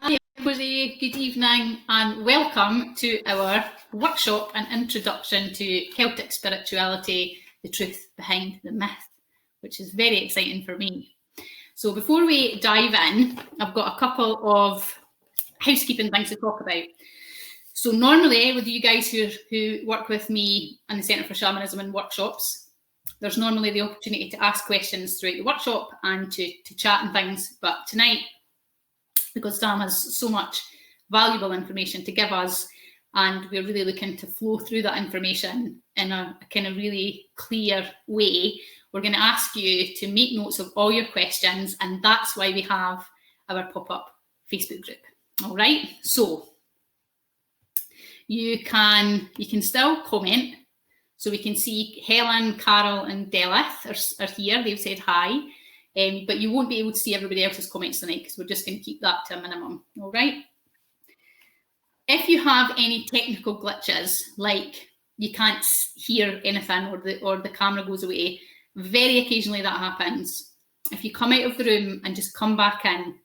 Hi everybody, good evening and welcome to our workshop and introduction to Celtic spirituality, the truth behind the myth, which is very exciting for me. So before we dive in, I've got a couple of housekeeping things to talk about. So normally with you guys who work with me in the Centre for Shamanism and workshops, there's normally the opportunity to ask questions throughout the workshop and to chat and things, but tonight, because Sam has so much valuable information to give us, and we're really looking to flow through that information in a kind of really clear way, we're going to ask you to make notes of all your questions, and that's why we have our pop-up Facebook group. All right, so you can still comment. So we can see Helen, Carol and Delith are here. They've said hi. But you won't be able to see everybody else's comments tonight because we're just going to keep that to a minimum, all right? If you have any technical glitches, like you can't hear anything or the camera goes away, very occasionally that happens. If you come out of the room and just come back in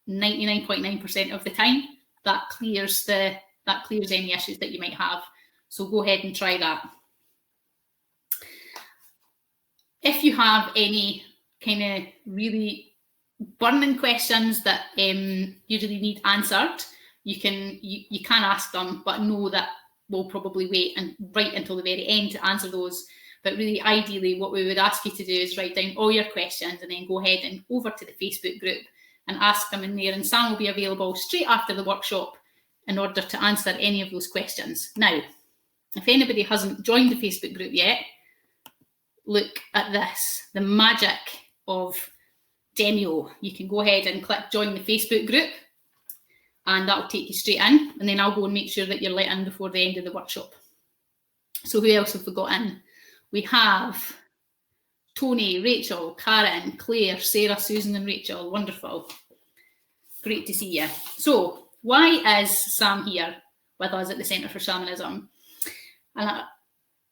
99.9% of the time, that clears any issues that you might have. So go ahead and try that. If you have any kind of really burning questions that you really need answered, you can ask them, but know that we'll probably wait and right until the very end to answer those. But really, ideally, what we would ask you to do is write down all your questions and then go ahead and over to the Facebook group and ask them in there. And Sam will be available straight after the workshop in order to answer any of those questions. Now, if anybody hasn't joined the Facebook group yet, look at this, the magic of Demio. You can go ahead and click join the Facebook group and that'll take you straight in, and then I'll go and make sure that you're let in before the end of the workshop. So who else have we got in? We have Tony, Rachel, Karen, Claire, Sarah, Susan and Rachel. Wonderful. Great to see you. So why is Sam here with us at the Centre for Shamanism? And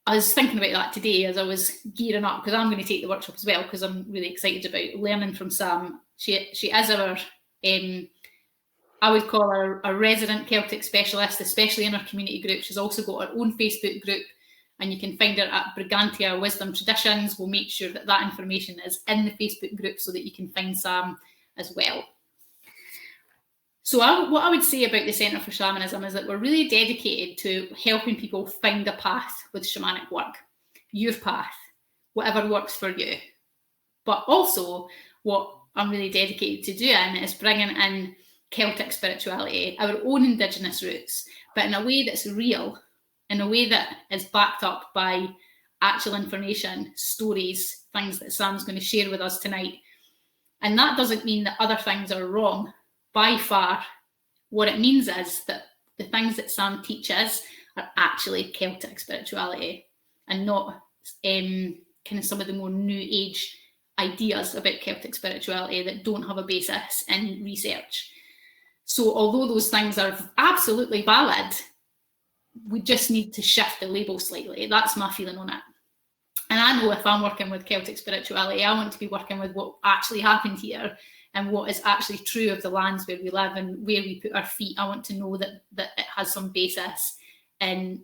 I was thinking about that today as I was gearing up, because I'm going to take the workshop as well, because I'm really excited about learning from Sam. She is our, I would call her a resident Celtic specialist, especially in our community group. She's also got her own Facebook group, and you can find her at Brigantia Wisdom Traditions. We'll make sure that that information is in the Facebook group so that you can find Sam as well. So what I would say about the Centre for Shamanism is that we're really dedicated to helping people find a path with shamanic work, your path, whatever works for you. But also what I'm really dedicated to doing is bringing in Celtic spirituality, our own Indigenous roots, but in a way that's real, in a way that is backed up by actual information, stories, things that Sam's going to share with us tonight. And that doesn't mean that other things are wrong. By far, what it means is that the things that Sam teaches are actually Celtic spirituality and not kind of some of the more new age ideas about Celtic spirituality that don't have a basis in research. So although those things are absolutely valid, we just need to shift the label slightly. That's my feeling on it. And I know if I'm working with Celtic spirituality, I want to be working with what actually happened here and what is actually true of the lands where we live and where we put our feet. I want to know that it has some basis in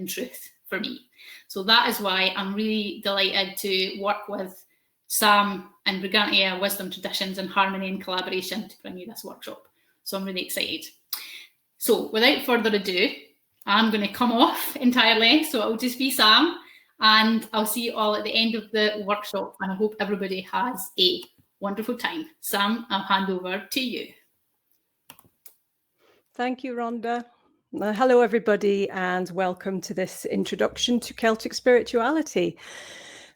truth for me. So that is why I'm really delighted to work with Sam and Brigantia Wisdom Traditions in harmony and collaboration to bring you this workshop. So I'm really excited. So without further ado, I'm going to come off entirely. So it'll just be Sam, and I'll see you all at the end of the workshop. And I hope everybody has a wonderful time. Sam, I'll hand over to you. Thank you, Rhonda. Hello, everybody, and welcome to this introduction to Celtic spirituality.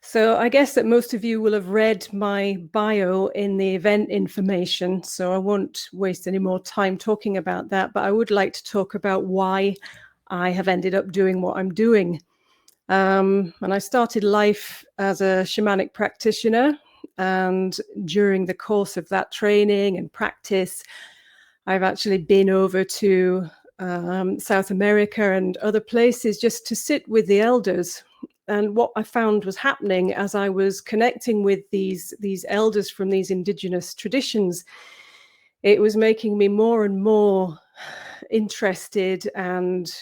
So I guess that most of you will have read my bio in the event information, so I won't waste any more time talking about that, but I would like to talk about why I have ended up doing what I'm doing. And I started life as a shamanic practitioner, and during the course of that training and practice, I've actually been over to South America and other places just to sit with the elders. And what I found was happening as I was connecting with these elders from these indigenous traditions it was making me more and more interested and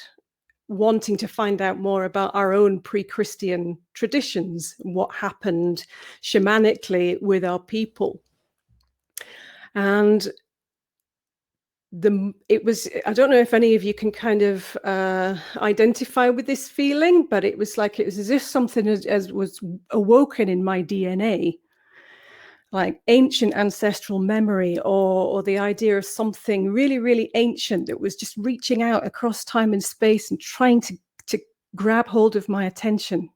wanting to find out more about our own pre-Christian traditions, what happened shamanically with our people. And I don't know if any of you can kind of identify with this feeling, but it was as if something as was awoken in my DNA, like ancient ancestral memory, or the idea of something really, really ancient that was just reaching out across time and space and trying to grab hold of my attention.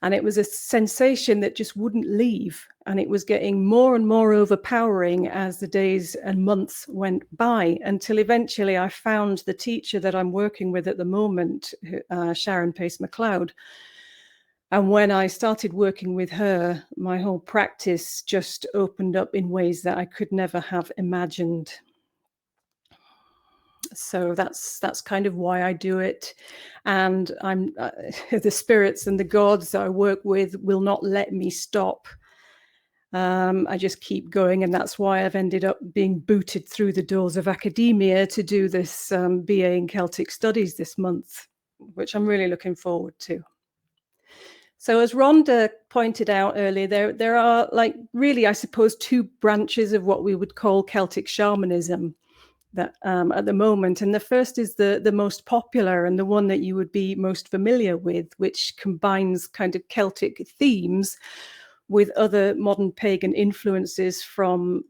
And it was a sensation that just wouldn't leave. And it was getting more and more overpowering as the days and months went by, until eventually I found the teacher that I'm working with at the moment, Sharon Pace McLeod. And when I started working with her, my whole practice just opened up in ways that I could never have imagined. So that's kind of why I do it. And I'm the spirits and the gods that I work with will not let me stop. I just keep going, and that's why I've ended up being booted through the doors of academia to do this BA in Celtic Studies this month, which I'm really looking forward to. So as Rhonda pointed out earlier, there are, like, really, I suppose, two branches of what we would call Celtic shamanism that at the moment. And the first is the most popular and the one that you would be most familiar with, which combines kind of Celtic themes with other modern pagan influences from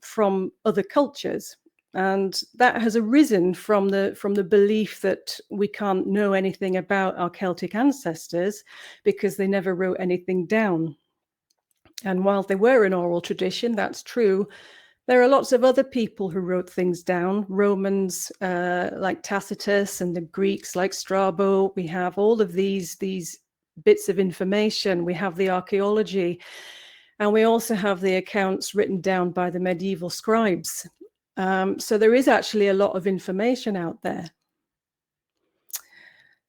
other cultures. And that has arisen from the belief that we can't know anything about our Celtic ancestors because they never wrote anything down. And while they were an oral tradition, that's true, there are lots of other people who wrote things down. Romans like Tacitus, and the Greeks like Strabo. We have all of these bits of information. We have the archaeology, and we also have the accounts written down by the medieval scribes. So there is actually a lot of information out there.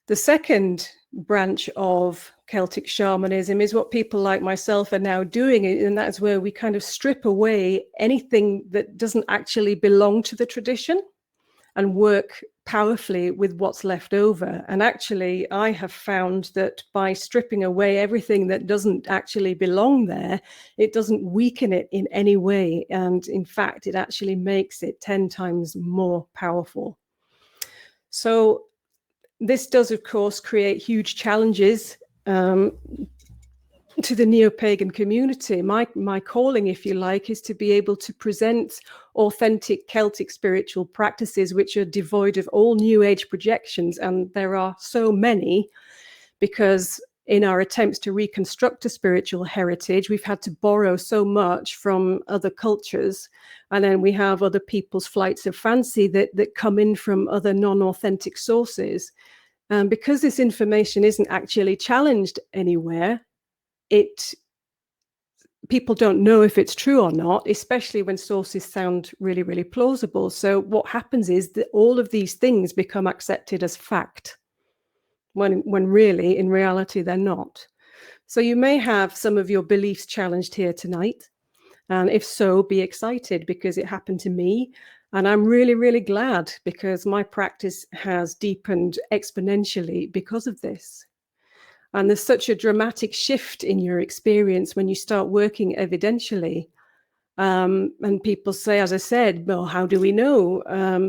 The second branch of Celtic shamanism is what people like myself are now doing, and that's where we kind of strip away anything that doesn't actually belong to the tradition and work powerfully with what's left over. And actually, I have found that by stripping away everything that doesn't actually belong there, it doesn't weaken it in any way. And in fact, it actually makes it 10 times more powerful. So this does, of course, create huge challenges to the neo-pagan community. My calling, if you like, is to be able to present authentic Celtic spiritual practices which are devoid of all New Age projections. And there are so many, because in our attempts to reconstruct a spiritual heritage, we've had to borrow so much from other cultures. And then we have other people's flights of fancy that come in from other non-authentic sources. Because this information isn't actually challenged anywhere, people don't know if it's true or not, especially when sources sound really, really plausible. So what happens is that all of these things become accepted as fact, when really, in reality, they're not. So you may have some of your beliefs challenged here tonight. And if so, be excited, because it happened to me. And I'm really, really glad, because my practice has deepened exponentially because of this. And there's such a dramatic shift in your experience when you start working evidentially. And people say, as I said, well, how do we know?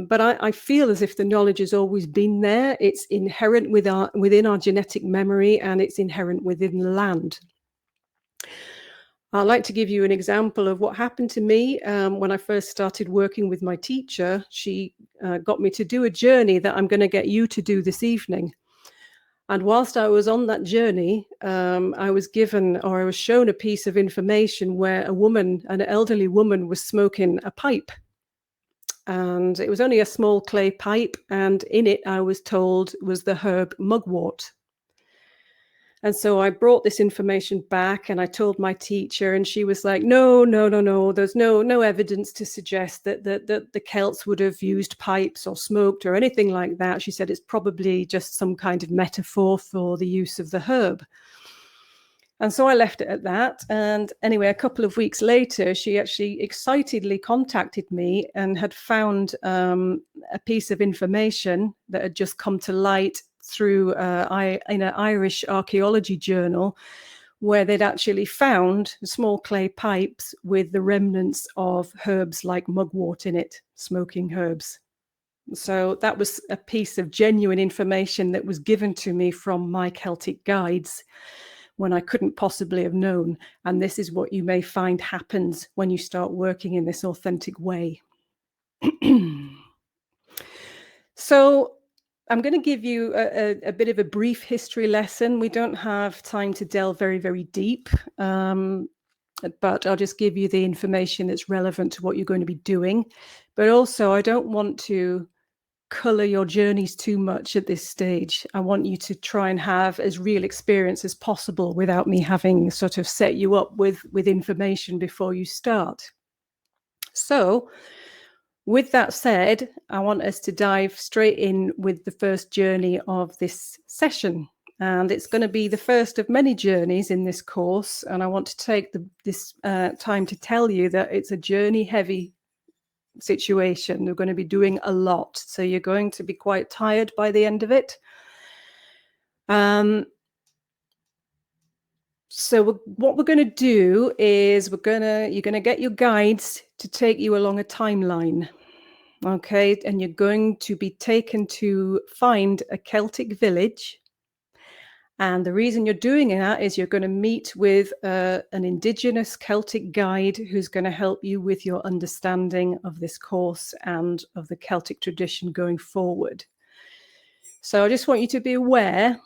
But I feel as if the knowledge has always been there. It's inherent within our genetic memory, and it's inherent within the land. I'd like to give you an example of what happened to me when I first started working with my teacher. She got me to do a journey that I'm going to get you to do this evening. And whilst I was on that journey, I was shown a piece of information where an elderly woman, was smoking a pipe. And it was only a small clay pipe, and in it, I was told, was the herb mugwort. And so I brought this information back and I told my teacher, and she was like, no, there's no evidence to suggest that the Celts would have used pipes or smoked or anything like that. She said it's probably just some kind of metaphor for the use of the herb. And so I left it at that. And anyway, a couple of weeks later, she actually excitedly contacted me and had found a piece of information that had just come to light through in an Irish archaeology journal, where they'd actually found small clay pipes with the remnants of herbs like mugwort in it, smoking herbs. So that was a piece of genuine information that was given to me from my Celtic guides when I couldn't possibly have known. And this is what you may find happens when you start working in this authentic way. So I'm going to give you a bit of a brief history lesson. We don't have time to delve very, very deep, but I'll just give you the information that's relevant to what you're going to be doing. But also, I don't want to color your journeys too much at this stage. I want you to try and have as real experience as possible without me having sort of set you up with information before you start. So with that said, I want us to dive straight in with the first journey of this session. And it's going to be the first of many journeys in this course. And I want to take this time to tell you that it's a journey heavy situation. We're going to be doing a lot, so you're going to be quite tired by the end of it. So what we're going to do is you're going to get your guides to take you along a timeline, okay? And you're going to be taken to find a Celtic village. And the reason you're doing that is you're going to meet with an indigenous Celtic guide who's going to help you with your understanding of this course and of the Celtic tradition going forward. So I just want you to be aware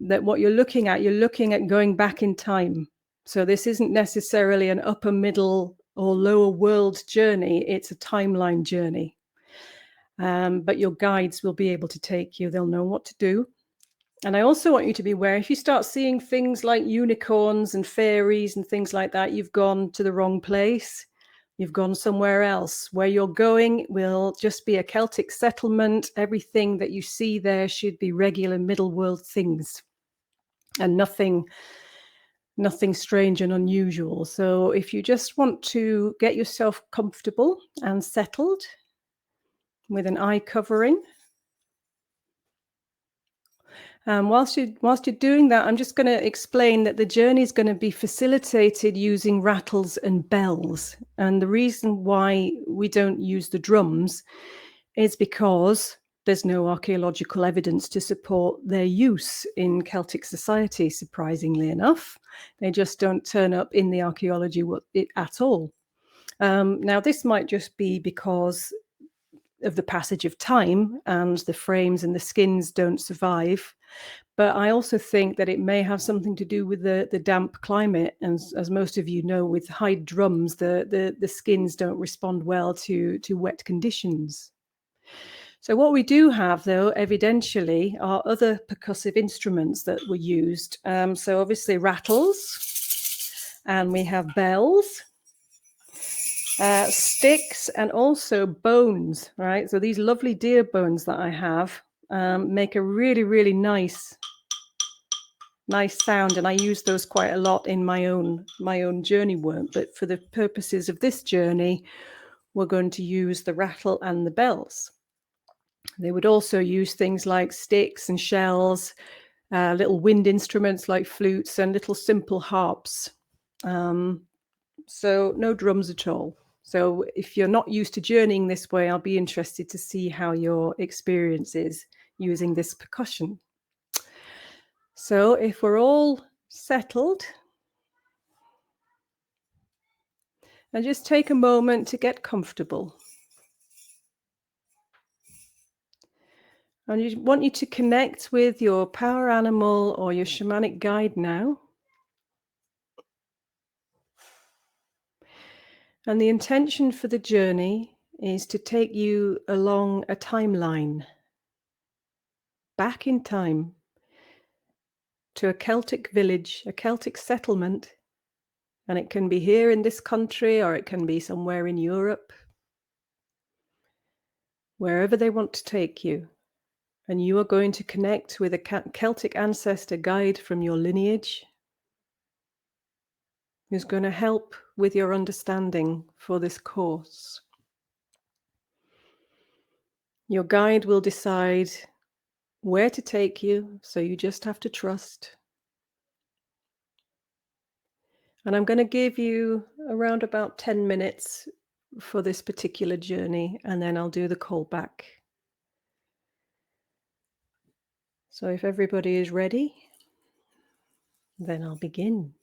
that what you're looking at going back in time. So this isn't necessarily an upper, middle, or lower world journey. It's a timeline journey. But your guides will be able to take you. They'll know what to do. And I also want you to be aware, if you start seeing things like unicorns and fairies and things like that, you've gone to the wrong place. You've gone somewhere else. Where you're going will just be a Celtic settlement. Everything that you see there should be regular middle world things and nothing strange and unusual. So if you just want to get yourself comfortable and settled with an eye covering, whilst you're doing that, I'm just going to explain that the journey is going to be facilitated using rattles and bells. And the reason why we don't use the drums is because there's no archaeological evidence to support their use in Celtic society, surprisingly enough. They just don't turn up in the archaeology at all. Now, this might just be because of the passage of time and the frames and the skins don't survive. But I also think that it may have something to do with the damp climate. And as most of you know, with hide drums, the skins don't respond well to wet conditions. So what we do have, though, evidentially, are other percussive instruments that were used. So obviously rattles, and we have bells, sticks, and also bones, right? So these lovely deer bones that I have make a really, really nice sound, and I use those quite a lot in my own journey work. But for the purposes of this journey, we're going to use the rattle and the bells. They would also use things like sticks and shells, little wind instruments like flutes, and little simple harps. So no drums at all. So if you're not used to journeying this way, I'll be interested to see how your experience is using this percussion. So if we're all settled, and just take a moment to get comfortable. And I want you to connect with your power animal or your shamanic guide now. And the intention for the journey is to take you along a timeline, back in time, to a Celtic village, a Celtic settlement. And it can be here in this country, or it can be somewhere in Europe, wherever they want to take you. And you are going to connect with a Celtic ancestor guide from your lineage. who's going to help with your understanding for this course. Your guide will decide where to take you, so you just have to trust. And I'm going to give you around about 10 minutes for this particular journey, and then I'll do the call back. So if everybody is ready, then I'll begin.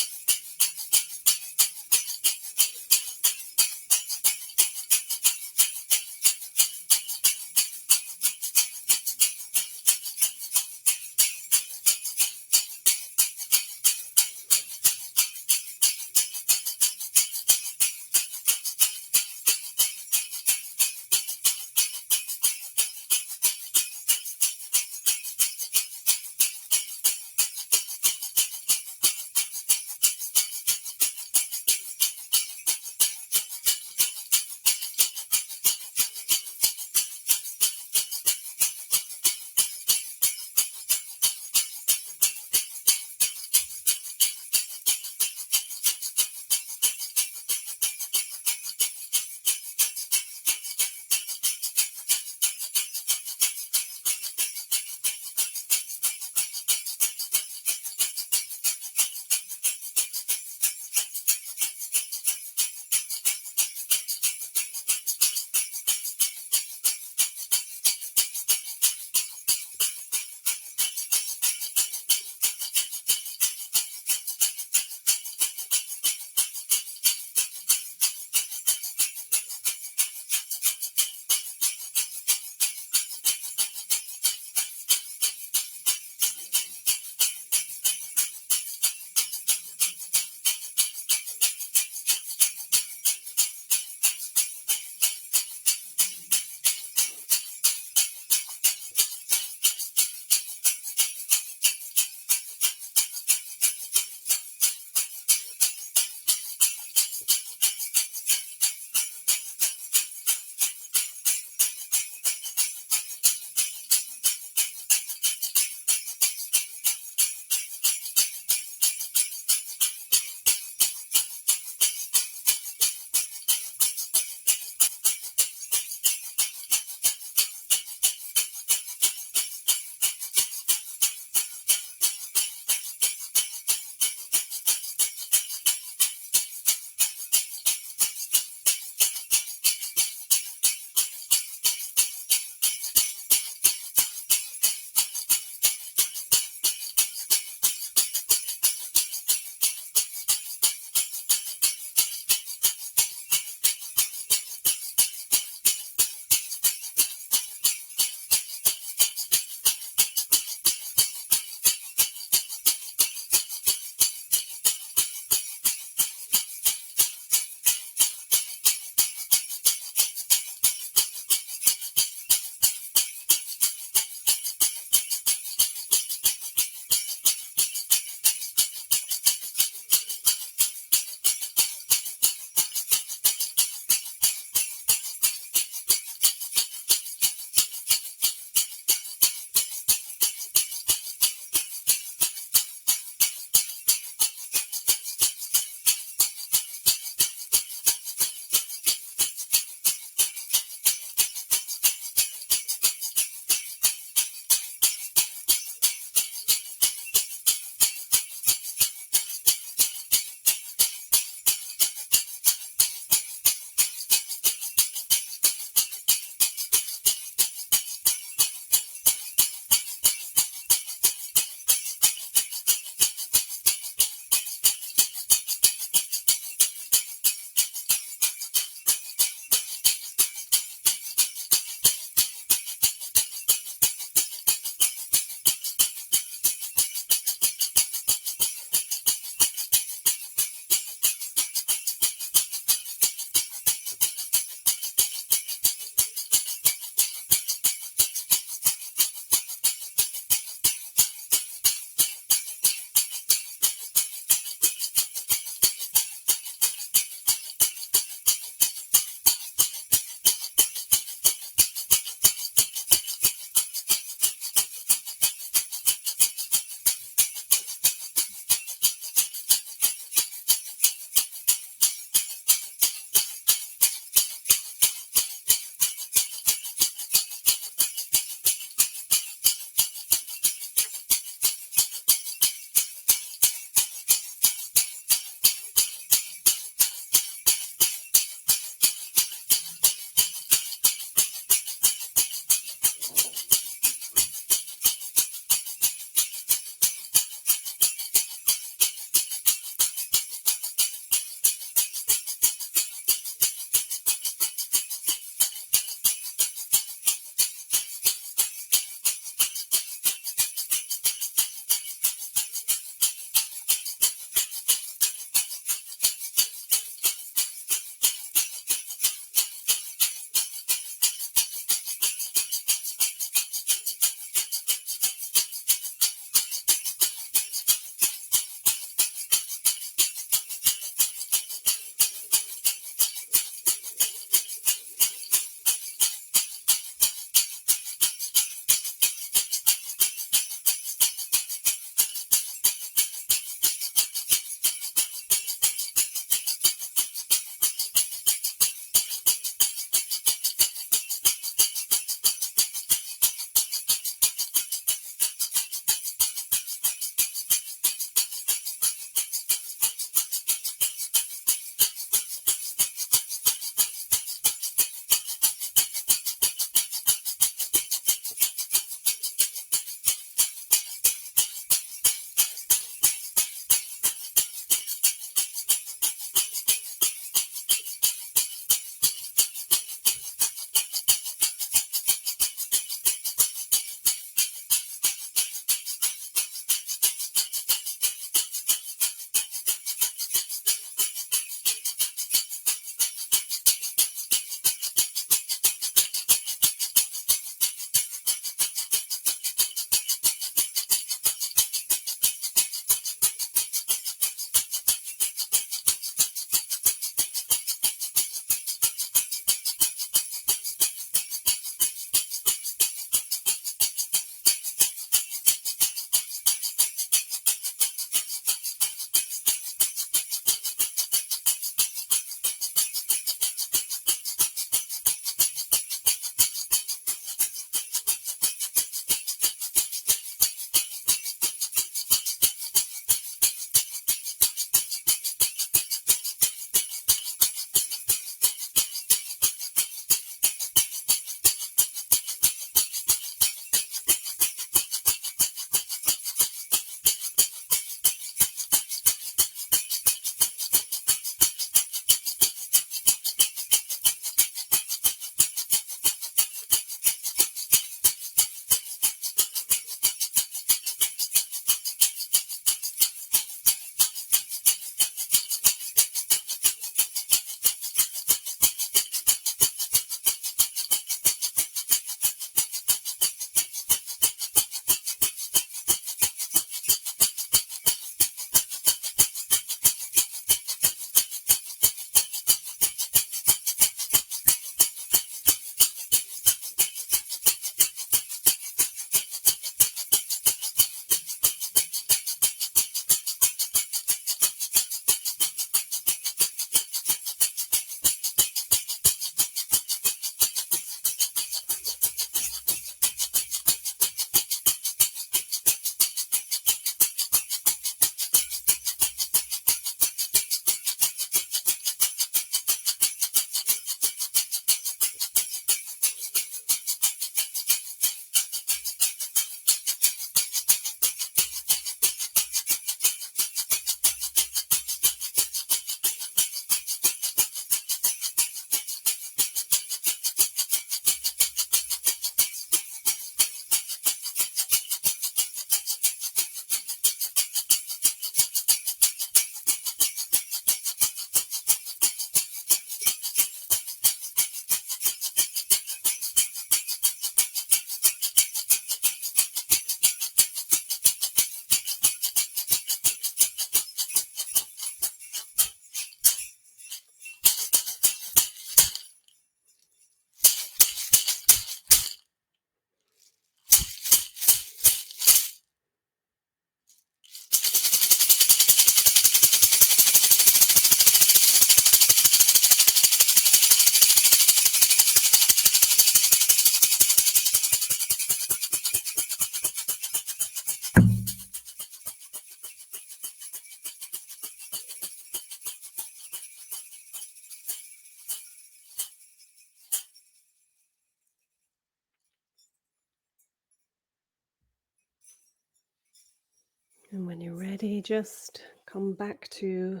And when you're ready, just come back to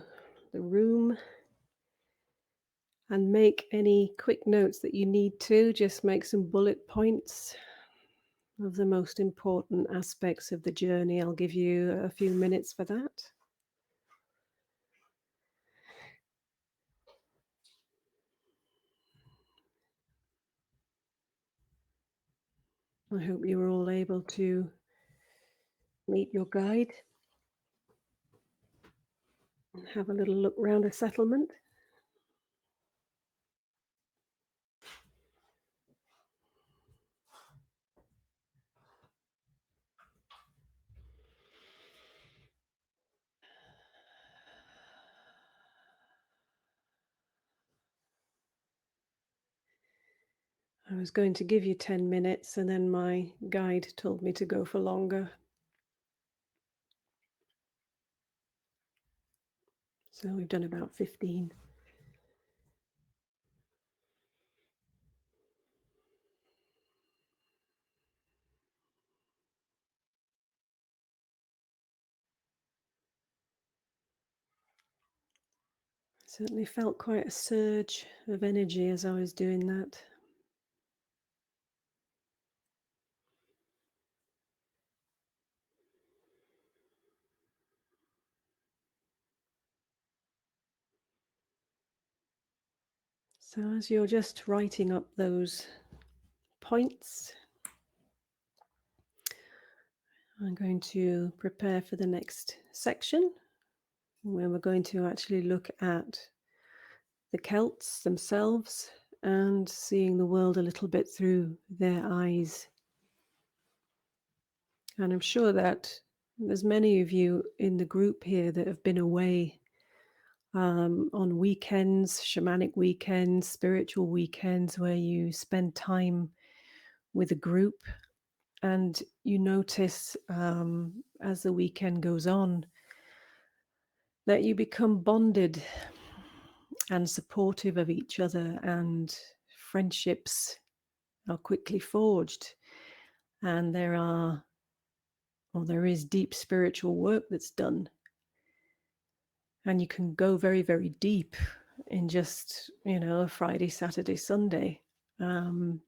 the room and make any quick notes that you need to. Just make some bullet points of the most important aspects of the journey. I'll give you a few minutes for that. I hope you were all able to meet your guide and have a little look round a settlement. I was going to give you 10 minutes, and then my guide told me to go for longer. So we've done about 15. Certainly felt quite a surge of energy as I was doing that. So as you're just writing up those points, I'm going to prepare for the next section, where we're going to actually look at the Celts themselves and seeing the world a little bit through their eyes. And I'm sure that there's many of you in the group here that have been away on weekends, shamanic weekends, spiritual weekends, where you spend time with a group and you notice as the weekend goes on that you become bonded and supportive of each other, and friendships are quickly forged, and there is deep spiritual work that's done, and you can go very, very deep in just a Friday, Saturday, Sunday. And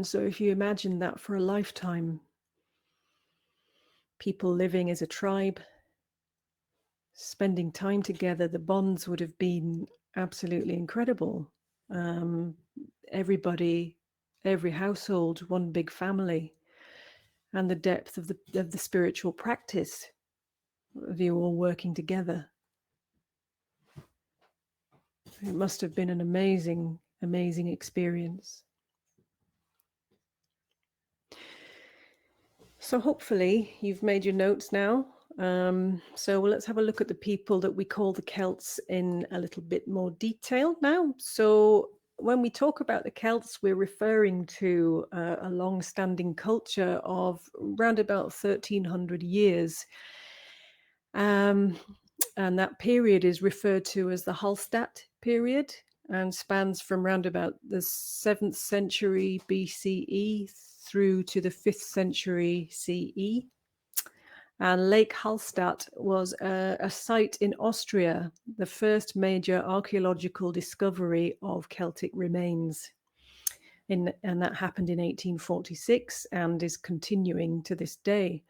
so if you imagine that for a lifetime, people living as a tribe, spending time together, the bonds would have been absolutely incredible. Everybody, every household, one big family, and the depth of the spiritual practice of you all working together. It must have been an amazing, amazing experience. So hopefully you've made your notes now. So let's have a look at the people that we call the Celts in a little bit more detail now. So when we talk about the Celts, we're referring to a long-standing culture of around about 1300 years. And that period is referred to as the Hallstatt period and spans from around about the 7th century BCE through to the 5th century CE. And Lake Hallstatt was a site in Austria, the first major archaeological discovery of Celtic remains. And that happened in 1846 and is continuing to this day.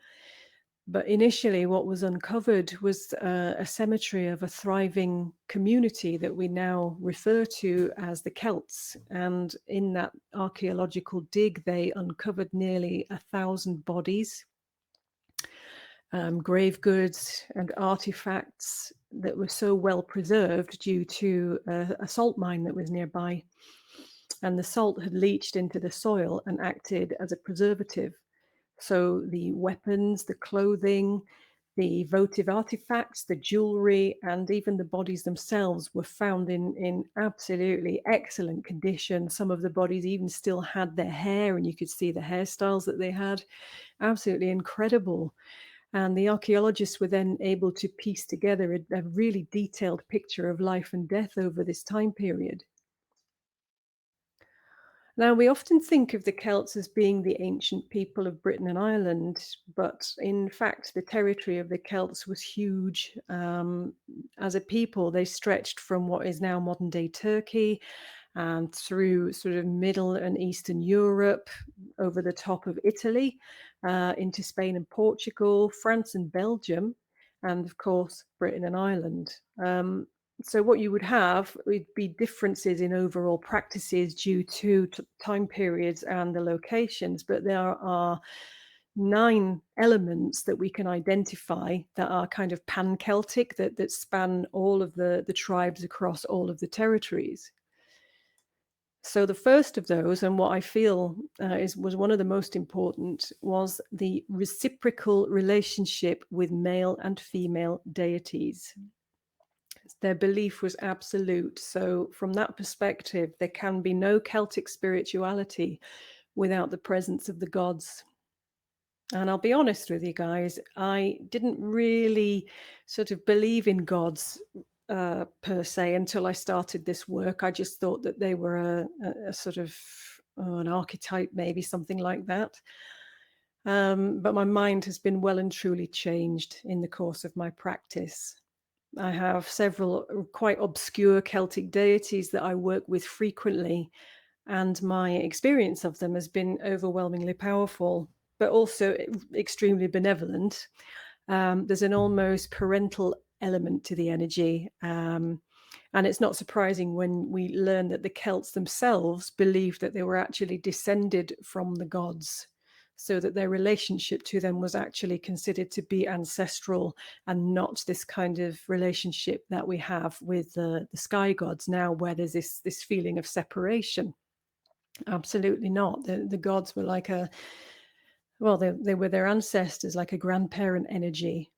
But initially, what was uncovered was a cemetery of a thriving community that we now refer to as the Celts. And in that archaeological dig, they uncovered nearly 1,000 bodies, grave goods, and artifacts that were so well preserved due to a salt mine that was nearby. And the salt had leached into the soil and acted as a preservative. So the weapons, the clothing, the votive artifacts, the jewelry, and even the bodies themselves were found in absolutely excellent condition. Some of the bodies even still had their hair, and you could see the hairstyles that they had. Absolutely incredible. And the archaeologists were then able to piece together a really detailed picture of life and death over this time period. Now, we often think of the Celts as being the ancient people of Britain and Ireland, but in fact, the territory of the Celts was huge. As a people, they stretched from what is now modern day Turkey and through sort of Middle and Eastern Europe, over the top of Italy, into Spain and Portugal, France and Belgium, and of course, Britain and Ireland. So what you would have would be differences in overall practices due to time periods and the locations, but there are 9 elements that we can identify that are kind of pan-Celtic, that span all of the tribes across all of the territories. So the first of those, and what I feel was one of the most important, was the reciprocal relationship with male and female deities. Their belief was absolute. So, from that perspective, there can be no Celtic spirituality without the presence of the gods. And I'll be honest with you guys, I didn't really sort of believe in gods per se until I started this work. I just thought that they were a sort of an archetype, maybe something like that. But my mind has been well and truly changed in the course of my practice. I have several quite obscure Celtic deities that I work with frequently, and my experience of them has been overwhelmingly powerful, but also extremely benevolent. There's an almost parental element to the energy. And it's not surprising when we learn that the Celts themselves believed that they were actually descended from the gods, so that their relationship to them was actually considered to be ancestral and not this kind of relationship that we have with the sky gods now, where there's this feeling of separation. Absolutely not. The gods were like they were their ancestors, like a grandparent energy.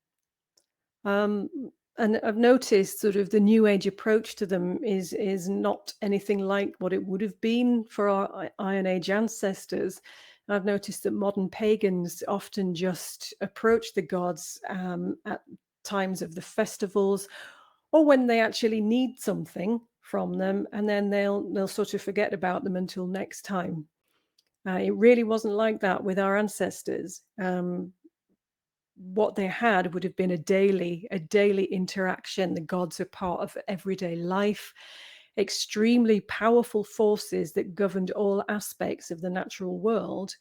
And I've noticed sort of the new age approach to them is not anything like what it would have been for our Iron Age ancestors. I've noticed that modern pagans often just approach the gods at times of the festivals, or when they actually need something from them, and then they'll sort of forget about them until next time. It really wasn't like that with our ancestors. What they had would have been a daily interaction. The gods are part of everyday life, extremely powerful forces that governed all aspects of the natural world,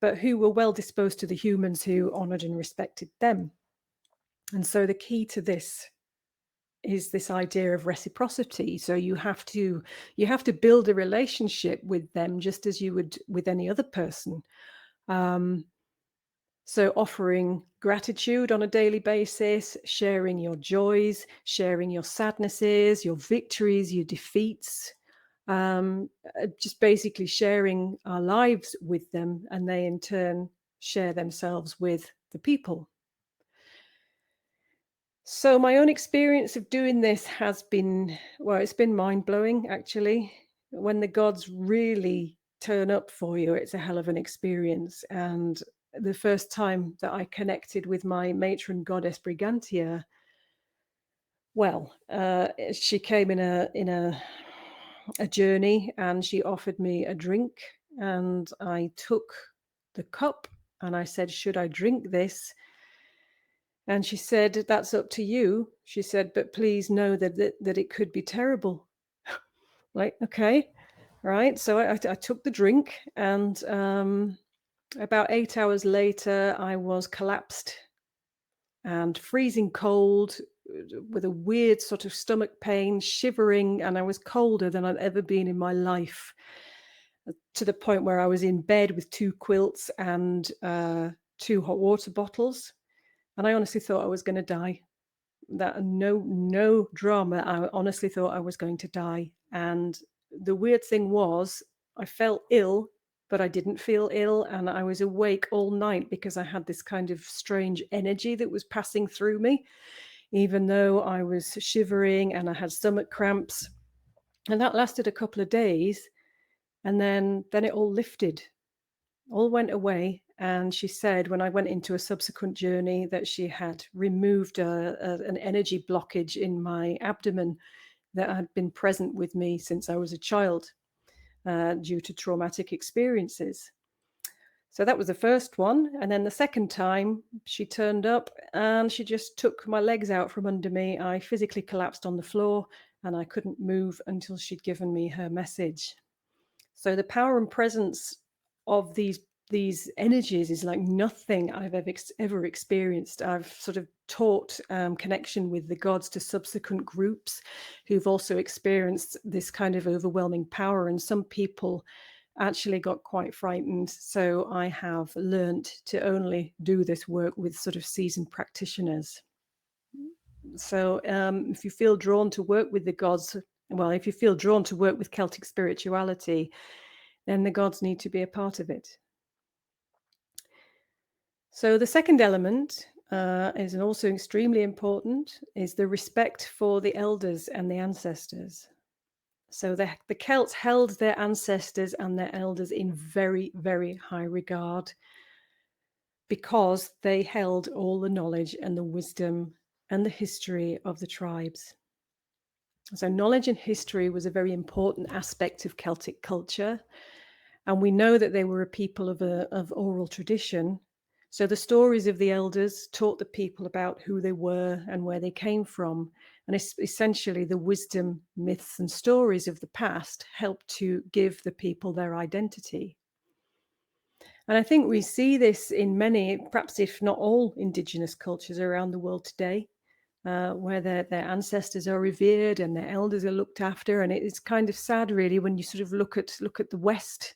but who were well disposed to the humans who honored and respected them. And so the key to this is this idea of reciprocity. So you have to build a relationship with them just as you would with any other person. So offering gratitude on a daily basis, sharing your joys, sharing your sadnesses, your victories, your defeats, just basically sharing our lives with them, and they in turn share themselves with the people. So my own experience of doing this has been, well, it's been mind-blowing, actually. When the gods really turn up for you, it's a hell of an experience. And the first time that I connected with my matron goddess Brigantia, well, she came in a journey, and she offered me a drink, and I took the cup and I said, "Should I drink this?" And she said, "That's up to you." She said, "But please know that it could be terrible." Like, okay, right. So I took the drink, and about 8 hours later, I was collapsed and freezing cold, with a weird sort of stomach pain, shivering, and I was colder than I'd ever been in my life, to the point where I was in bed with 2 quilts and 2 hot water bottles. And I honestly thought I was going to die. That no drama. I honestly thought I was going to die. And the weird thing was, I felt ill, but I didn't feel ill, and I was awake all night because I had this kind of strange energy that was passing through me, even though I was shivering and I had stomach cramps. And that lasted a couple of days, and then it all lifted, all went away. And she said, when I went into a subsequent journey, that she had removed an energy blockage in my abdomen that had been present with me since I was a child. due to traumatic experiences. So that was the first one. And then the second time she turned up and she just took my legs out from under me. I physically collapsed on the floor and I couldn't move until she'd given me her message. So the power and presence of these energies is like nothing I've ever experienced. I've sort of taught connection with the gods to subsequent groups who've also experienced this kind of overwhelming power, and some people actually got quite frightened. So I have learned to only do this work with sort of seasoned practitioners. So if you feel drawn to work with the gods, well, if you feel drawn to work with Celtic spirituality, then the gods need to be a part of it. So the second element is also extremely important, is the respect for the elders and the ancestors. So the Celts held their ancestors and their elders in very, very high regard because they held all the knowledge and the wisdom and the history of the tribes. So knowledge and history was a very important aspect of Celtic culture. And we know that they were a people of oral tradition. So the stories of the elders taught the people about who they were and where they came from. And essentially the wisdom, myths, and stories of the past helped to give the people their identity. And I think we see this in many, perhaps if not all, Indigenous cultures around the world today, where their ancestors are revered and their elders are looked after. And it's kind of sad, really, when you sort of look at the West,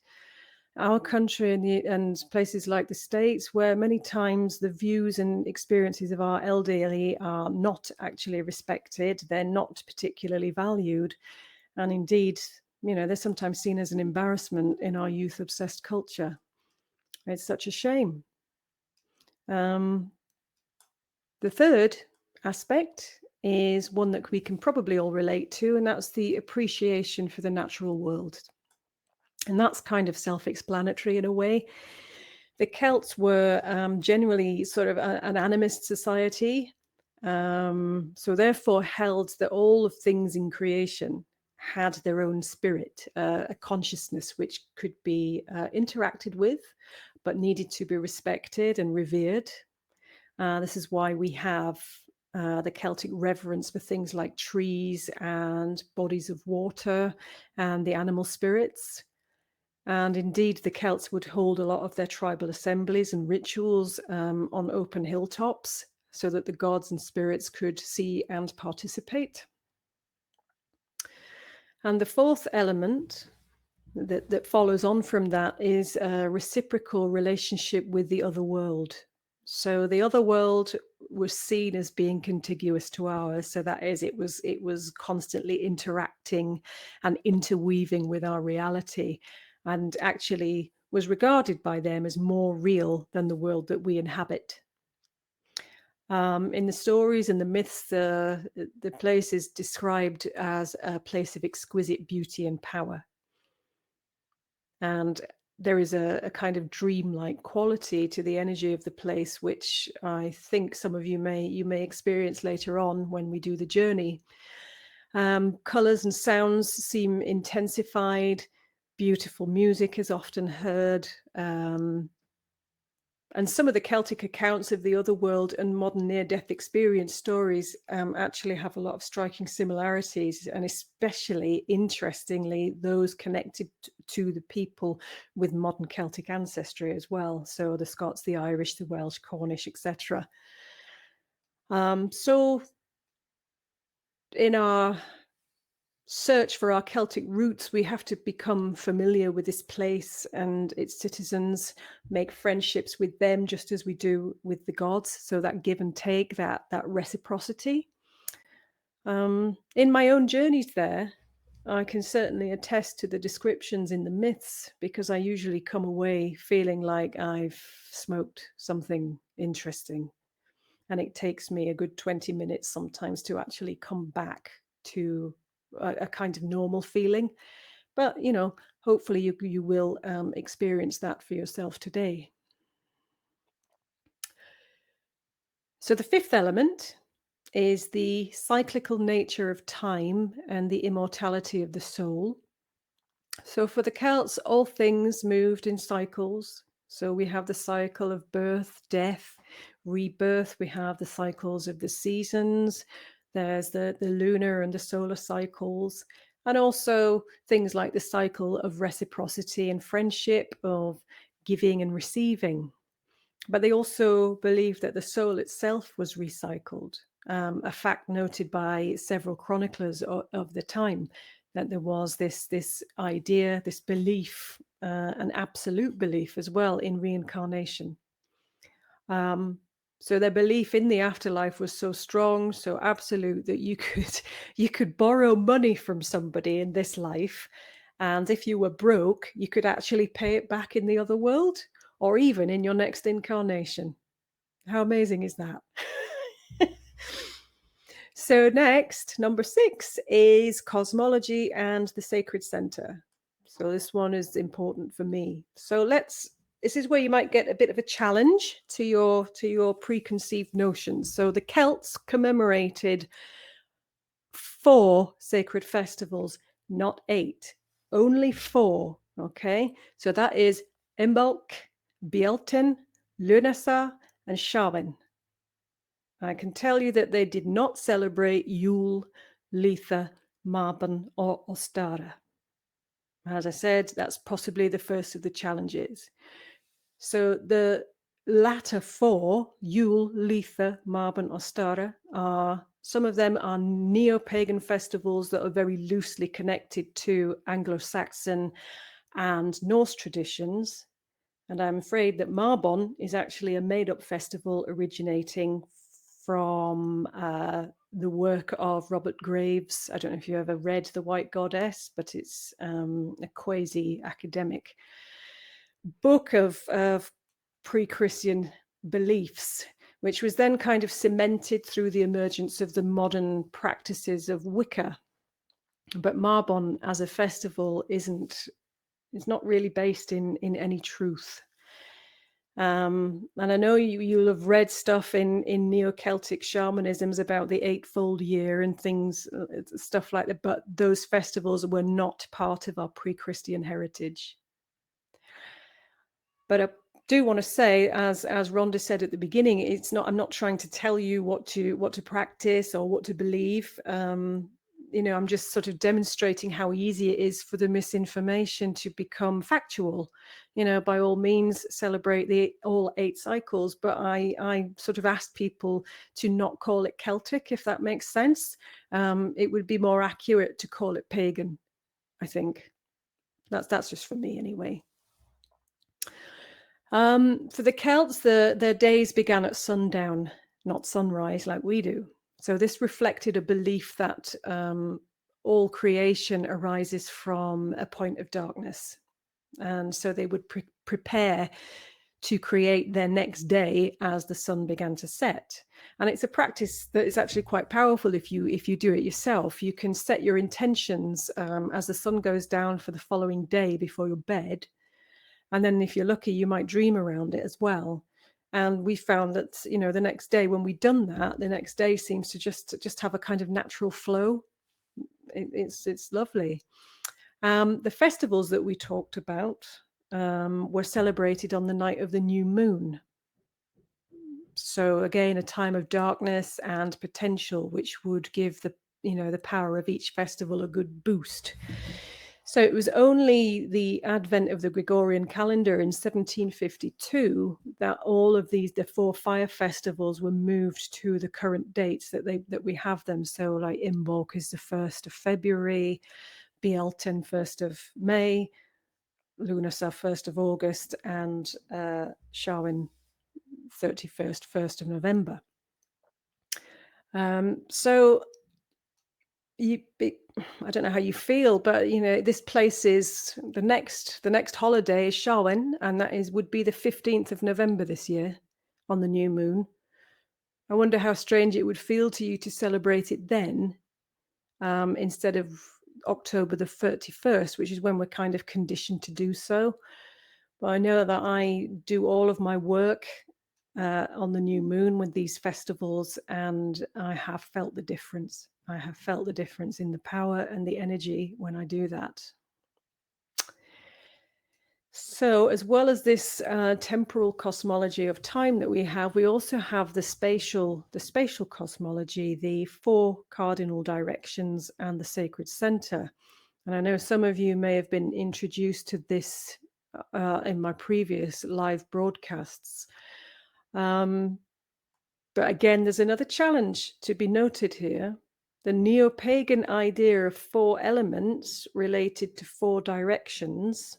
our country, and places like the States, where many times the views and experiences of our elderly are not actually respected. They're not particularly valued. And indeed, they're sometimes seen as an embarrassment in our youth-obsessed culture. It's such a shame. The third aspect is one that we can probably all relate to, and that's the appreciation for the natural world. And that's kind of self-explanatory in a way. The Celts were generally sort of an animist society, so therefore held that all of things in creation had their own spirit, a consciousness which could be interacted with, but needed to be respected and revered. This is why we have the Celtic reverence for things like trees and bodies of water and the animal spirits. And indeed, the Celts would hold a lot of their tribal assemblies and rituals on open hilltops so that the gods and spirits could see and participate. And the fourth element that follows on from that is a reciprocal relationship with the other world. So the other world was seen as being contiguous to ours. So that is, it was constantly interacting and interweaving with our reality, and actually was regarded by them as more real than the world that we inhabit. In the stories and the myths, the place is described as a place of exquisite beauty and power. And there is a kind of dreamlike quality to the energy of the place, which I think some of you may experience later on when we do the journey. Colors and sounds seem intensified. Beautiful music is often heard. And some of the Celtic accounts of the other world and modern near-death experience stories actually have a lot of striking similarities, and especially interestingly, those connected to the people with modern Celtic ancestry as well. So the Scots, the Irish, the Welsh, Cornish, etc. So in our search for our Celtic roots, we have to become familiar with this place and its citizens, make friendships with them just as we do with the gods. So that give and take, that reciprocity. In my own journeys there, I can certainly attest to the descriptions in the myths, because I usually come away feeling like I've smoked something interesting. And it takes me a good 20 minutes sometimes to actually come back to a kind of normal feeling. But, hopefully you will experience that for yourself today. So the fifth element is the cyclical nature of time and the immortality of the soul. So for the Celts, all things moved in cycles. So we have the cycle of birth, death, rebirth. We have the cycles of the seasons. There's the lunar and the solar cycles. And also things like the cycle of reciprocity and friendship, of giving and receiving. But they also believed that the soul itself was recycled, a fact noted by several chroniclers of the time, that there was this idea, this belief, an absolute belief as well in reincarnation. So their belief in the afterlife was so strong, so absolute, that you could borrow money from somebody in this life, and if you were broke, you could actually pay it back in the other world, or even in your next incarnation. How amazing is that? So next, number 6 is cosmology and the sacred center. So this one is important for me. So this is where you might get a bit of a challenge to your preconceived notions. So the Celts commemorated 4 sacred festivals, not 8, only 4. Okay, so that is Imbolc, Bealtaine, Lunasa, and Samhain. I can tell you that they did not celebrate Yule, Litha, Mabon, or Ostara. As I said, that's possibly the first of the challenges. So the latter 4, Yule, Litha, Mabon, Ostara, some of them are neo-pagan festivals that are very loosely connected to Anglo-Saxon and Norse traditions. And I'm afraid that Marbon is actually a made-up festival originating from the work of Robert Graves. I don't know if you ever read The White Goddess, but it's a quasi-academic book of pre-Christian beliefs, which was then kind of cemented through the emergence of the modern practices of Wicca. But Marbon as a festival is not really based in any truth. And I know you'll have read stuff in Neo-Celtic shamanisms about the eightfold year and things, stuff like that, but those festivals were not part of our pre-Christian heritage. But I do want to say, as Rhonda said at the beginning, I'm not trying to tell you what to practice or what to believe. I'm just sort of demonstrating how easy it is for the misinformation to become factual. By all means, celebrate all 8 cycles, but I sort of asked people to not call it Celtic, if that makes sense. It would be more accurate to call it pagan, I think. That's just for me anyway. For the Celts, their days began at sundown, not sunrise like we do. So this reflected a belief that all creation arises from a point of darkness. And so they would prepare to create their next day as the sun began to set. And it's a practice that is actually quite powerful if you do it yourself. You can set your intentions as the sun goes down for the following day before your bed. And then if you're lucky, you might dream around it as well. And we found that, the next day when we'd done that, the next day seems to just have a kind of natural flow. It's lovely. The festivals that we talked about were celebrated on the night of the new moon. So again, a time of darkness and potential, which would give the power of each festival a good boost. So it was only the advent of the Gregorian calendar in 1752 that all of the 4 fire festivals were moved to the current dates that we have them. So like Imbolc is the 1st of February, Bealtaine 1st of May, Lunasa 1st of August, and Samhain 31st, 1st of November. So I don't know how you feel, but this place is the next holiday is Samhain, and that would be the 15th of November this year on the new moon. I wonder how strange it would feel to you to celebrate it then instead of October the 31st, which is when we're kind of conditioned to do so. But I know that I do all of my work on the new moon with these festivals, and I have felt the difference. I have felt the difference in the power and the energy when I do that. So, as well as this temporal cosmology of time that we also have the spatial cosmology, the four cardinal directions, and the sacred center. And I know some of you may have been introduced to this in my previous live broadcasts. But again, there's another challenge to be noted here. The neo pagan idea of four elements related to four directions.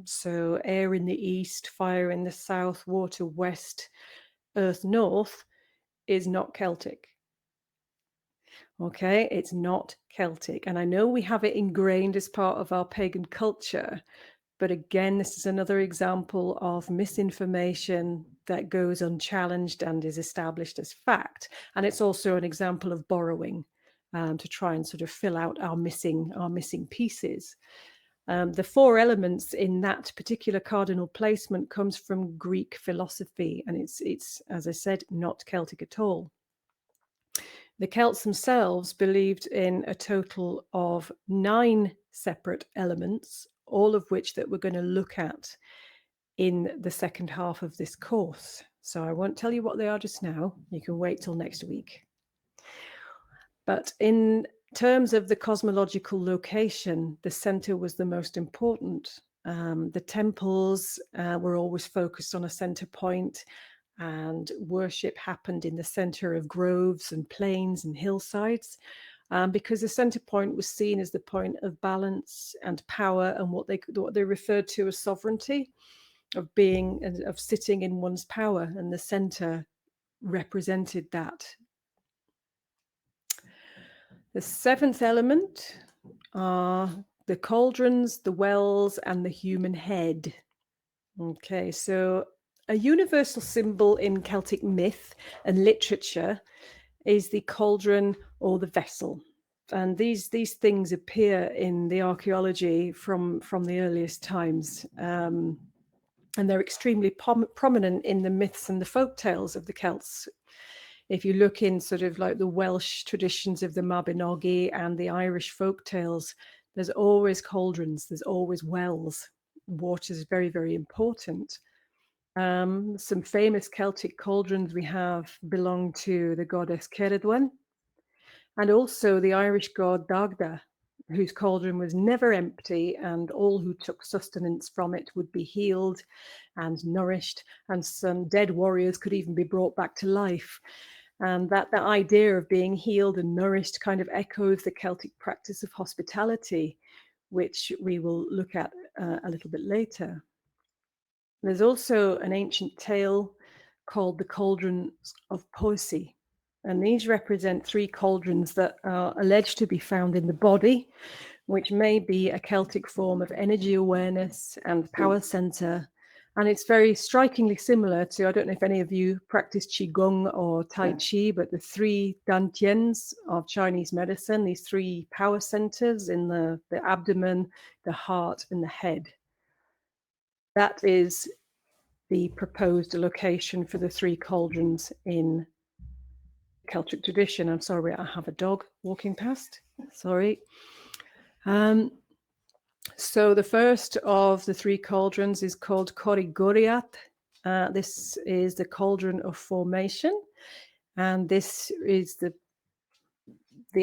So, air in the east, fire in the south, water west, earth north, is not Celtic. Okay, it's not Celtic. And I know we have it ingrained as part of our pagan culture. But again, this is another example of misinformation that goes unchallenged and is established as fact. And it's also an example of borrowing to try and sort of fill out our missing pieces. The four elements in that particular cardinal placement comes from Greek philosophy, and it's as I said, not Celtic at all. The Celts themselves believed in a total of 9 separate elements, all of which that we're going to look at in the second half of this course. So I won't tell you what they are just now. You can wait till next week. But in terms of the cosmological location, the center was the most important. The temples were always focused on a center point, and worship happened in the center of groves and plains and hillsides, because the center point was seen as the point of balance and power and what they referred to as sovereignty, of sitting in one's power, and the center represented that. The seventh element are the cauldrons, the wells, and the human head. Okay, so a universal symbol in Celtic myth and literature is the cauldron or the vessel. And these things appear in the archaeology from the earliest times. And they're extremely prominent in the myths and the folk tales of the Celts. If you look in sort of like the Welsh traditions of the Mabinogi and the Irish folk tales, there's always cauldrons, there's always wells. Water is very, very important. Some famous Celtic cauldrons we have belong to the goddess Ceridwen, and also the Irish god Dagda, whose cauldron was never empty, and all who took sustenance from it would be healed and nourished, and some dead warriors could even be brought back to life. And that idea of being healed and nourished kind of echoes the Celtic practice of hospitality, which we will look at a little bit later. There's also an ancient tale called the Cauldrons of Poissy. And these represent 3 cauldrons that are alleged to be found in the body, which may be a Celtic form of energy awareness and power center. And it's very strikingly similar to, I don't know if any of you practice Qigong or Tai Chi, but the 3 dantians of Chinese medicine, these 3 power centers in the abdomen, the heart, and the head. That is the proposed location for the 3 cauldrons in Celtic tradition. I'm sorry, I have a dog walking past. Sorry. So the first of the 3 cauldrons is called Corrigoriath. This is the cauldron of formation, and this is the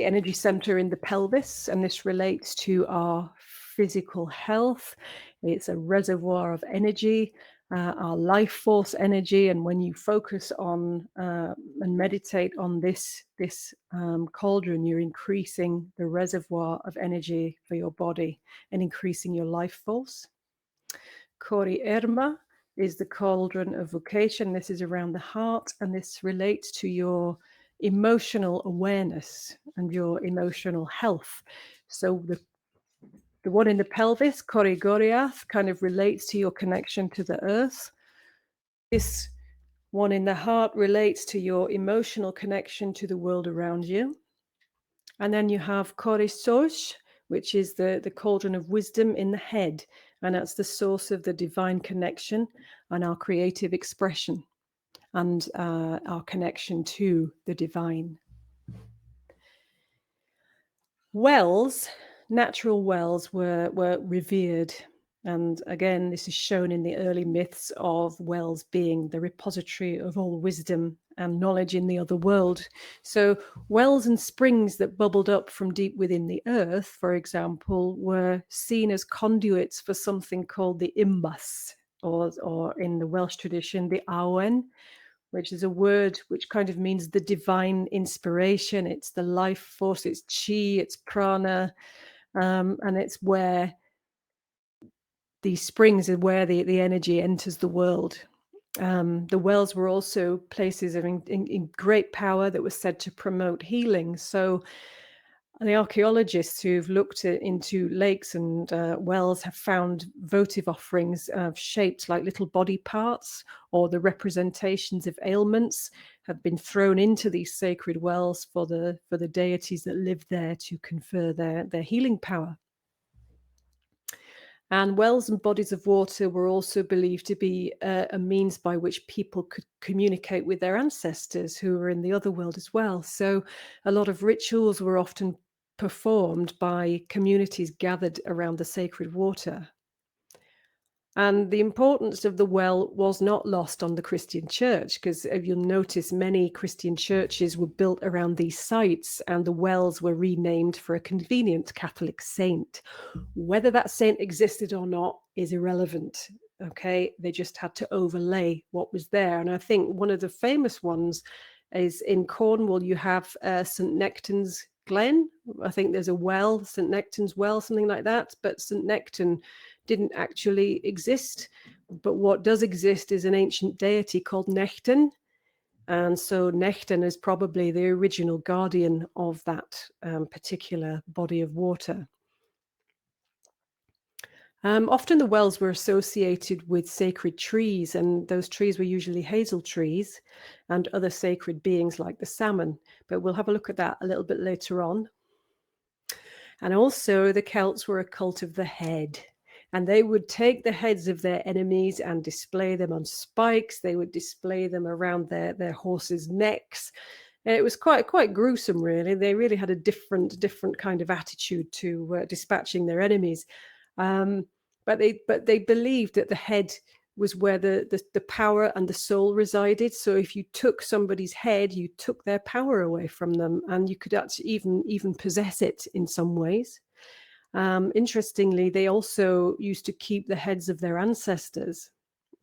energy center in the pelvis, and this relates to our physical health. It's a reservoir of energy, our life force energy, and when you focus on and meditate on this cauldron, you're increasing the reservoir of energy for your body and increasing your life force. Kori Erma is the cauldron of vocation. This is around the heart, and this relates to your emotional awareness and your emotional health. So the one in the pelvis, Korigoriath, kind of relates to your connection to the earth. This one in the heart relates to your emotional connection to the world around you. And then you have Korisosh, which is the cauldron of wisdom in the head. And that's the source of the divine connection and our creative expression and our connection to the divine. Wells, natural wells, were revered. And again, this is shown in the early myths of wells being the repository of all wisdom and knowledge in the other world. So wells and springs that bubbled up from deep within the earth, for example, were seen as conduits for something called the imbas, or in the Welsh tradition, the awen, which is a word which kind of means the divine inspiration. It's the life force, it's chi, it's prana, and it's where these springs are where the energy enters the world. The wells were also places of in great power that was said to promote healing. So the archaeologists who've looked into lakes and wells have found votive offerings shaped like little body parts, or the representations of ailments have been thrown into these sacred wells for the deities that lived there to confer their healing power. And wells and bodies of water were also believed to be a means by which people could communicate with their ancestors who were in the other world as well. So a lot of rituals were often performed by communities gathered around the sacred water. And the importance of the well was not lost on the Christian church, because if you'll notice, many Christian churches were built around these sites, and the wells were renamed for a convenient Catholic saint. Whether that saint existed or not is irrelevant. Okay, they just had to overlay what was there. And I think one of the famous ones is in Cornwall. You have St. Nectan's Glen. I think there's a well, St. Nectan's Well, something like that. But St. Nectan didn't actually exist. But what does exist is an ancient deity called Nectan. And so Nectan is probably the original guardian of that particular body of water. Often the wells were associated with sacred trees, and those trees were usually hazel trees and other sacred beings like the salmon. But we'll have a look at that a little bit later on. And also the Celts were a cult of the head, and they would take the heads of their enemies and display them on spikes. They would display them around their horses' necks. And it was quite gruesome, really. They really had a different kind of attitude to dispatching their enemies. But they believed that the head was where the power and the soul resided. So if you took somebody's head, you took their power away from them, and you could actually even possess it in some ways. Interestingly, they also used to keep the heads of their ancestors,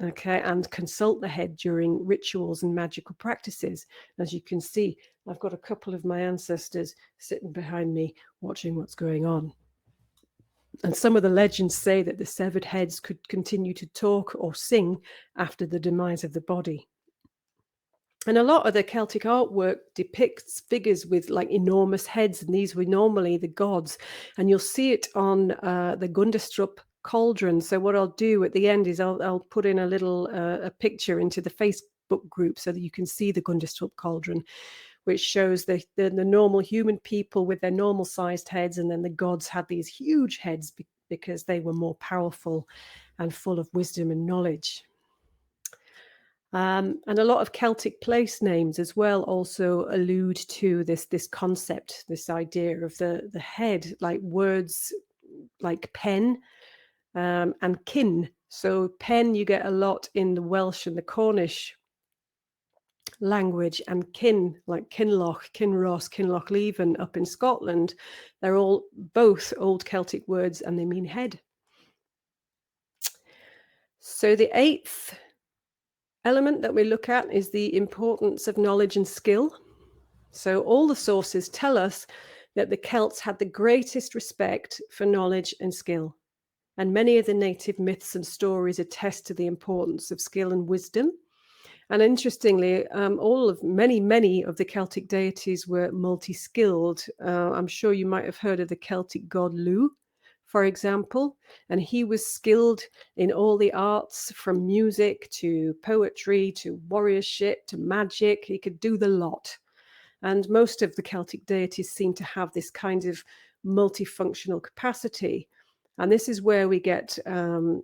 okay, and consult the head during rituals and magical practices. As you can see, I've got a couple of my ancestors sitting behind me watching what's going on. And some of the legends say that the severed heads could continue to talk or sing after the demise of the body. And a lot of the Celtic artwork depicts figures with like enormous heads, and these were normally the gods. And you'll see it on the Gundestrup cauldron. So what I'll do at the end is I'll put in a little a picture into the Facebook group so that you can see the Gundestrup cauldron, which shows the normal human people with their normal sized heads, and then the gods had these huge heads because they were more powerful and full of wisdom and knowledge. And a lot of Celtic place names as well also allude to this concept, this idea of the head, like words like pen and kin. So pen you get a lot in the Welsh and the Cornish language, and kin, like Kinloch, Kinross, Kinlochleven up in Scotland, they're all both old Celtic words, and they mean head. So the eighth element that we look at is the importance of knowledge and skill. So all the sources tell us that the Celts had the greatest respect for knowledge and skill. And many of the native myths and stories attest to the importance of skill and wisdom. And interestingly, many of the Celtic deities were multi-skilled. I'm sure you might have heard of the Celtic god Lu, for example, and he was skilled in all the arts, from music to poetry to warriorship to magic. He could do the lot. And most of the Celtic deities seem to have this kind of multifunctional capacity. And this is where we get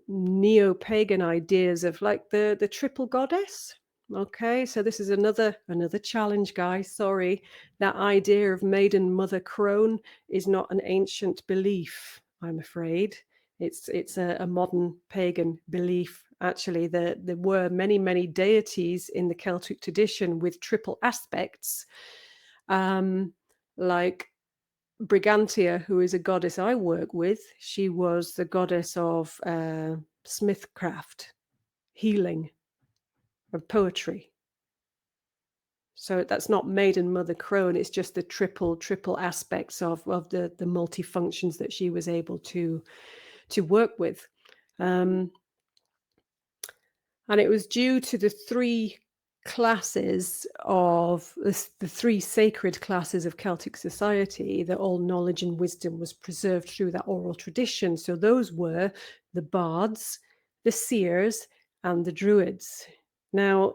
neo-pagan ideas of like the triple goddess. Okay, so this is another challenge, guys. Sorry, that idea of maiden mother crone is not an ancient belief, I'm afraid. It's a modern pagan belief. Actually, there were many deities in the Celtic tradition with triple aspects, like Brigantia, who is a goddess I work with. She was the goddess of smithcraft, healing, of poetry. So that's not maiden mother crone. It's just the triple aspects of the multifunctions that she was able to work with. And it was due to the three classes of the three sacred classes of Celtic society that all knowledge and wisdom was preserved through that oral tradition. So those were the bards, the seers, and the druids. Now,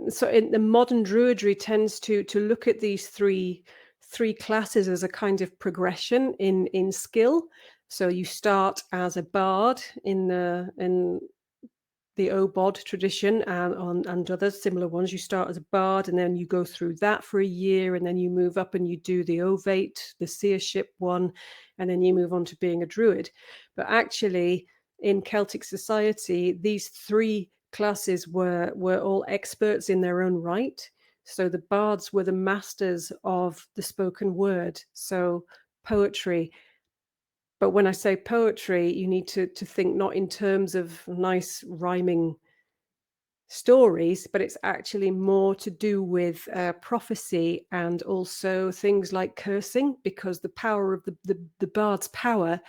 so in the modern druidry tends to look at these three classes as a kind of progression in skill. So you start as a bard in the Obod tradition and other similar ones. You start as a bard and then you go through that for a year, and then you move up and you do the Ovate, the seership one, and then you move on to being a druid. But actually, in Celtic society, these three classes were all experts in their own right. So the bards were the masters of the spoken word, so poetry. But when I say poetry, you need to think not in terms of nice rhyming stories, but it's actually more to do with prophecy and also things like cursing, because the power of the bard's power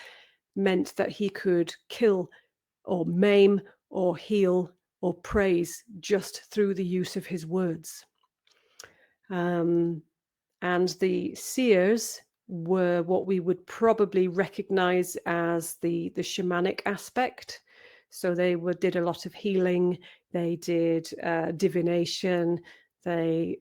meant that he could kill or maim or heal or praise just through the use of his words. And the seers were what we would probably recognize as the shamanic aspect. So they did a lot of healing, they did divination, they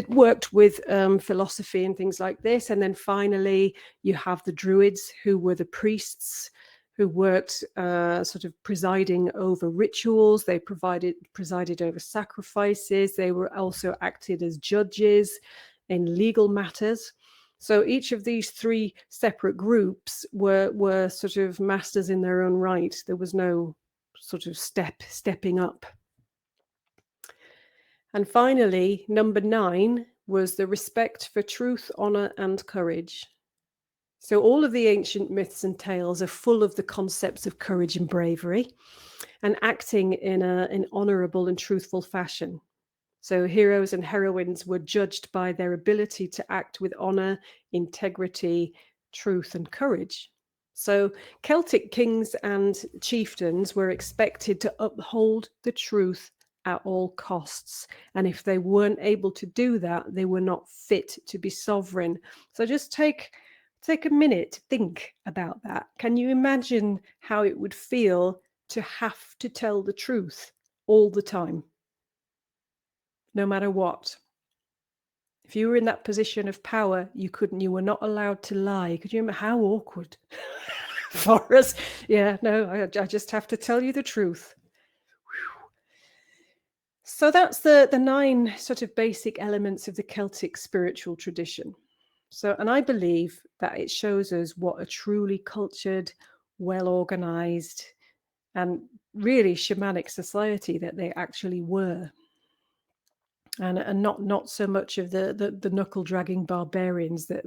worked with philosophy and things like this. And then finally, you have the druids, who were the priests who worked sort of presiding over rituals. They presided over sacrifices. They were also acted as judges in legal matters. So each of these three separate groups were sort of masters in their own right. There was no sort of stepping up. And finally, number 9 was the respect for truth, honor, and courage. So all of the ancient myths and tales are full of the concepts of courage and bravery and acting in an honorable and truthful fashion. So heroes and heroines were judged by their ability to act with honor, integrity, truth, and courage. So Celtic kings and chieftains were expected to uphold the truth at all costs. And if they weren't able to do that, they were not fit to be sovereign. So just take a minute to think about that. Can you imagine how it would feel to have to tell the truth all the time, no matter what? If you were in that position of power, you were not allowed to lie. Could you remember how awkward for us? Yeah, no, I just have to tell you the truth. Whew. So that's the 9 sort of basic elements of the Celtic spiritual tradition. So, and I believe that it shows us what a truly cultured, well-organized, and really shamanic society that they actually were. And not so much of the knuckle-dragging barbarians that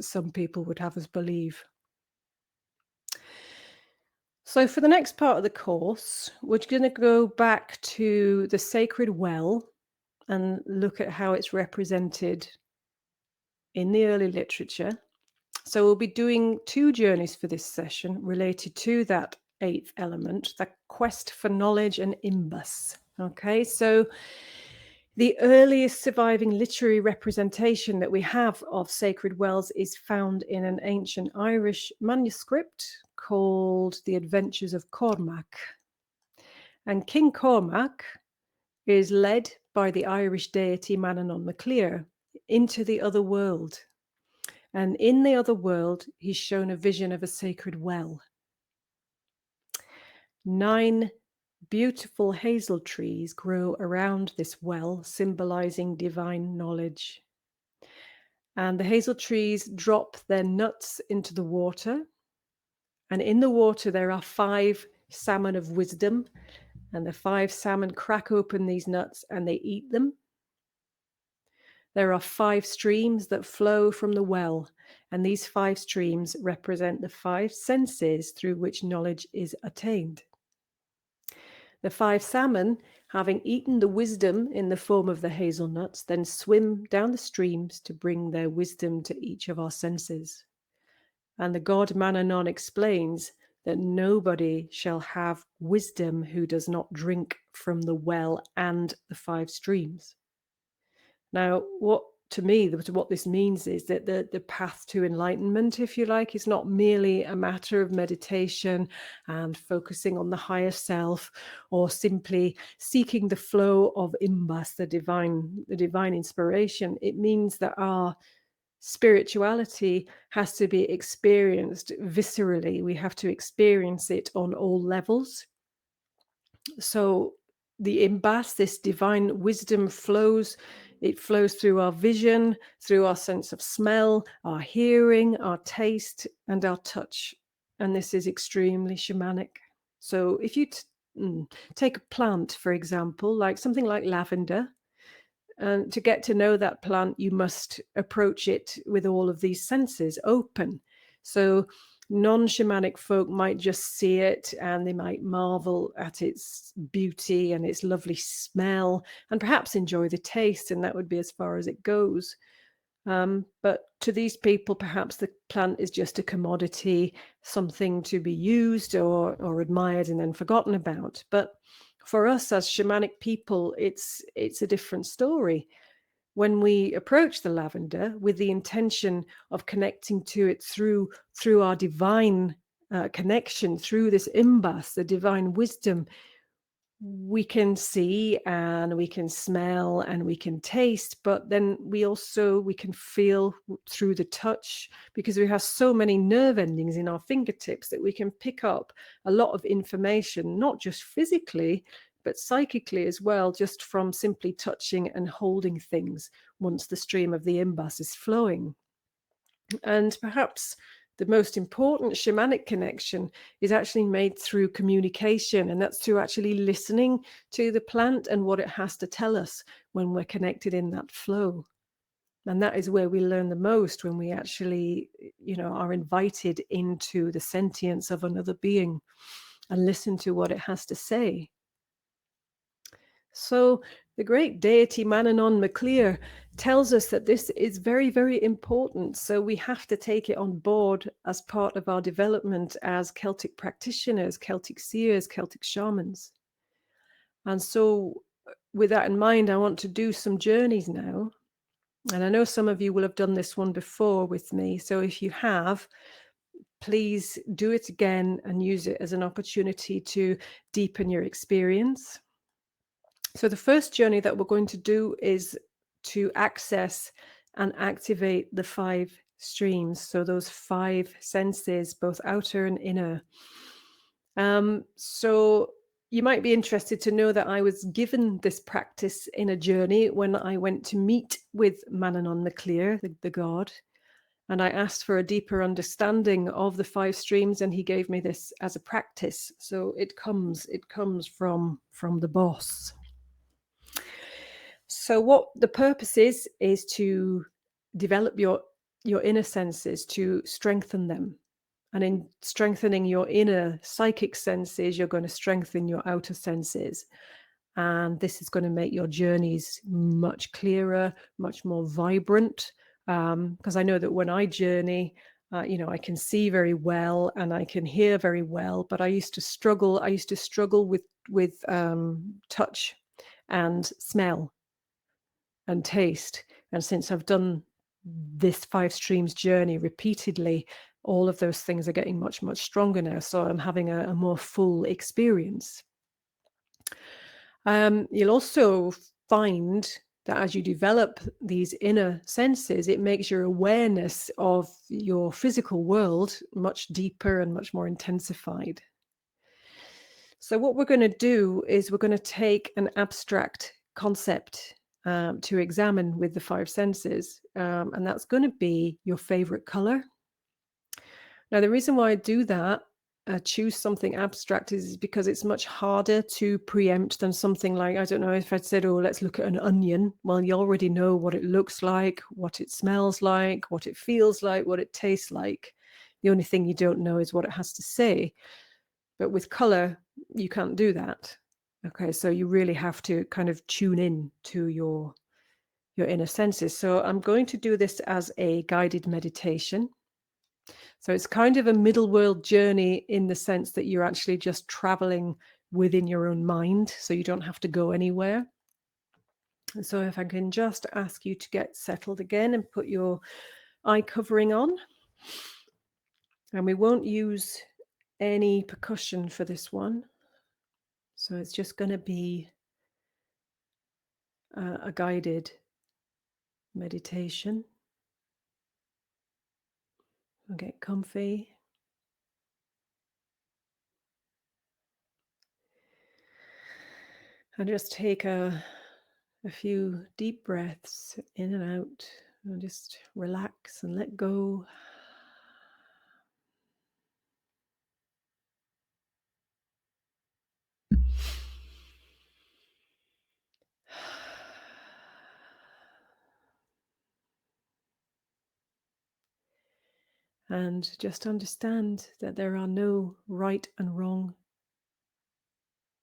some people would have us believe. So for the next part of the course, we're going to go back to the sacred well and look at how it's represented in the early literature. So we'll be doing 2 journeys for this session related to that 8th element, the quest for knowledge and imbus. Okay, so the earliest surviving literary representation that we have of sacred wells is found in an ancient Irish manuscript called The Adventures of Cormac. And King Cormac is led by the Irish deity Manannán mac Lir into the other world. And in the other world, he's shown a vision of a sacred well. 9 beautiful hazel trees grow around this well, symbolizing divine knowledge. And the hazel trees drop their nuts into the water. And in the water, there are 5 salmon of wisdom. And the 5 salmon crack open these nuts and they eat them. There are 5 streams that flow from the well, and these 5 streams represent the 5 senses through which knowledge is attained. The 5 salmon, having eaten the wisdom in the form of the hazelnuts, then swim down the streams to bring their wisdom to each of our senses. And the god Mannanon explains that nobody shall have wisdom who does not drink from the well and the 5 streams. Now, what this means is that the path to enlightenment, if you like, is not merely a matter of meditation and focusing on the higher self, or simply seeking the flow of imbas, the divine inspiration. It means that our spirituality has to be experienced viscerally. We have to experience it on all levels. So the imbas, this divine wisdom, flows. It flows through our vision, through our sense of smell, our hearing, our taste, and our touch. And this is extremely shamanic. So if you take a plant, for example, like something like lavender, and to get to know that plant, you must approach it with all of these senses open. So non-shamanic folk might just see it and they might marvel at its beauty and its lovely smell and perhaps enjoy the taste, and that would be as far as it goes. But to these people, perhaps the plant is just a commodity, something to be used or admired and then forgotten about. But for us as shamanic people, it's a different story. When we approach the lavender with the intention of connecting to it through our divine connection, through this imbas, the divine wisdom, we can see and we can smell and we can taste, but then we can feel through the touch, because we have so many nerve endings in our fingertips that we can pick up a lot of information, not just physically, but psychically as well, just from simply touching and holding things once the stream of the imbas is flowing. And perhaps the most important shamanic connection is actually made through communication, and that's through actually listening to the plant and what it has to tell us when we're connected in that flow. And that is where we learn the most, when we actually, are invited into the sentience of another being and listen to what it has to say. So the great deity Mannanon MacLear tells us that this is very, very important. So we have to take it on board as part of our development as Celtic practitioners, Celtic seers, Celtic shamans. And so with that in mind, I want to do some journeys now. And I know some of you will have done this one before with me. So if you have, please do it again and use it as an opportunity to deepen your experience. So the first journey that we're going to do is to access and activate the 5 streams. So those 5 senses, both outer and inner. So you might be interested to know that I was given this practice in a journey when I went to meet with Mannanon MacLear, the god. And I asked for a deeper understanding of the 5 streams, and he gave me this as a practice. So it comes from the boss. So what the purpose is to develop your inner senses, to strengthen them. And in strengthening your inner psychic senses, you're going to strengthen your outer senses. And this is going to make your journeys much clearer, much more vibrant. Because I know that when I journey, I can see very well and I can hear very well, but I used to struggle with touch and smell and taste. And since I've done this 5 streams journey repeatedly, all of those things are getting much, much stronger now. So I'm having a more full experience. You'll also find that as you develop these inner senses, it makes your awareness of your physical world much deeper and much more intensified. So what we're going to do is we're going to take an abstract concept to examine with the five senses, and that's going to be your favorite color. Now, the reason why I do that, choose something abstract, is because it's much harder to preempt than something like, I don't know, if I'd said, oh, let's look at an onion. Well, you already know what it looks like, what it smells like, what it feels like, what it tastes like. The only thing you don't know is what it has to say. But with color, you can't do that. Okay, so you really have to kind of tune in to your inner senses. So I'm going to do this as a guided meditation. So it's kind of a middle world journey in the sense that you're actually just traveling within your own mind, so you don't have to go anywhere. And so if I can just ask you to get settled again and put your eye covering on. And we won't use any percussion for this one. So it's just going to be a guided meditation. I'll get comfy. And just take a few deep breaths in and out, and just relax and let go. And just understand that there are no right and wrong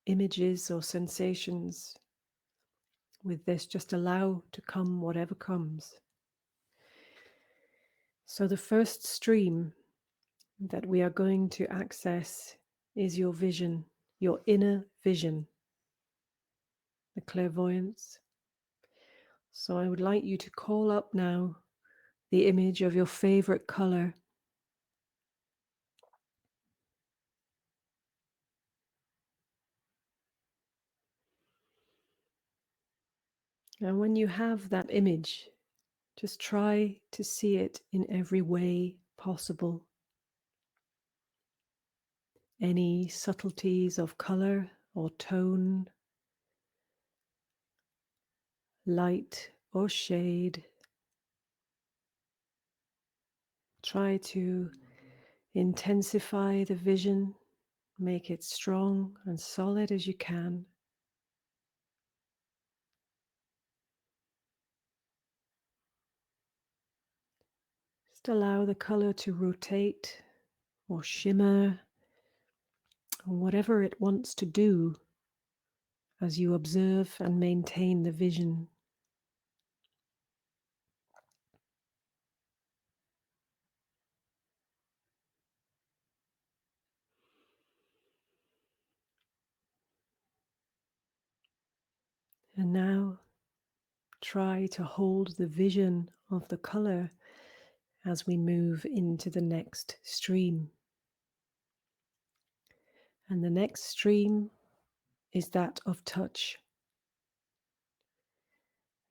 images or sensations with this. Just allow to come whatever comes. So the first stream that we are going to access is your vision, your inner vision, the clairvoyance. So I would like you to call up now the image of your favorite color. And when you have that image, just try to see it in every way possible. Any subtleties of color or tone, light or shade. Try to intensify the vision, make it strong and solid as you can. Just allow the color to rotate or shimmer, or whatever it wants to do as you observe and maintain the vision. And now try to hold the vision of the color as we move into the next stream. And the next stream is that of touch.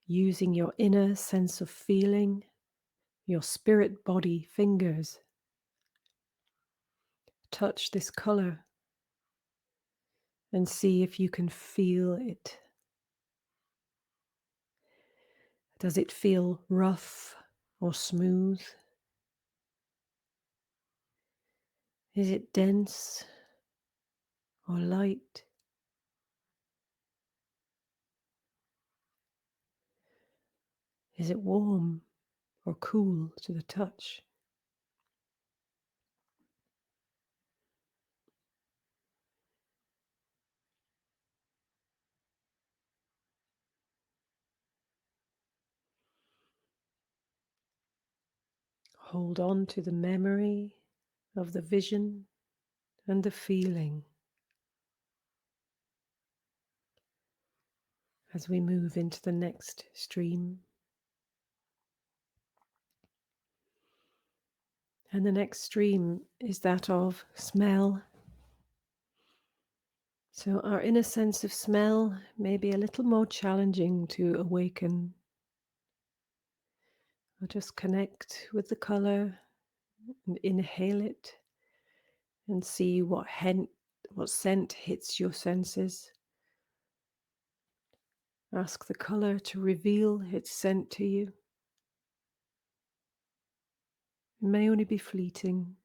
Using your inner sense of feeling, your spirit body fingers. Touch this color and see if you can feel it. Does it feel rough or smooth? Is it dense or light? Is it warm or cool to the touch? Hold on to the memory of the vision and the feeling as we move into the next stream. And the next stream is that of smell. So our inner sense of smell may be a little more challenging to awaken. I'll just connect with the color and inhale it and see what scent hits your senses. Ask the colour to reveal its scent to you. It may only be fleeting.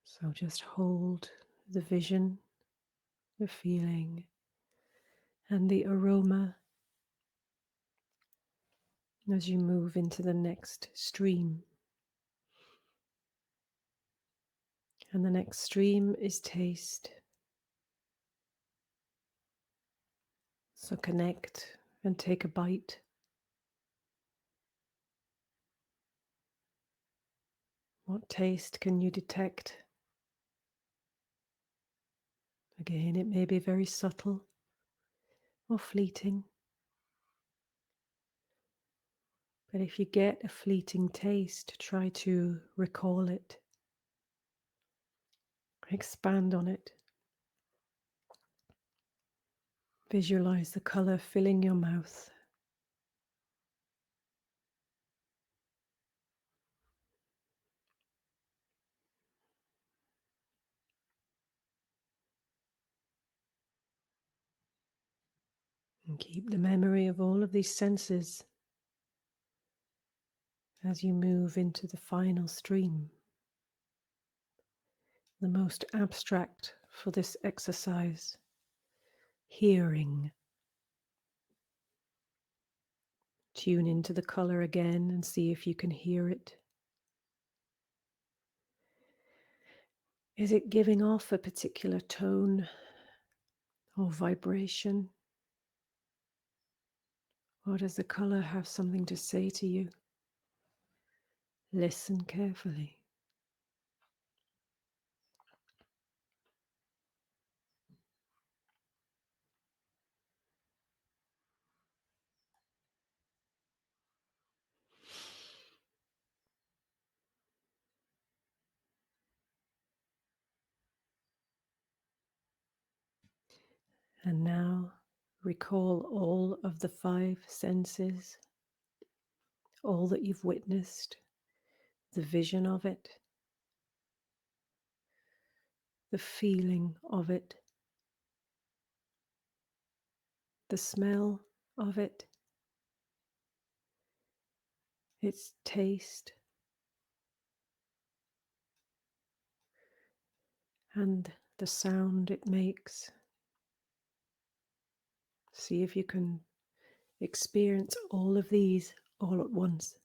So just hold the vision, the feeling, and the aroma as you move into the next stream. And the next stream is taste. So connect and take a bite. What taste can you detect? Again, it may be very subtle or fleeting. But if you get a fleeting taste, try to recall it. Expand on it. Visualize the color filling your mouth. And keep the memory of all of these senses as you move into the final stream, the most abstract for this exercise, hearing. Tune into the color again and see if you can hear it. Is it giving off a particular tone or vibration? Or does the color have something to say to you? Listen carefully. And now recall all of the 5 senses, all that you've witnessed, the vision of it, the feeling of it, the smell of it, its taste, and the sound it makes. See if you can experience all of these all at once.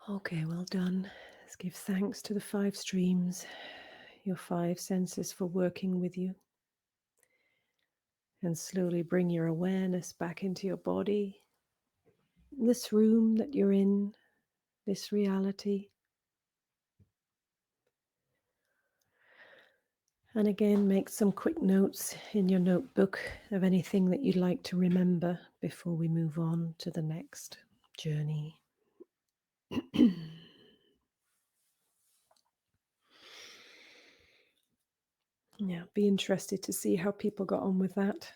Okay, well done. Let's give thanks to the 5 streams, your 5 senses for working with you. And slowly bring your awareness back into your body, this room that you're in, this reality. And again, make some quick notes in your notebook of anything that you'd like to remember before we move on to the next journey. Yeah, be interested to see how people got on with that.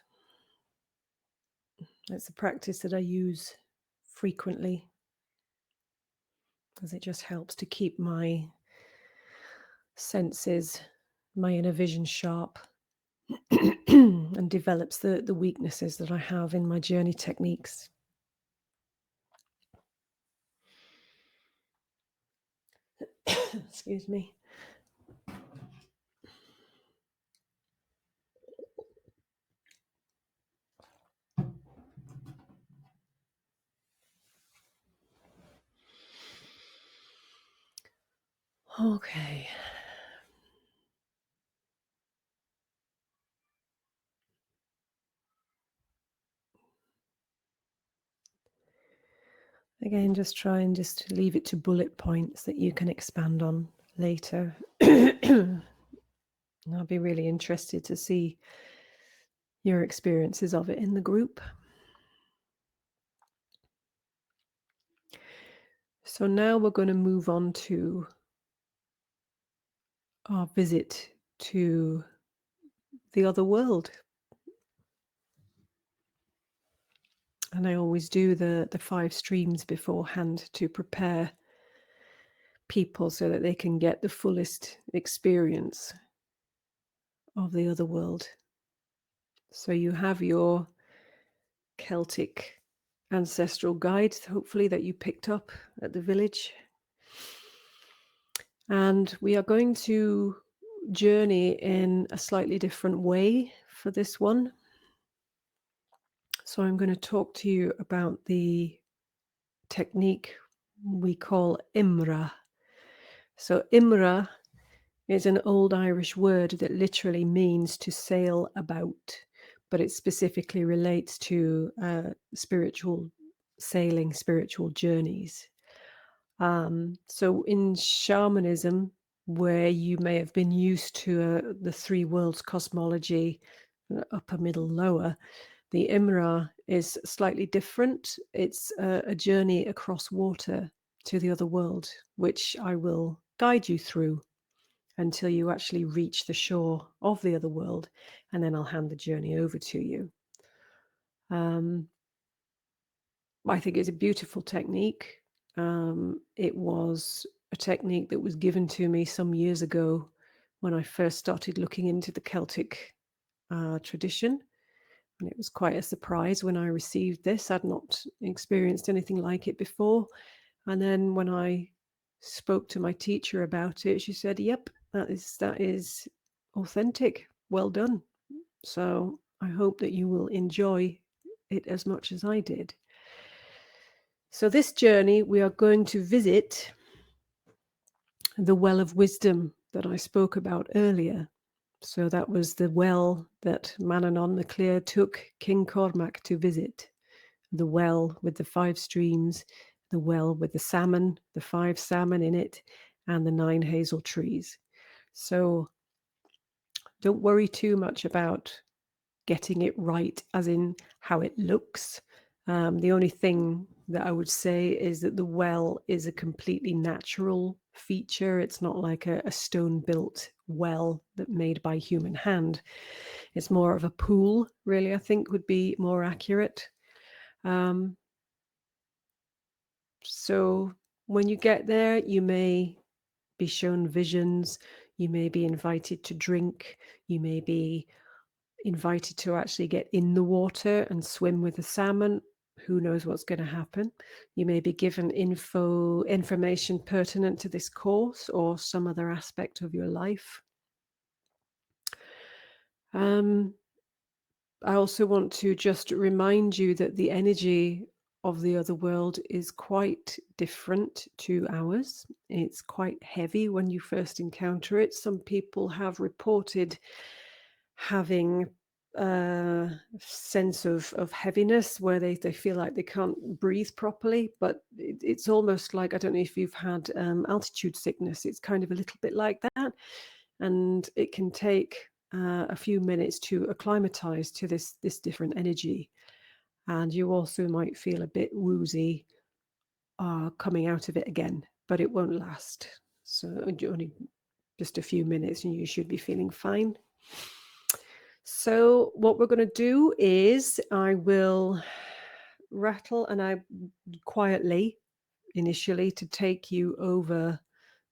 It's a practice that I use frequently because it just helps to keep my senses, my inner vision sharp and develops the weaknesses that I have in my journey techniques. Excuse me. Okay. Again, just try and just leave it to bullet points that you can expand on later. I'll be really interested to see your experiences of it in the group. So now we're going to move on to our visit to the other world. And I always do the 5 streams beforehand to prepare people so that they can get the fullest experience of the other world. So you have your Celtic ancestral guide, hopefully, that you picked up at the village. And we are going to journey in a slightly different way for this one. So I'm going to talk to you about the technique we call Imra. So Imra is an old Irish word that literally means to sail about, but it specifically relates to spiritual sailing, spiritual journeys. So in shamanism, where you may have been used to the 3 worlds cosmology, upper, middle, lower, the Imra is slightly different. It's a journey across water to the other world, which I will guide you through until you actually reach the shore of the other world, and then I'll hand the journey over to you. I think it's a beautiful technique. It was a technique that was given to me some years ago when I first started looking into the Celtic tradition. And it was quite a surprise when I received this. I'd not experienced anything like it before. And then when I spoke to my teacher about it, she said, "Yep, that is authentic. Well done." So I hope that you will enjoy it as much as I did. So this journey, we are going to visit the Well of Wisdom that I spoke about earlier. So that was the well that Manannán the Clear took King Cormac to visit. The well with the 5 streams, the well with the salmon, the 5 salmon in it, and the 9 hazel trees. So don't worry too much about getting it right, as in how it looks. The only thing that I would say is that the well is a completely natural feature. It's not like a stone-built well that made by human hand. It's more of a pool, really, I think would be more accurate. So when you get there, you may be shown visions, you may be invited to drink, you may be invited to actually get in the water and swim with the salmon. Who knows what's going to happen? You may be given information pertinent to this course or some other aspect of your life. I also want to just remind you that the energy of the other world is quite different to ours. It's quite heavy when you first encounter it. Some people have reported having a sense of heaviness where they feel like they can't breathe properly, but it's almost like, I don't know if you've had altitude sickness. It's kind of a little bit like that, and it can take a few minutes to acclimatize to this different energy. And you also might feel a bit woozy coming out of it again, but it won't last. So only just a few minutes and you should be feeling fine. So what we're going to do is I will rattle and I quietly initially to take you over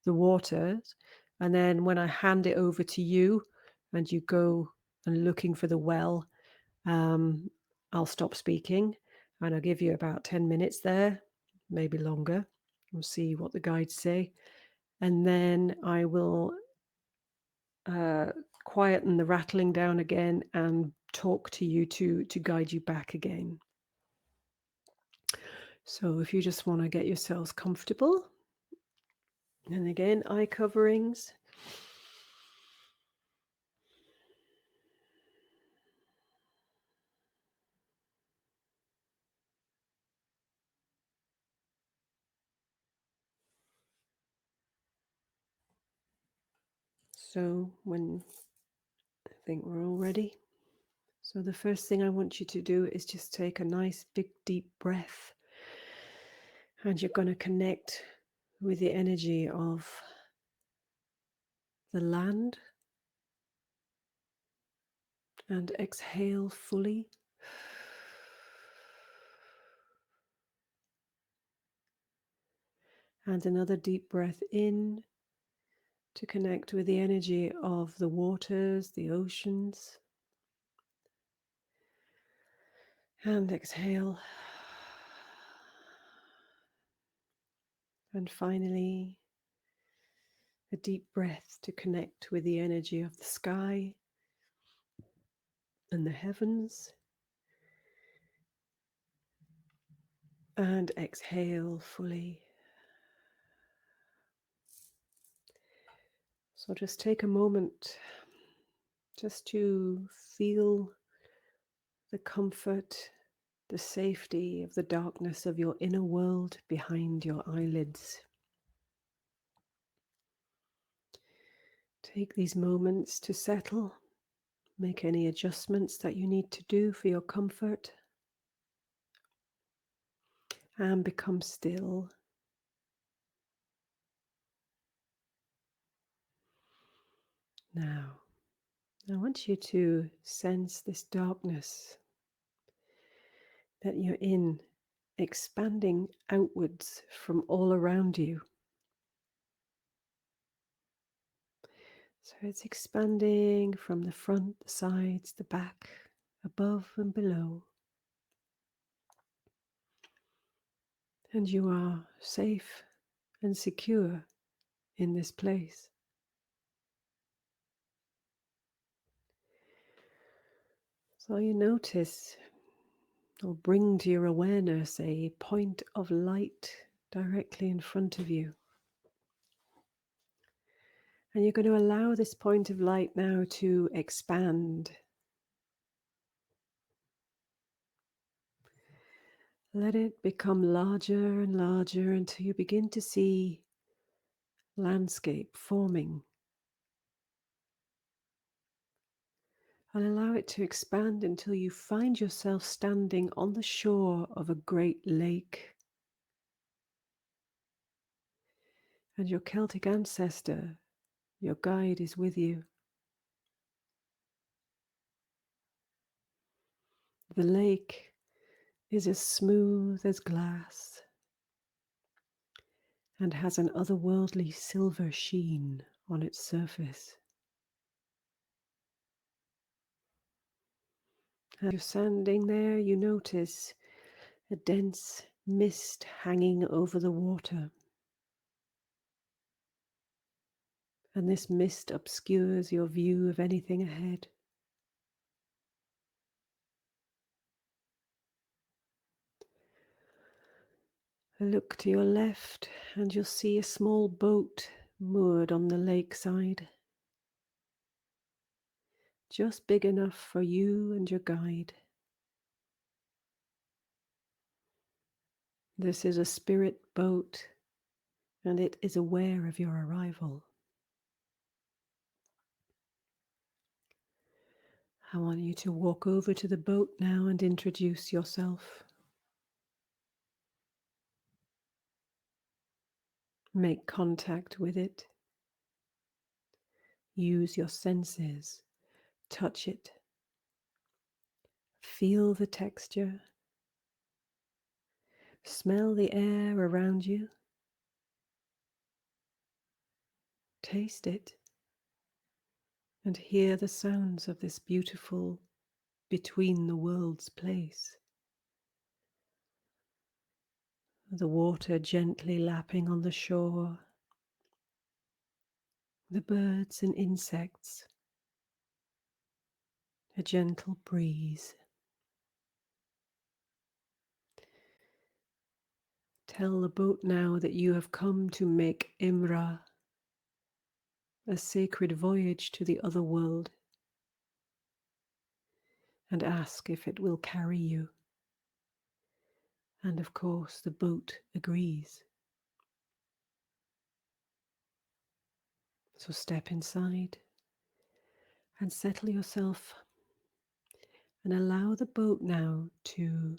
the waters. And then when I hand it over to you and you go and looking for the well, I'll stop speaking and I'll give you about 10 minutes there, maybe longer. We'll see what the guides say. And then I will quieten the rattling down again and talk to you to guide you back again. So if you just want to get yourselves comfortable, and again, eye coverings. So when I think we're all ready. So the first thing I want you to do is just take a nice big deep breath, and you're going to connect with the energy of the land, and exhale fully. And another deep breath in to connect with the energy of the waters, the oceans. And exhale. And finally, a deep breath to connect with the energy of the sky and the heavens. And exhale fully. So just take a moment just to feel the comfort, the safety of the darkness of your inner world behind your eyelids. Take these moments to settle, make any adjustments that you need to do for your comfort, and become still. Now, I want you to sense this darkness that you're in, expanding outwards from all around you. So it's expanding from the front, the sides, the back, above and below. And you are safe and secure in this place. So you notice or bring to your awareness a point of light directly in front of you. And you're going to allow this point of light now to expand. Let it become larger and larger until you begin to see landscape forming. And allow it to expand until you find yourself standing on the shore of a great lake. And your Celtic ancestor, your guide, is with you. The lake is as smooth as glass and has an otherworldly silver sheen on its surface. As you're standing there, you notice a dense mist hanging over the water. And this mist obscures your view of anything ahead. Look to your left and you'll see a small boat moored on the lakeside, just big enough for you and your guide. This is a spirit boat, and it is aware of your arrival. I want you to walk over to the boat now and introduce yourself. Make contact with it. Use your senses. Touch it. Feel the texture. Smell the air around you. Taste it. And hear the sounds of this beautiful between the worlds place. The water gently lapping on the shore. The birds and insects. A gentle breeze. Tell the boat now that you have come to make Imra, a sacred voyage to the other world, and ask if it will carry you. And of course, the boat agrees. So step inside and settle yourself And allow the boat now to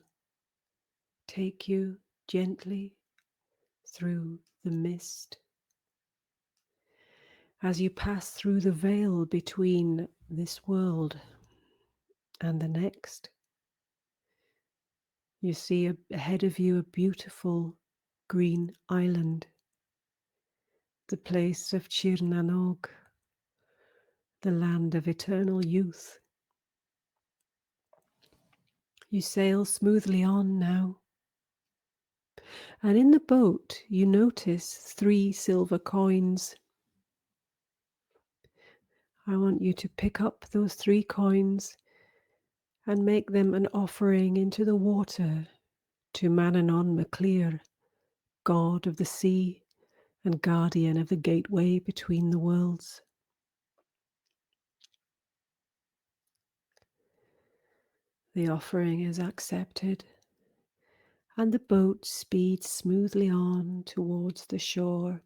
take you gently through the mist. As you pass through the veil between this world and the next, you see ahead of you a beautiful green island, the place of Tirnanog, the land of eternal youth. You sail smoothly on now, and in the boat you notice 3 silver coins. I want you to pick up those 3 coins and make them an offering into the water to Manannán Maclear, god of the sea and guardian of the gateway between the worlds. The offering is accepted, and the boat speeds smoothly on towards the shore,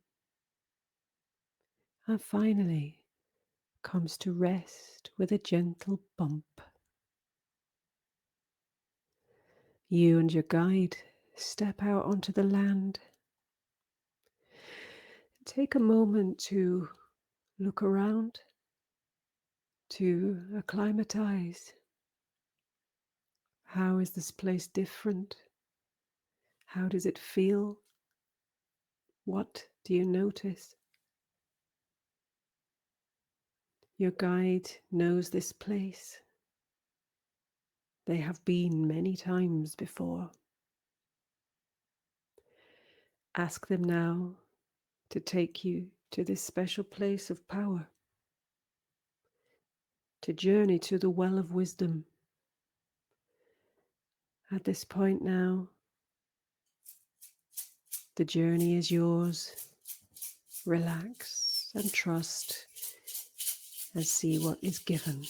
and finally comes to rest with a gentle bump. You and your guide step out onto the land. Take a moment to look around, to acclimatize. How is this place different? How does it feel? What do you notice? Your guide knows this place. They have been many times before. Ask them now to take you to this special place of power, to journey to the well of wisdom. At this point now, the journey is yours. Relax and trust and see what is given.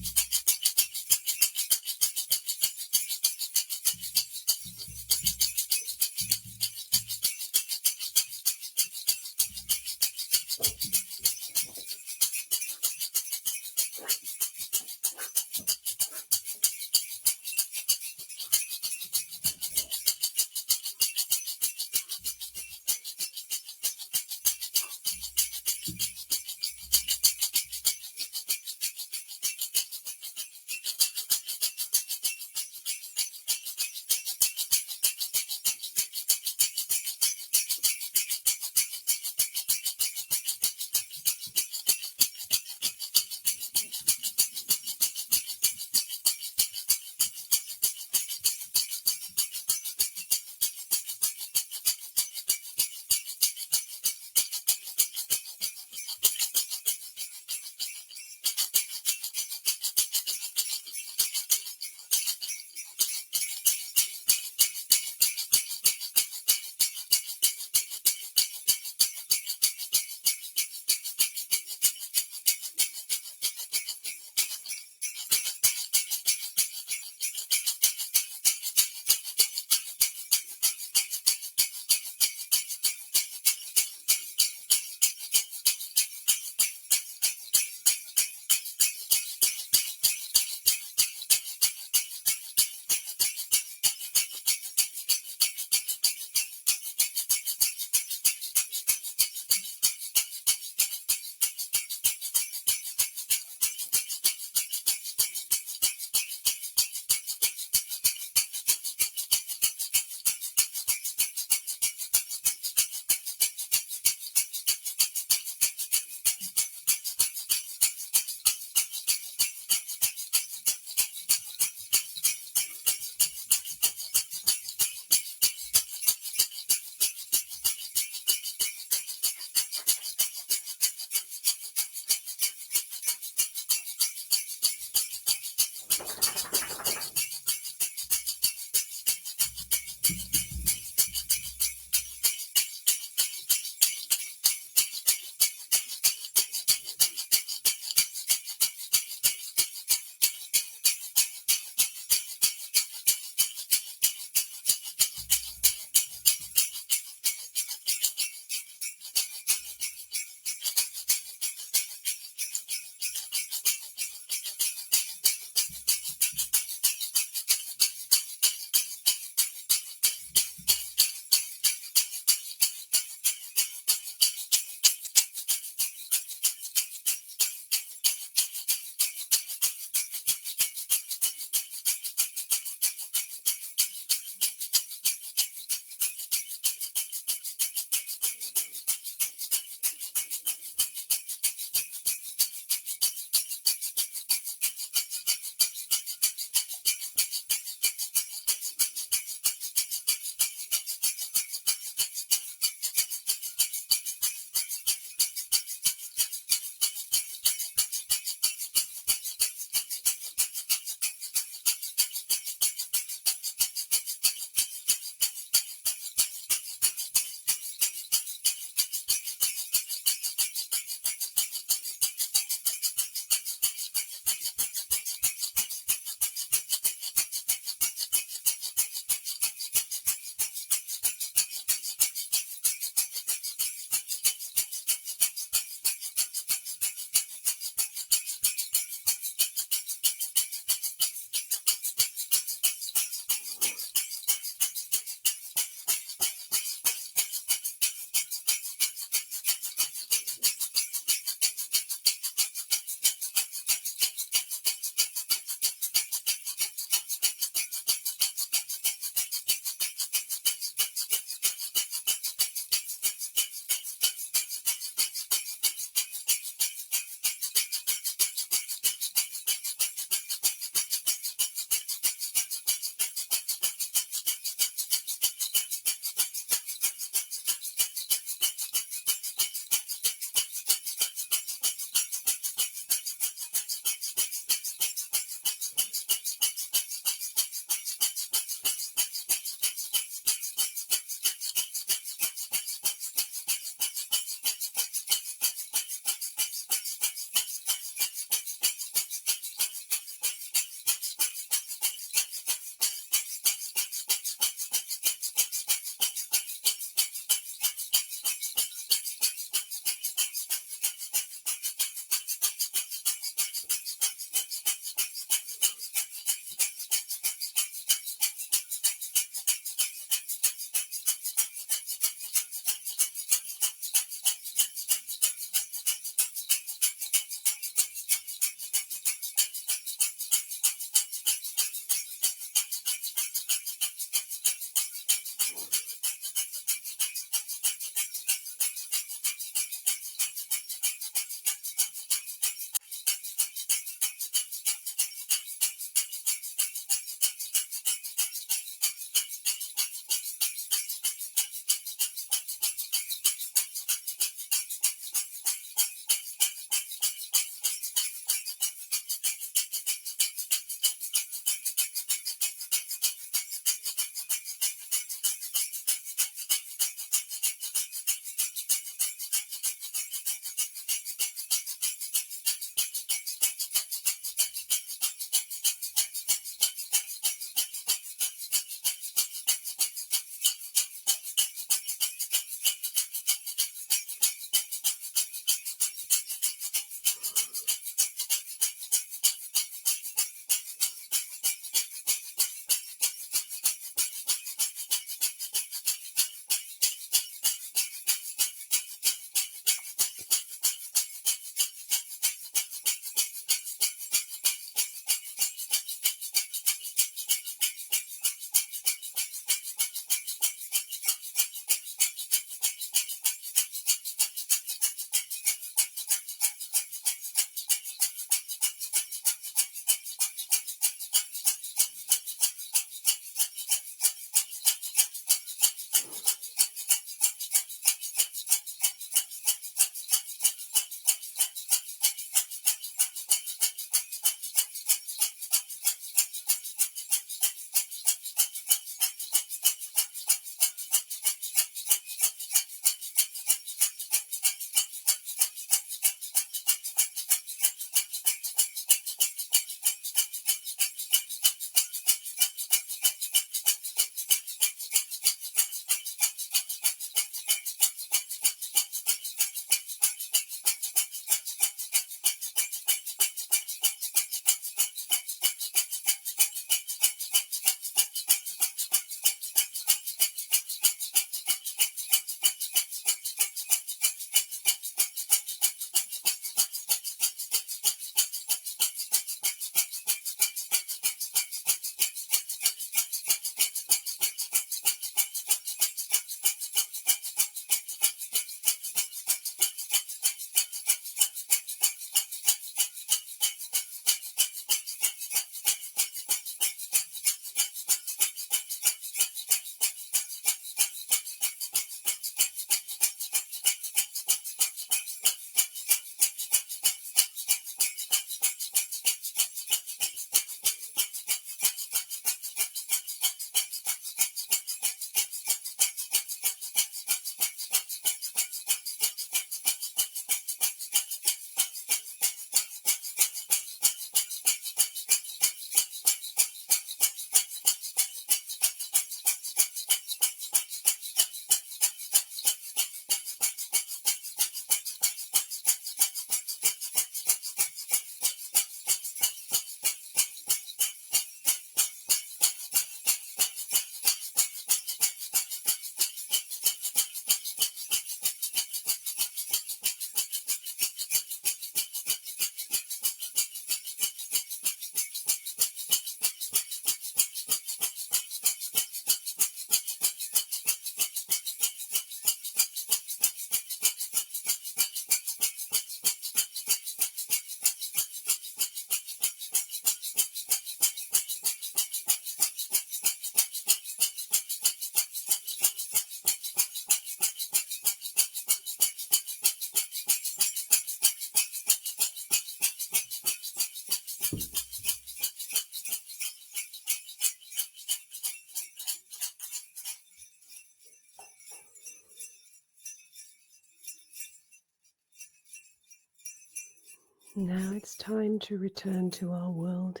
Now it's time to return to our world.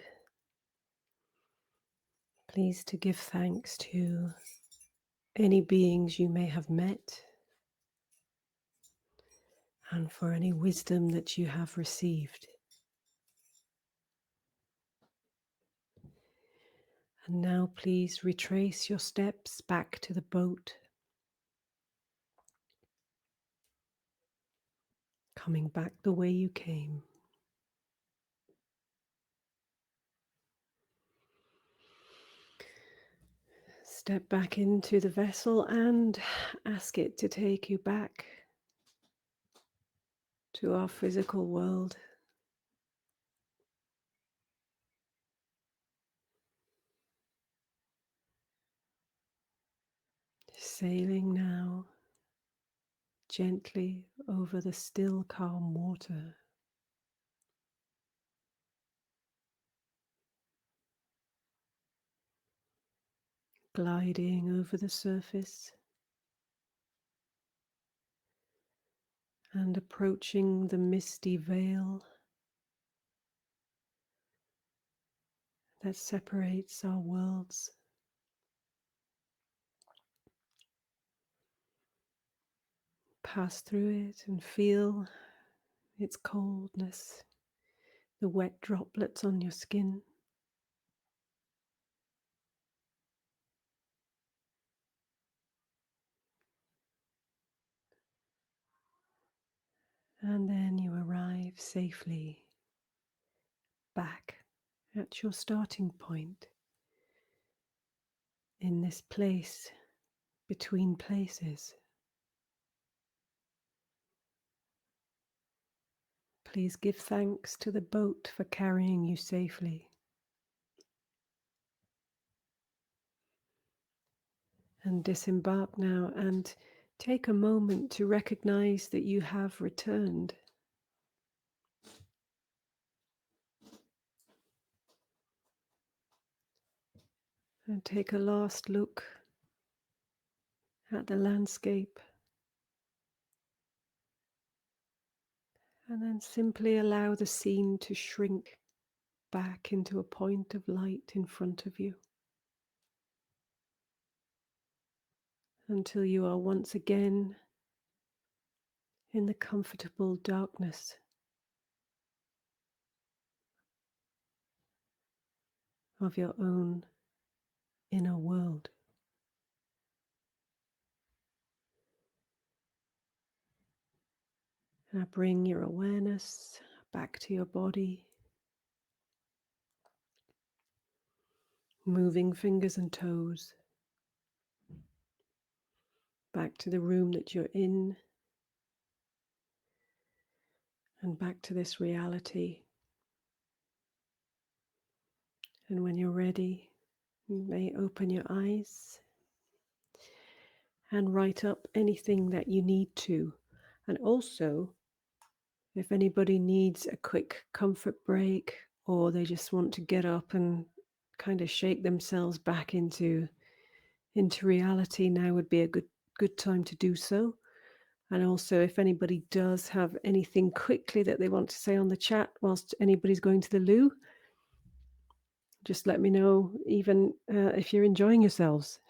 Please to give thanks to any beings you may have met and for any wisdom that you have received. And now please retrace your steps back to the boat, coming back the way you came. Step back into the vessel and ask it to take you back to our physical world. Sailing now gently over the still, calm water. Gliding over the surface and approaching the misty veil that separates our worlds. Pass through it and feel its coldness, the wet droplets on your skin. And then you arrive safely back at your starting point in this place between places. Please give thanks to the boat for carrying you safely. And disembark now and take a moment to recognize that you have returned. And take a last look at the landscape. And then simply allow the scene to shrink back into a point of light in front of you, until you are once again in the comfortable darkness of your own inner world. Now bring your awareness back to your body, moving fingers and toes, back to the room that you're in, and back to this reality. And when you're ready, you may open your eyes and write up anything that you need to. And also, if anybody needs a quick comfort break, or they just want to get up and kind of shake themselves back into reality, now would be a good time to do so. And also, if anybody does have anything quickly that they want to say on the chat whilst anybody's going to the loo, just let me know, even if you're enjoying yourselves.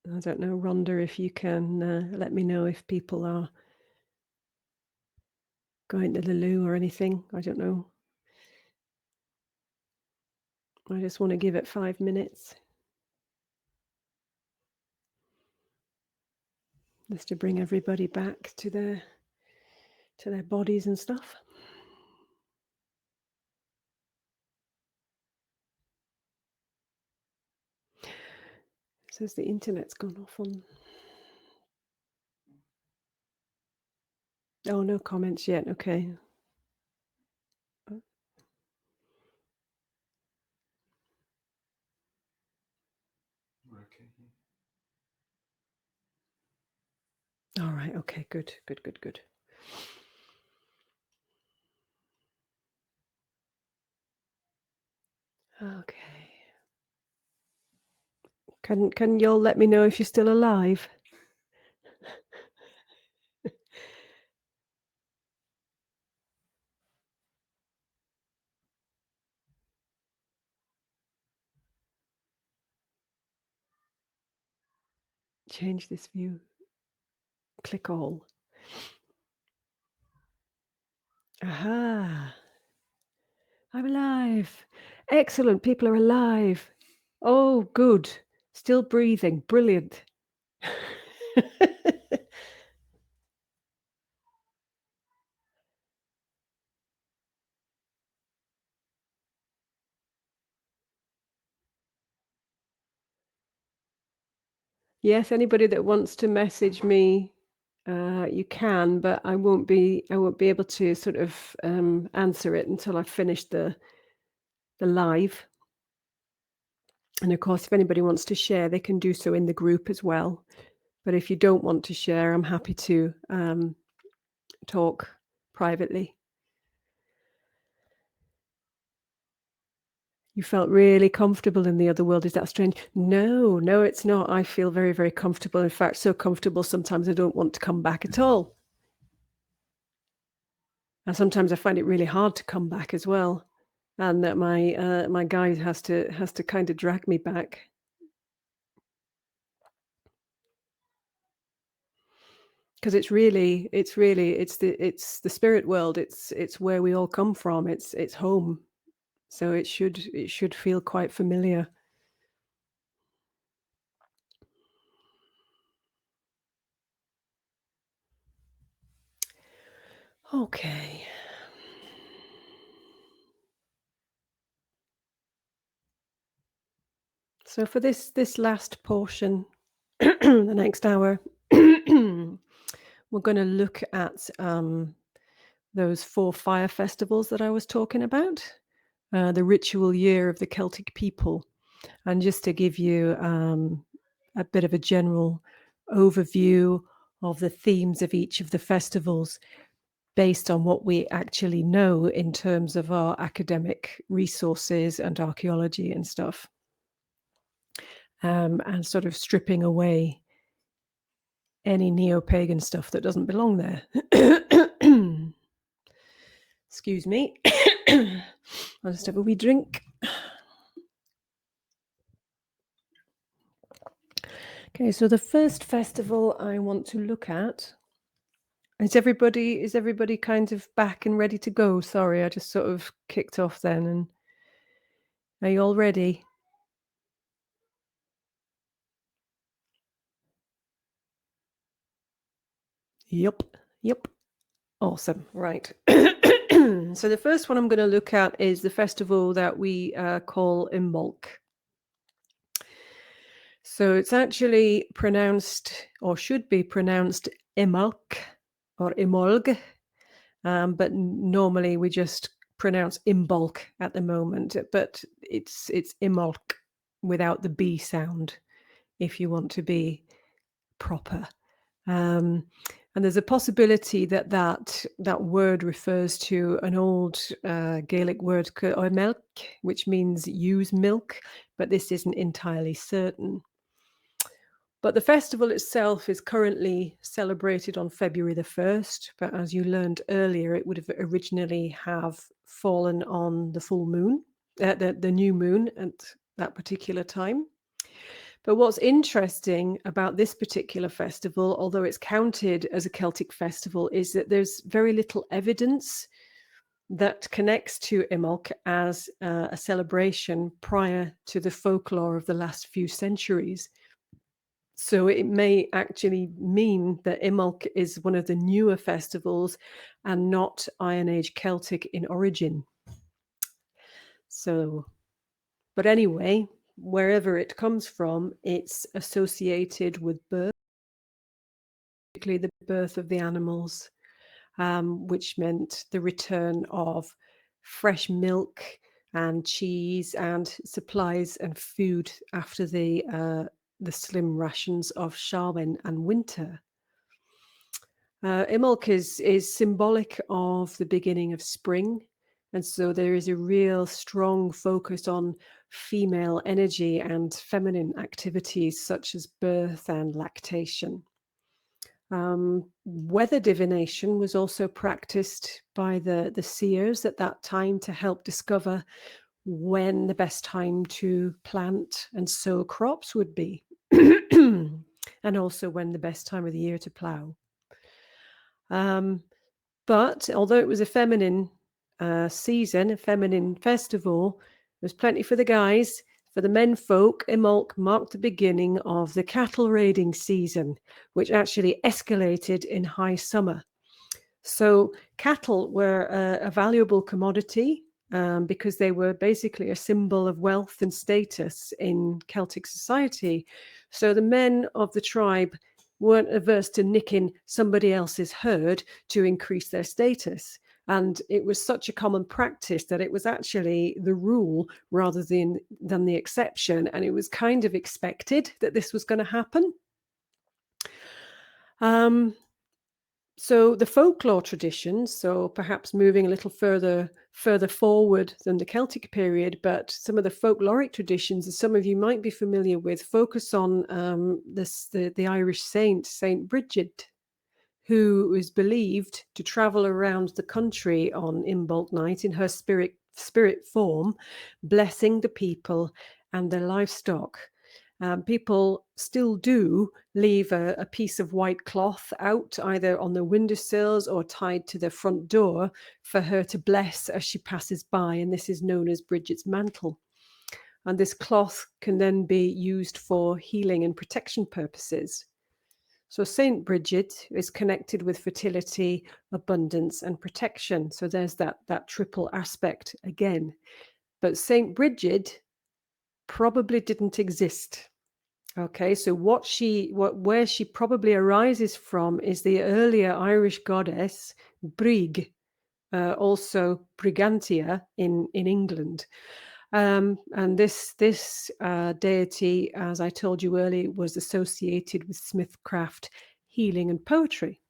I don't know, Rhonda, if you can let me know if people are going to the loo or anything. I don't know. I just want to give it 5 minutes just to bring everybody back to their bodies and stuff. It says the internet's gone off on. Oh, no comments yet. Okay. Okay. All right. Okay. Good. Good. Good. Good. Okay. Can y'all let me know if you're still alive? Change this view. Click all. Aha. I'm alive. Excellent. People are alive. Oh, good. Still breathing. Brilliant. Yes, anybody that wants to message me, you can, but I won't be able to sort of answer it until I've finished the live. And of course, if anybody wants to share, they can do so in the group as well. But if you don't want to share, I'm happy to talk privately. You felt really comfortable in the other world. Is that strange? No, no, it's not. I feel very, very comfortable. In fact, so comfortable sometimes I don't want to come back at all. And sometimes I find it really hard to come back as well. And that my guide has to kind of drag me back. Because it's the spirit world. It's where we all come from. It's home. So it should feel quite familiar. Okay. So for this last portion, the next hour, we're going to look at those 4 fire festivals that I was talking about, the ritual year of the Celtic people. And just to give you a bit of a general overview of the themes of each of the festivals based on what we actually know in terms of our academic resources and archaeology and stuff, and sort of stripping away any neo-pagan stuff that doesn't belong there. Excuse me. I'll just have a wee drink. Okay, so the first festival I want to look at is everybody kind of back and ready to go? Sorry, I just sort of kicked off then. And are you all ready? Yep. Awesome. Right. So the first one I'm going to look at is the festival that we call Imbolc. So it's actually pronounced, or should be pronounced, Imolc or Imolg, but normally we just pronounce Imbolc at the moment. But it's Imolc without the B sound, if you want to be proper. And there's a possibility that word refers to an old Gaelic word, oimelc, which means use milk, but this isn't entirely certain. But the festival itself is currently celebrated on February the 1st, but as you learned earlier, it would have originally have fallen on the full moon, the new moon at that particular time. But what's interesting about this particular festival, although it's counted as a Celtic festival, is that there's very little evidence that connects to Imbolc as a celebration prior to the folklore of the last few centuries. So it may actually mean that Imbolc is one of the newer festivals and not Iron Age Celtic in origin. So, but anyway, wherever it comes from, it's associated with birth, particularly the birth of the animals, which meant the return of fresh milk and cheese and supplies and food after the slim rations of Samhain and winter. Imbolc is symbolic of the beginning of spring. And so there is a real strong focus on female energy and feminine activities such as birth and lactation. Weather divination was also practiced by the seers at that time to help discover when the best time to plant and sow crops would be, and also when the best time of the year to plough. But although it was a feminine season, a feminine festival, there was plenty for the guys. For the men folk, Imbolc marked the beginning of the cattle raiding season, which actually escalated in high summer. So cattle were a valuable commodity because they were basically a symbol of wealth and status in Celtic society. So the men of the tribe weren't averse to nicking somebody else's herd to increase their status. And it was such a common practice that it was actually the rule rather than the exception. And it was kind of expected that this was going to happen. So the folklore traditions, so perhaps moving a little further forward than the Celtic period, but some of the folkloric traditions, as some of you might be familiar with, focus on the Irish saint, Saint Bridget, who is believed to travel around the country on Imbolc night in her spirit form, blessing the people and their livestock. People still do leave a piece of white cloth out either on the windowsills or tied to the front door for her to bless as she passes by, and this is known as Bridget's mantle. And this cloth can then be used for healing and protection purposes. So Saint Bridget is connected with fertility, abundance, and protection. So there's that triple aspect again. But Saint Bridget probably didn't exist. Okay, so where she probably arises from is the earlier Irish goddess Brig, also Brigantia in England. And this deity, as I told you earlier, was associated with smithcraft, healing, and poetry.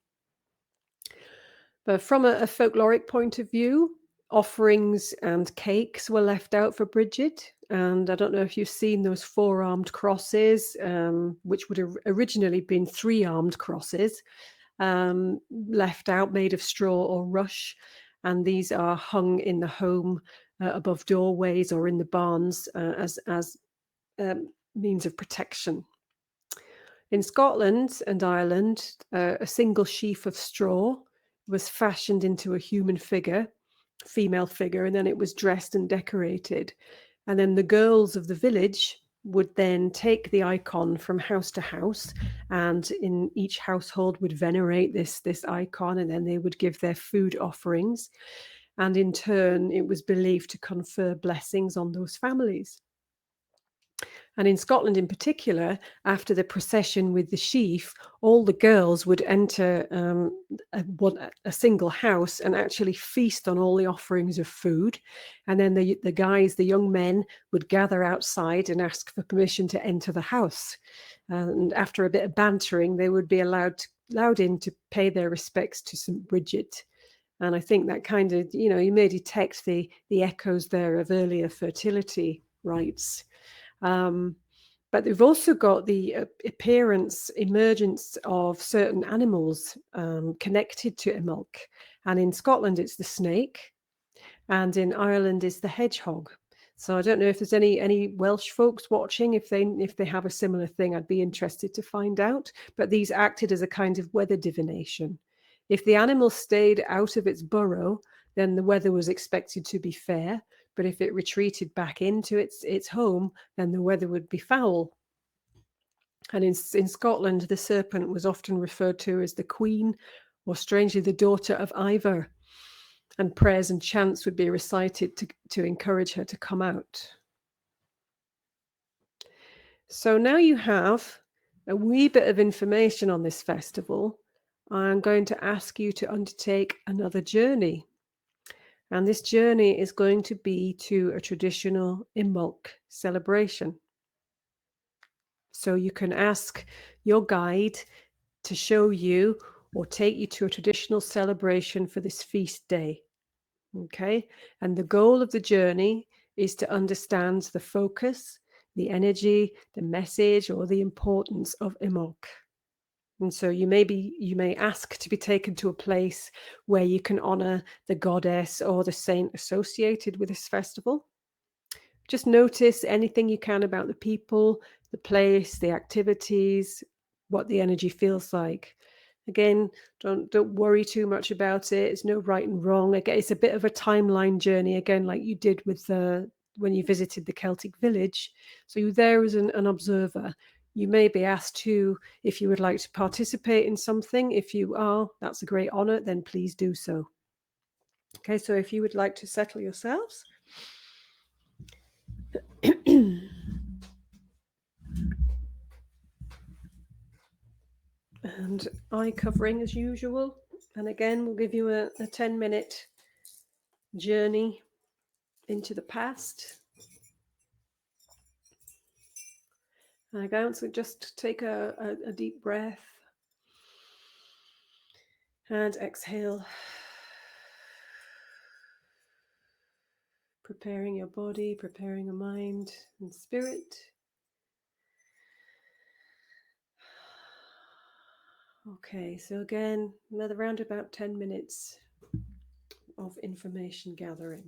But from a folkloric point of view, offerings and cakes were left out for Bridget. And I don't know if you've seen those 4-armed crosses, which would have originally been 3-armed crosses, left out, made of straw or rush. And these are hung in the home above doorways or in the barns as means of protection. In Scotland and Ireland, a single sheaf of straw was fashioned into a human figure, female figure, and then it was dressed and decorated. And then the girls of the village would then take the icon from house to house, and in each household would venerate this icon, and then they would give their food offerings. And in turn, it was believed to confer blessings on those families. And in Scotland in particular, after the procession with the sheaf, all the girls would enter a single house and actually feast on all the offerings of food. And then the guys, the young men, would gather outside and ask for permission to enter the house. And after a bit of bantering, they would be allowed in to pay their respects to St. Bridget. And I think that kind of, you may detect the echoes there of earlier fertility rites. But they've also got the emergence of certain animals connected to Imbolc. And in Scotland, it's the snake. And in Ireland, it's the hedgehog. So I don't know if there's any Welsh folks watching. If they have a similar thing, I'd be interested to find out. But these acted as a kind of weather divination. If the animal stayed out of its burrow, then the weather was expected to be fair. But if it retreated back into its home, then the weather would be foul. And in Scotland, the serpent was often referred to as the queen, or strangely, the daughter of Ivor. And prayers and chants would be recited to encourage her to come out. So now you have a wee bit of information on this festival. I'm going to ask you to undertake another journey. And this journey is going to be to a traditional Imbolc celebration. So you can ask your guide to show you or take you to a traditional celebration for this feast day. Okay, and the goal of the journey is to understand the focus, the energy, the message, or the importance of Imbolc. And so you may ask to be taken to a place where you can honor the goddess or the saint associated with this festival. Just notice anything you can about the people, the place, the activities, what the energy feels like. Again, don't worry too much about it. It's no right and wrong. Again, it's a bit of a timeline journey, again, like you did with when you visited the Celtic village. So you're there as an observer. You may be asked to, if you would like to participate in something. If you are, that's a great honor, then please do so. Okay, so if you would like to settle yourselves. And eye covering as usual. And again, we'll give you a 10-minute journey into the past. And again, so just take a deep breath and exhale. Preparing your body, preparing your mind and spirit. Okay, so again, another round about 10 minutes of information gathering.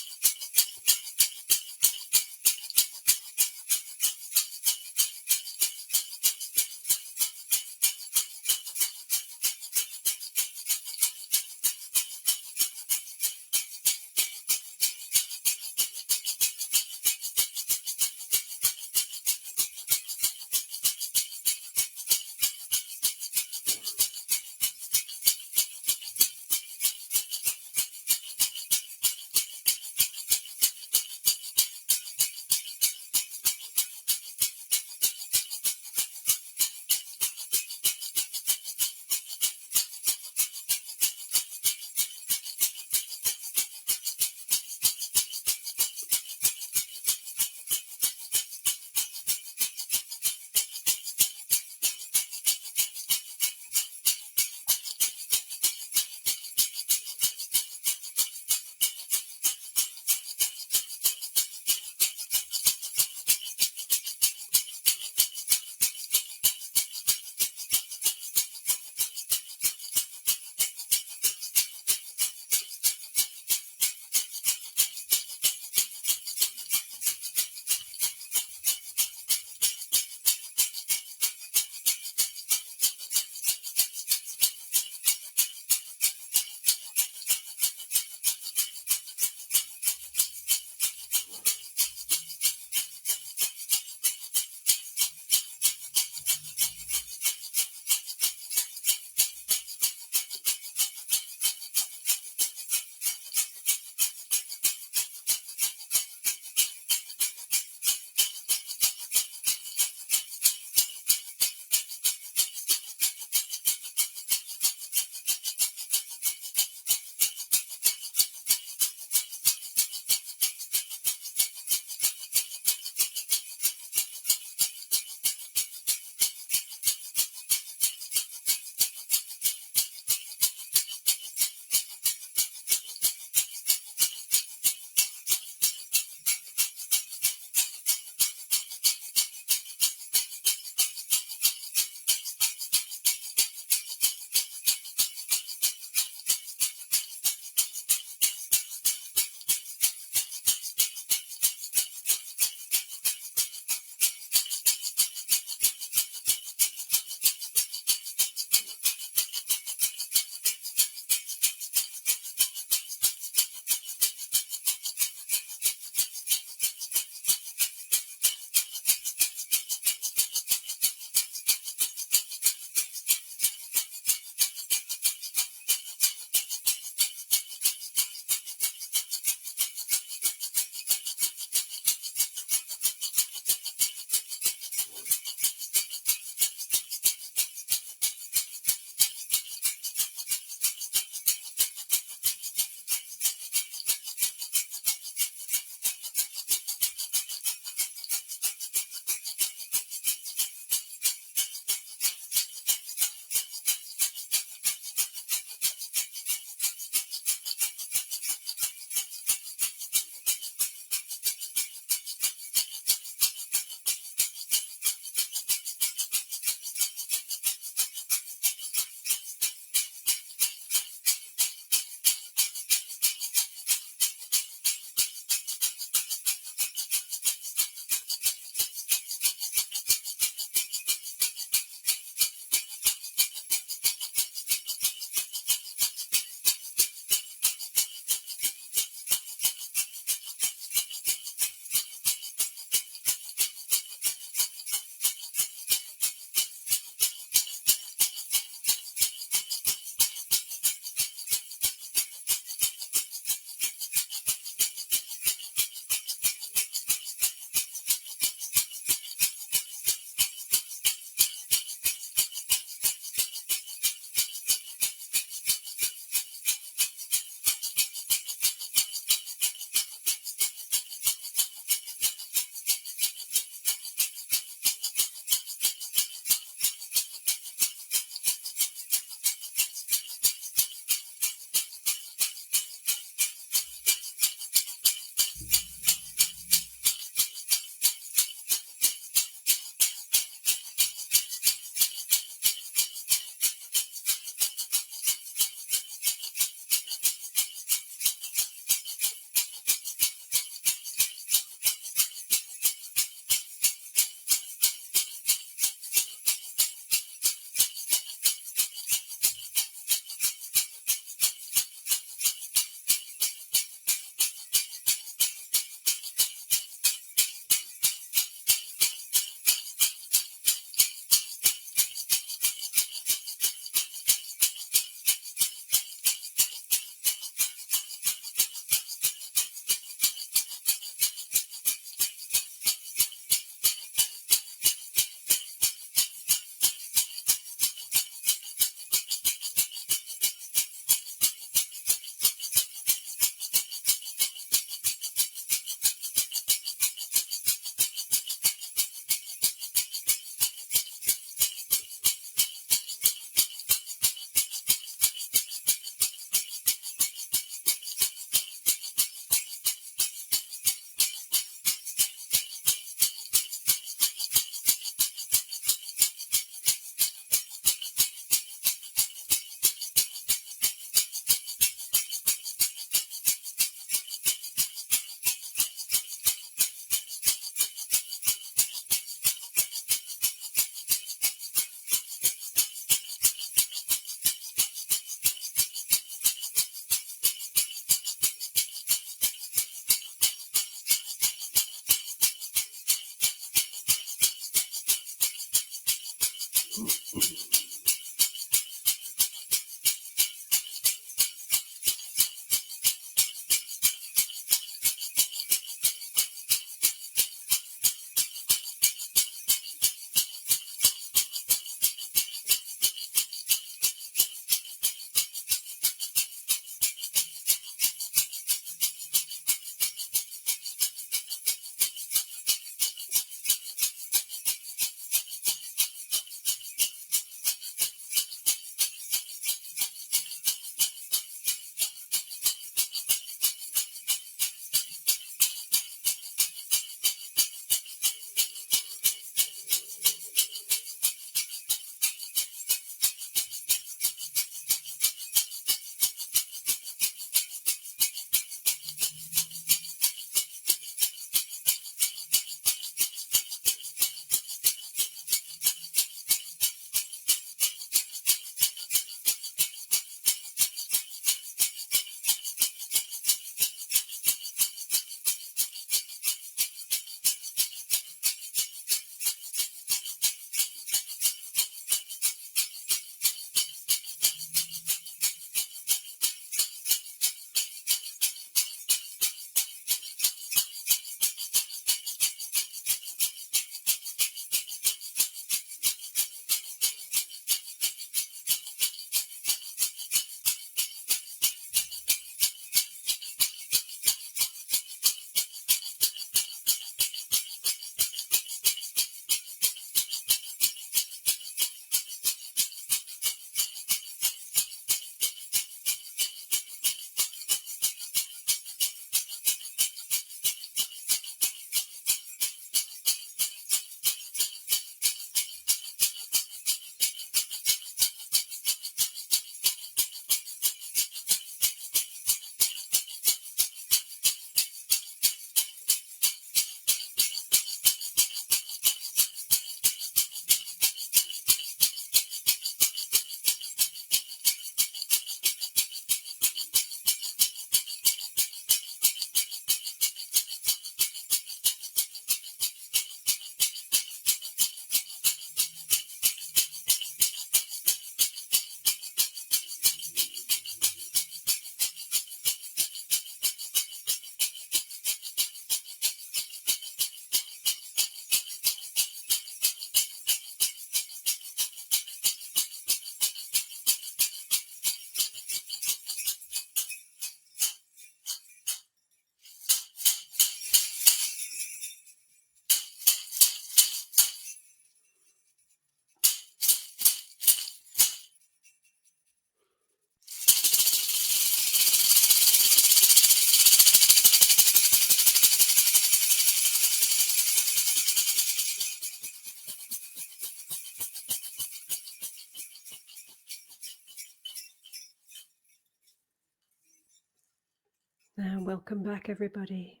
And welcome back, everybody.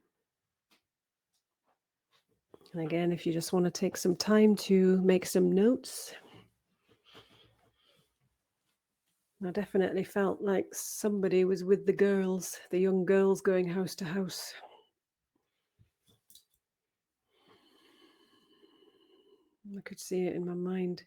And again, if you just want to take some time to make some notes, I definitely felt like somebody was with the girls, the young girls going house to house. I could see it in my mind.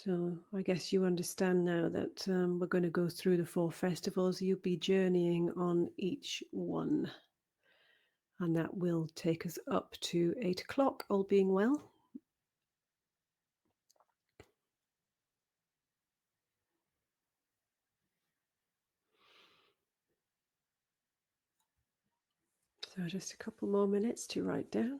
So I guess you understand now that we're going to go through the 4 festivals. You'll be journeying on each one. And that will take us up to 8 o'clock, all being well. So just a couple more minutes to write down.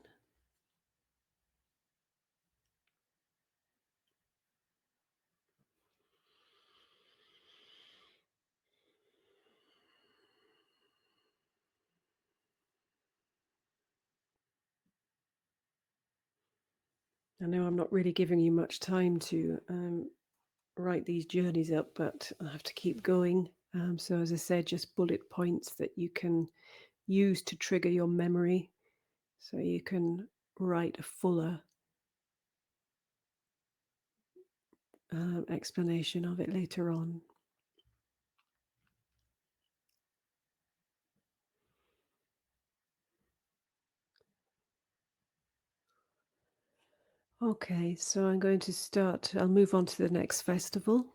I know I'm not really giving you much time to write these journeys up, but I have to keep going. So as I said, just bullet points that you can use to trigger your memory so you can write a fuller explanation of it later on. Okay, so I'm going to start. I'll move on to the next festival.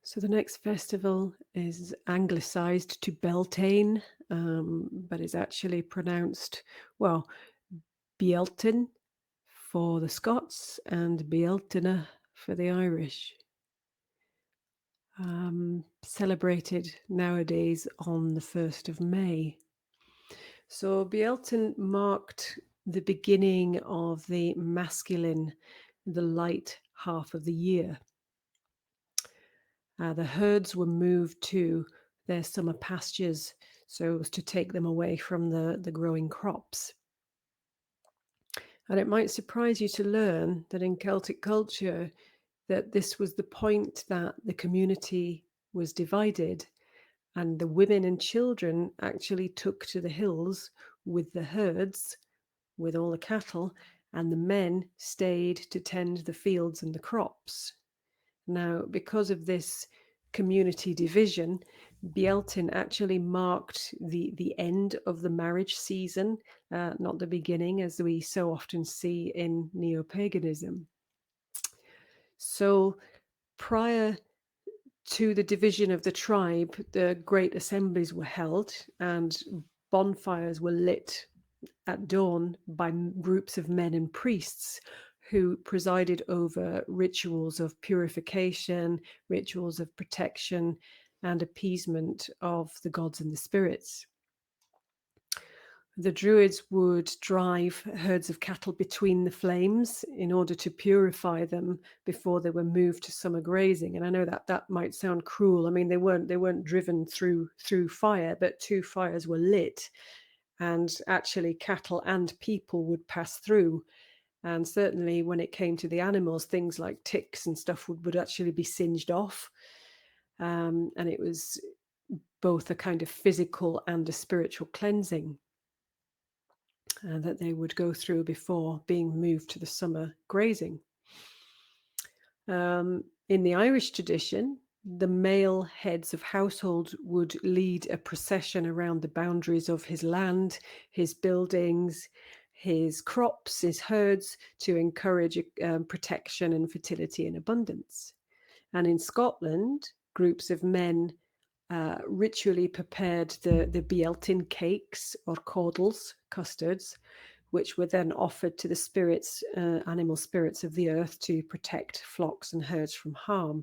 So the next festival is anglicized to Beltane, but is actually pronounced, well, Bealtaine for the Scots and Bealtaine for the Irish. Celebrated nowadays on the 1st of May. So Bealtaine marked the beginning of the masculine, the light half of the year. The herds were moved to their summer pastures so as to take them away from the growing crops. And it might surprise you to learn that in Celtic culture, that this was the point that the community was divided, and the women and children actually took to the hills with the herds, with all the cattle, and the men stayed to tend the fields and the crops. Now, because of this community division, Bealtaine actually marked the end of the marriage season, not the beginning, as we so often see in neo-paganism. So prior to the division of the tribe, the great assemblies were held and bonfires were lit at dawn by groups of men and priests who presided over rituals of purification, rituals of protection, and appeasement of the gods and the spirits. The Druids would drive herds of cattle between the flames in order to purify them before they were moved to summer grazing. And I know that that might sound cruel. I mean, they weren't driven through fire, but two fires were lit, and actually cattle and people would pass through. And certainly when it came to the animals, things like ticks and stuff would actually be singed off. And it was both a kind of physical and a spiritual cleansing that they would go through before being moved to the summer grazing. In the Irish tradition, the male heads of household would lead a procession around the boundaries of his land, his buildings, his crops, his herds, to encourage protection and fertility and abundance. And in Scotland, groups of men ritually prepared the Bealtaine cakes or caudles, custards, which were then offered to the spirits, animal spirits of the earth, to protect flocks and herds from harm.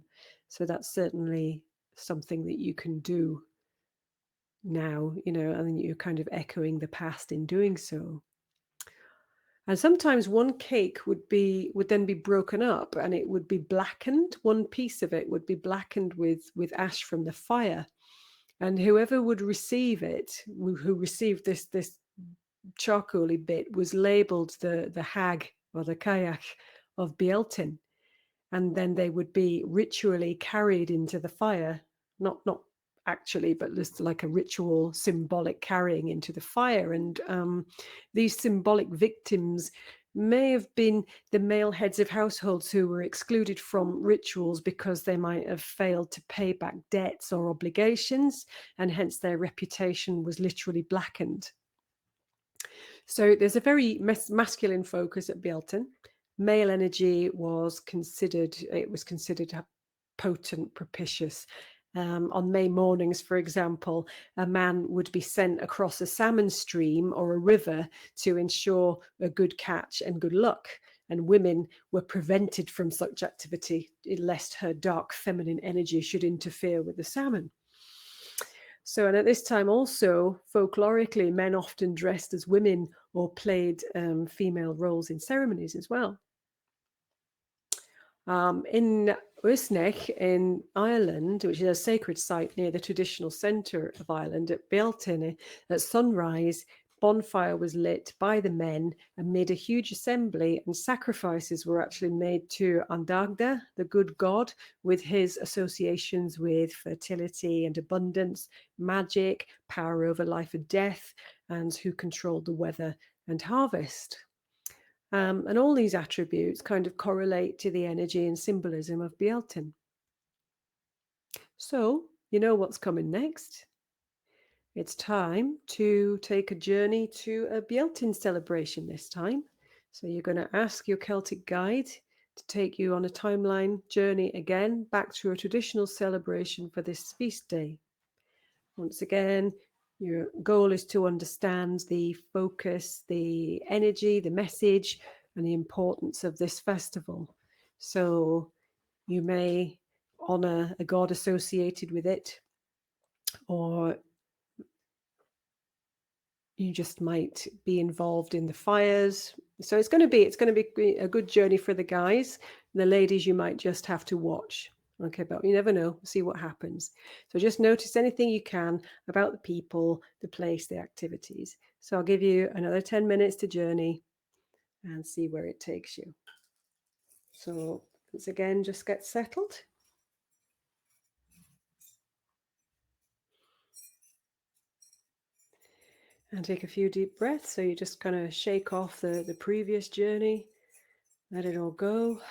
So that's certainly something that you can do now, and you're kind of echoing the past in doing so. And sometimes one cake would then be broken up, and it would be blackened. One piece of it would be blackened with ash from the fire. And whoever would receive it, who received this charcoaly bit, was labeled the hag or the kayak of Bealtaine, and then they would be ritually carried into the fire, not actually, but just like a ritual symbolic carrying into the fire. And these symbolic victims may have been the male heads of households who were excluded from rituals because they might have failed to pay back debts or obligations, and hence their reputation was literally blackened. So there's a very masculine focus at Bealtaine. Male energy was considered potent, propitious. On May mornings, for example, a man would be sent across a salmon stream or a river to ensure a good catch and good luck. And women were prevented from such activity lest her dark feminine energy should interfere with the salmon. So, and at this time also, folklorically, men often dressed as women or played female roles in ceremonies as well. In Uisnech in Ireland, which is a sacred site near the traditional centre of Ireland at Bealtaine, at sunrise, bonfire was lit by the men amid a huge assembly, and sacrifices were actually made to Andagda, the good god, with his associations with fertility and abundance, magic, power over life and death, and who controlled the weather and harvest. And all these attributes kind of correlate to the energy and symbolism of Bealtaine. So, you know what's coming next? It's time to take a journey to a Bealtaine celebration this time. So you're going to ask your Celtic guide to take you on a timeline journey again back to a traditional celebration for this feast day. Once again, your goal is to understand the focus, the energy, the message, and the importance of this festival. So you may honor a god associated with it, or you just might be involved in the fires. So it's going to be a good journey for the guys. The ladies, you might just have to watch. Okay, but you never know. See what happens. So just notice anything you can about the people, the place, the activities. So I'll give you another 10 minutes to journey and see where it takes you. So once again, just get settled. And take a few deep breaths. So you just kind of shake off the previous journey. Let it all go.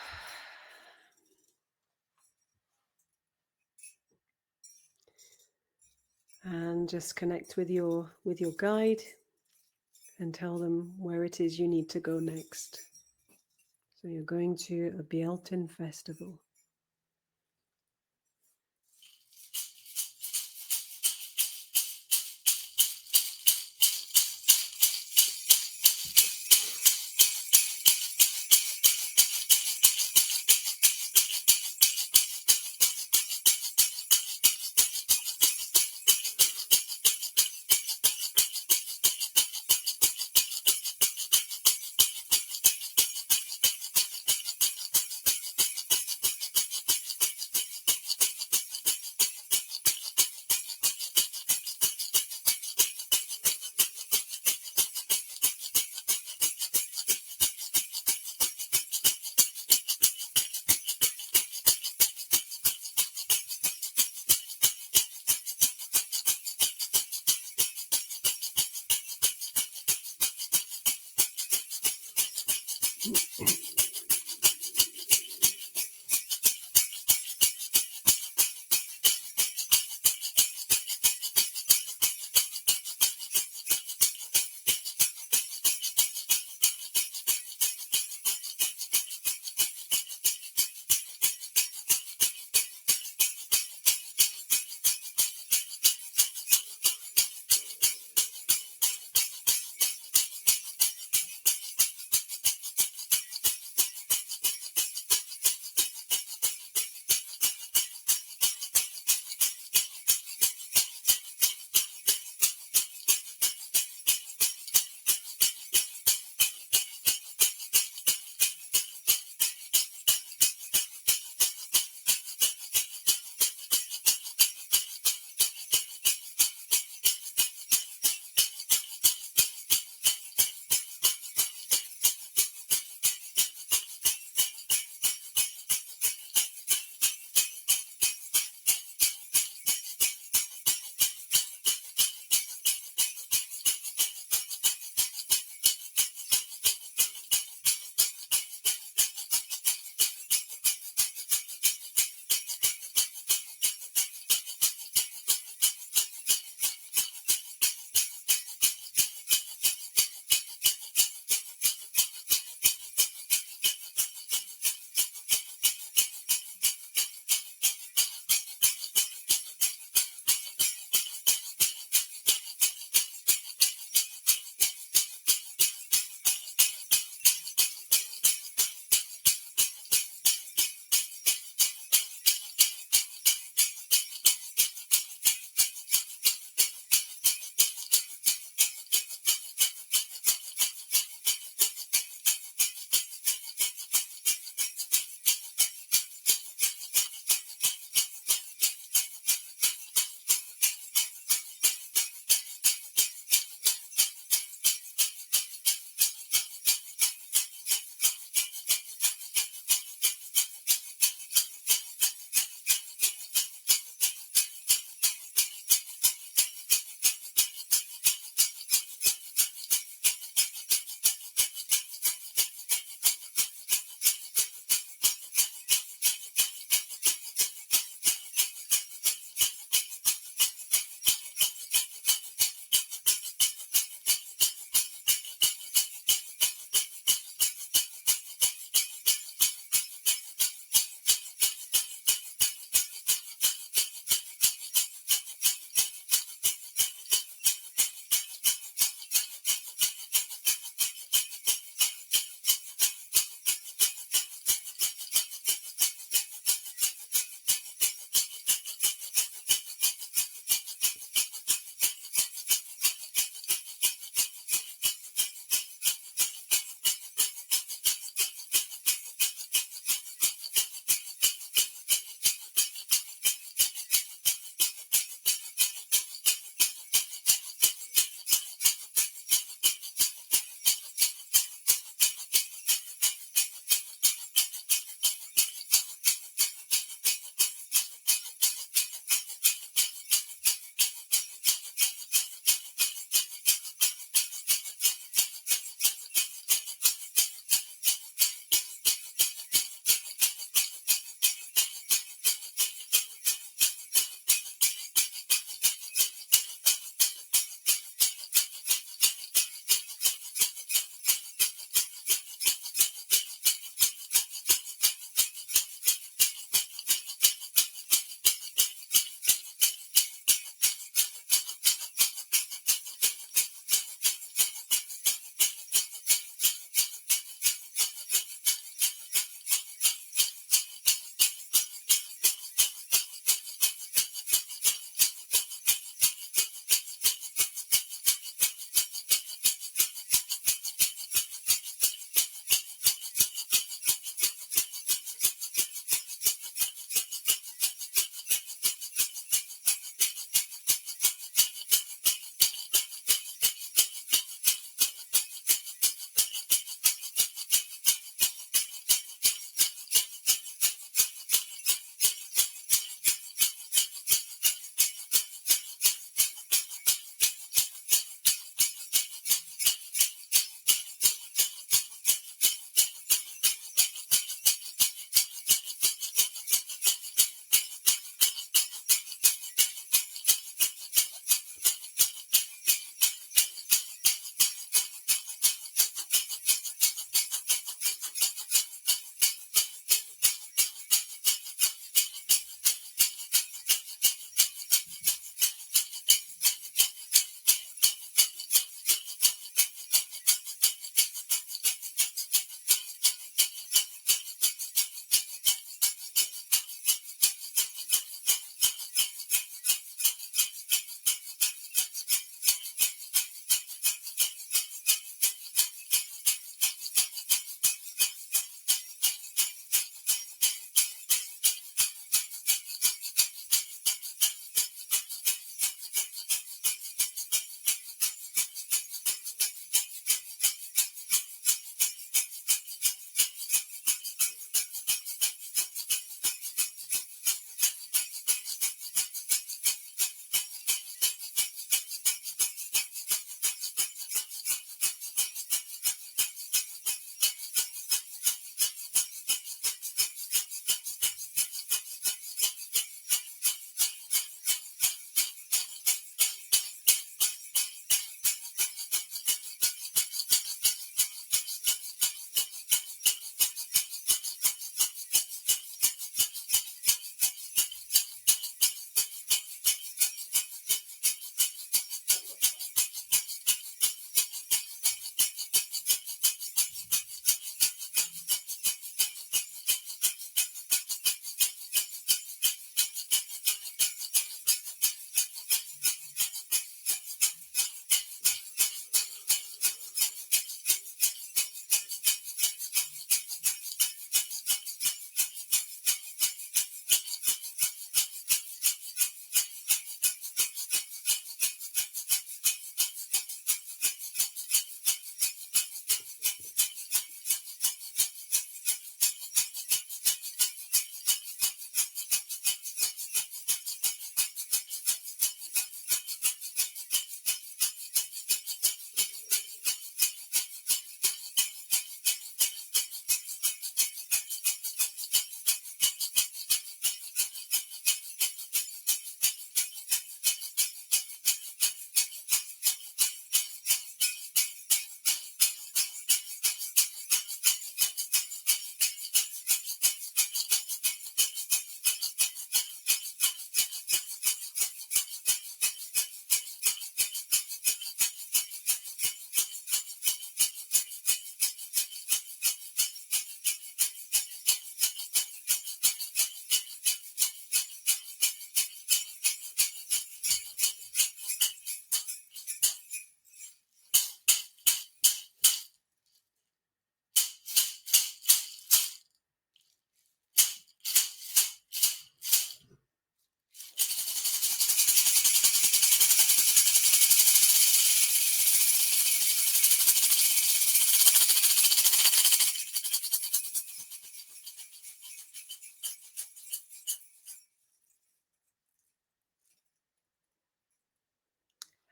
And just connect with your guide and tell them where it is you need to go next. So you're going to a Bielton festival.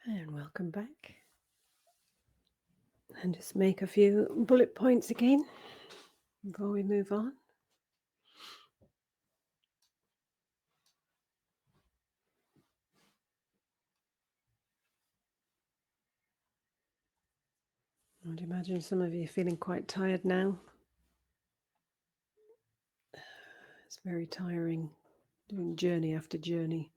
And welcome back. And just make a few bullet points again before we move on. I'd imagine some of you feeling quite tired now. It's very tiring doing journey after journey.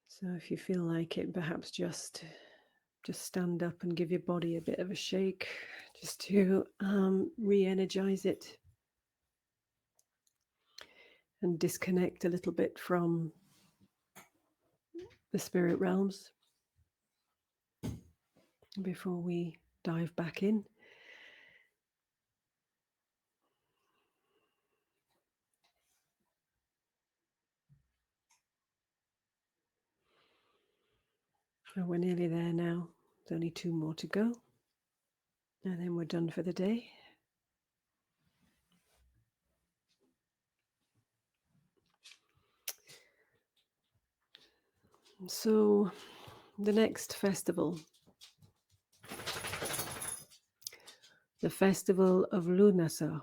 So if you feel like it, perhaps just stand up and give your body a bit of a shake just to re-energize it and disconnect a little bit from the spirit realms before we dive back in. So we're nearly there now. There's only 2 more to go. And then we're done for the day. So the next festival, the festival of Lunasa,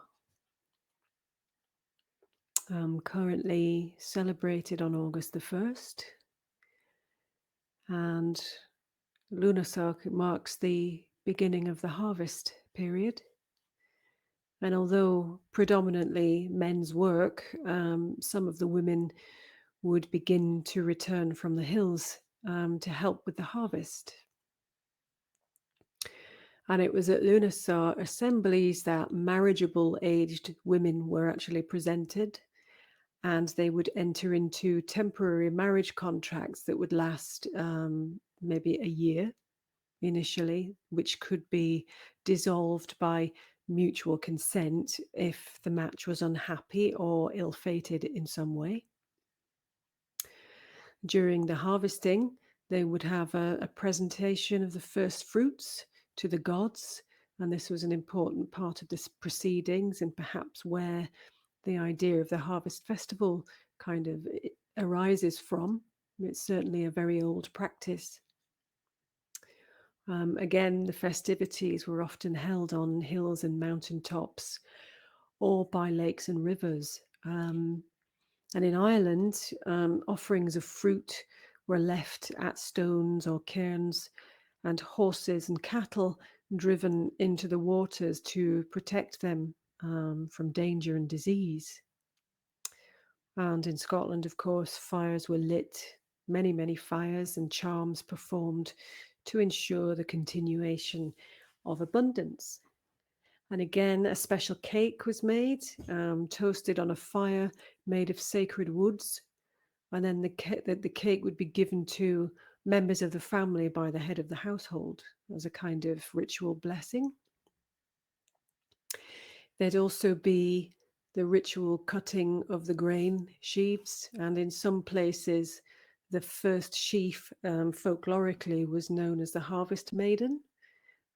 currently celebrated on August the 1st. And Lunasak marks the beginning of the harvest period. And although predominantly men's work, some of the women would begin to return from the hills to help with the harvest. And it was at Lunasa assemblies that marriageable aged women were actually presented, and they would enter into temporary marriage contracts that would last maybe a year initially, which could be dissolved by mutual consent if the match was unhappy or ill-fated in some way. During the harvesting, they would have a presentation of the first fruits to the gods, and this was an important part of the proceedings and perhaps where the idea of the harvest festival kind of arises from. It's certainly a very old practice. Again, the festivities were often held on hills and mountain tops or by lakes and rivers. And in Ireland, offerings of fruit were left at stones or cairns, and horses and cattle driven into the waters to protect them from danger and disease. And in Scotland, of course, fires were lit, many, many fires and charms performed to ensure the continuation of abundance. And again, a special cake was made, toasted on a fire made of sacred woods. And then the cake would be given to members of the family by the head of the household as a kind of ritual blessing. There'd also be the ritual cutting of the grain sheaves, and in some places, the first sheaf folklorically was known as the harvest maiden,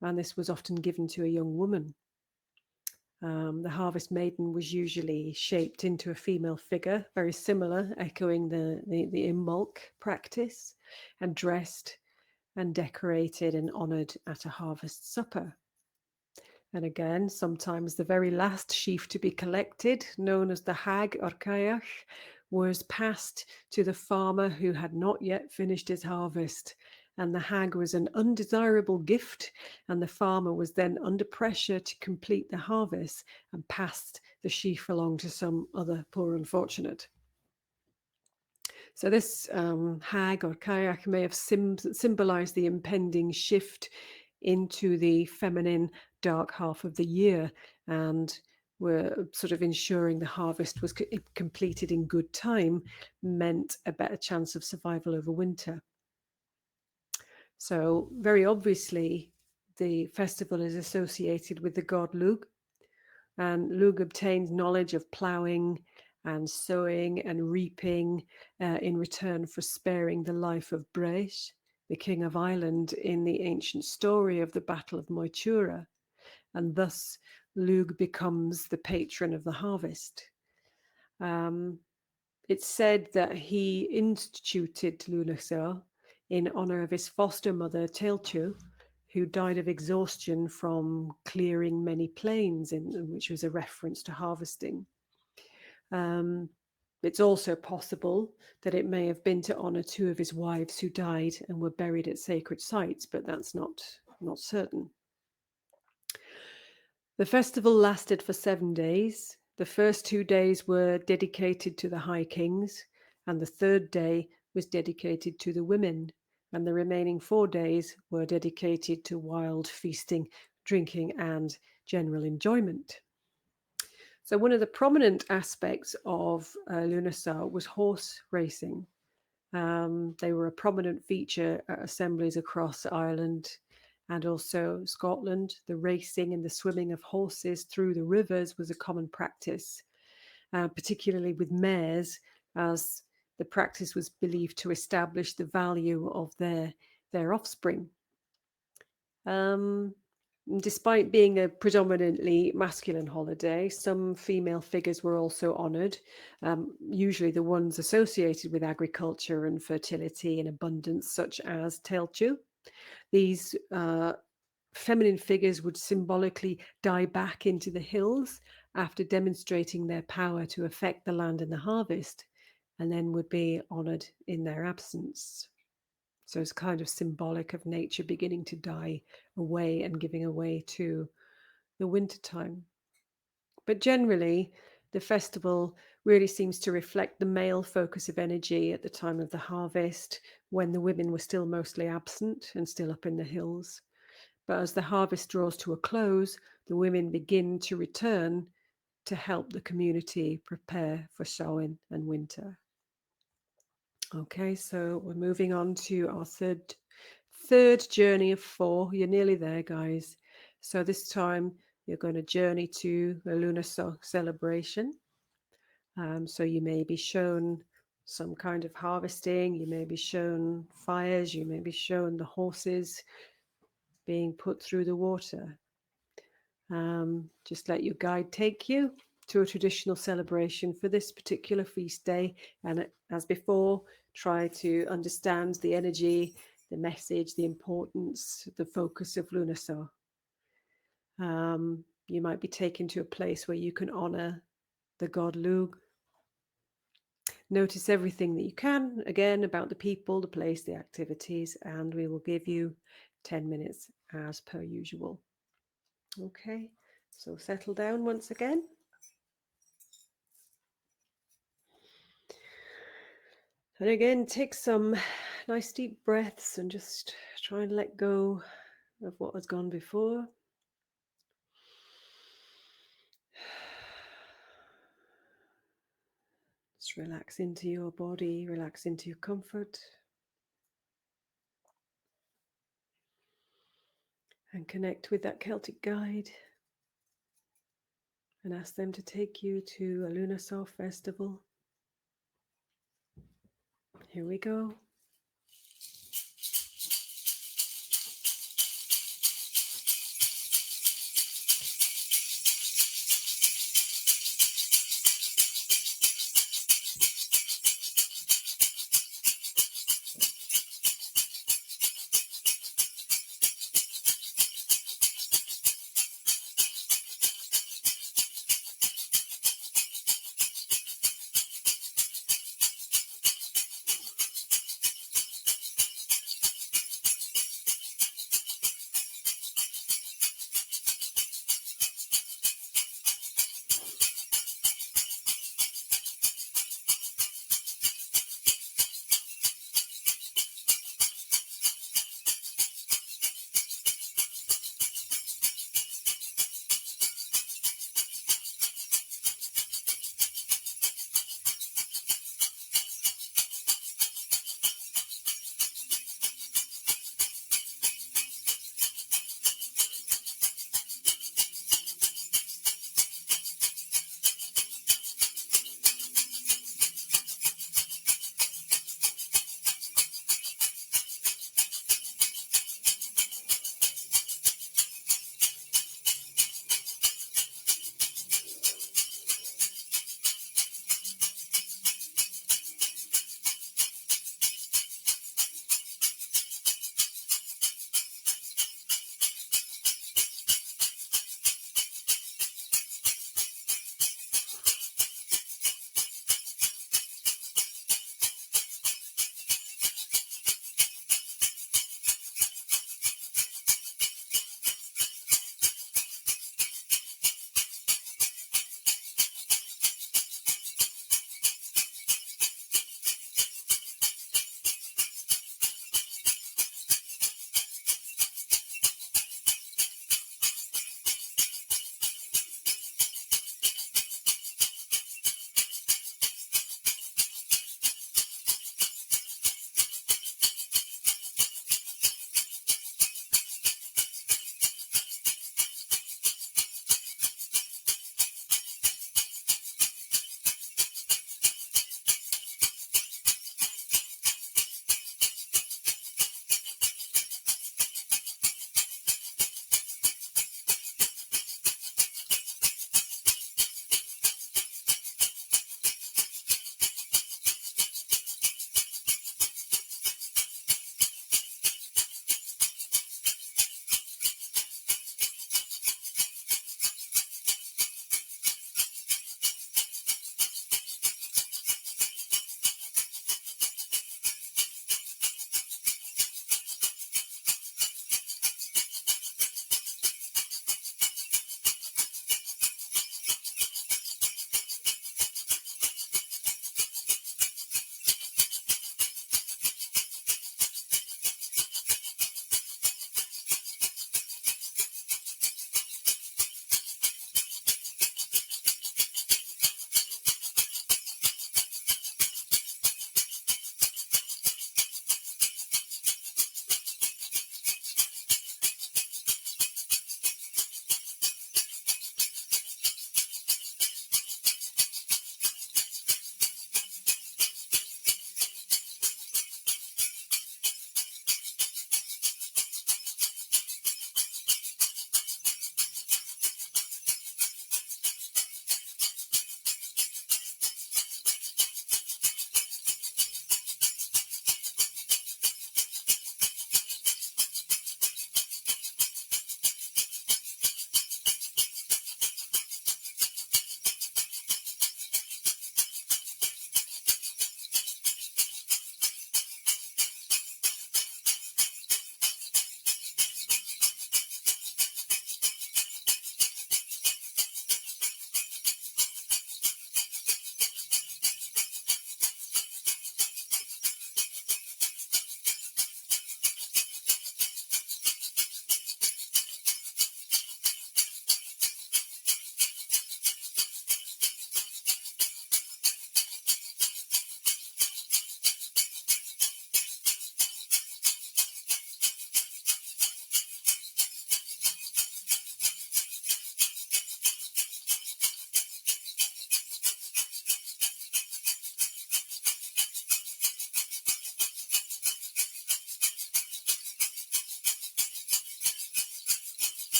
and this was often given to a young woman. The harvest maiden was usually shaped into a female figure, very similar, echoing the Imbolc practice, and dressed and decorated and honoured at a harvest supper. And again, sometimes the very last sheaf to be collected, known as the hag or kayach, was passed to the farmer who had not yet finished his harvest. And the hag was an undesirable gift, and the farmer was then under pressure to complete the harvest and passed the sheaf along to some other poor unfortunate. So this hag or kayak may have symbolized the impending shift into the feminine dark half of the year, and were sort of ensuring the harvest was completed in good time, meant a better chance of survival over winter. So very obviously, the festival is associated with the god Lugh, and Lugh obtained knowledge of ploughing and sowing and reaping in return for sparing the life of Breis, the king of Ireland, in the ancient story of the Battle of Moytura. And thus Lugh becomes the patron of the harvest. It's said that he instituted Lunasa in honor of his foster mother, Telchu, who died of exhaustion from clearing many plains, which was a reference to harvesting. It's also possible that it may have been to honor two of his wives who died and were buried at sacred sites, but that's not certain. The festival lasted for 7 days. The first 2 days were dedicated to the high kings, and the third day was dedicated to the women, and the remaining 4 days were dedicated to wild feasting, drinking, and general enjoyment. So one of the prominent aspects of Lunasa was horse racing. They were a prominent feature at assemblies across Ireland and also Scotland. The racing and the swimming of horses through the rivers was a common practice, particularly with mares, as the practice was believed to establish the value of their offspring. Despite being a predominantly masculine holiday, some female figures were also honoured, usually the ones associated with agriculture and fertility and abundance, such as Telchu. These feminine figures would symbolically die back into the hills after demonstrating their power to affect the land and the harvest, and then would be honoured in their absence. So it's kind of symbolic of nature beginning to die away and giving away to the wintertime. But generally, the festival really seems to reflect the male focus of energy at the time of the harvest, when the women were still mostly absent and still up in the hills. But as the harvest draws to a close, the women begin to return to help the community prepare for sowing and winter. Okay, so we're moving on to our third journey of 4. You're nearly there, guys. So this time you're going to journey to the lunar celebration. So you may be shown some kind of harvesting, you may be shown fires, you may be shown the horses being put through the water. Just let your guide take you to a traditional celebration for this particular feast day. And as before, try to understand the energy, the message, the importance, the focus of Lunasa. You might be taken to a place where you can honor the god Lugh. Notice everything that you can, again, about the people, the place, the activities, and we will give you 10 minutes as per usual. Okay, so settle down once again. And again, take some nice deep breaths and just try and let go of what has gone before. Just relax into your body, relax into your comfort. And connect with that Celtic guide. And ask them to take you to a Lunasa festival. Here we go.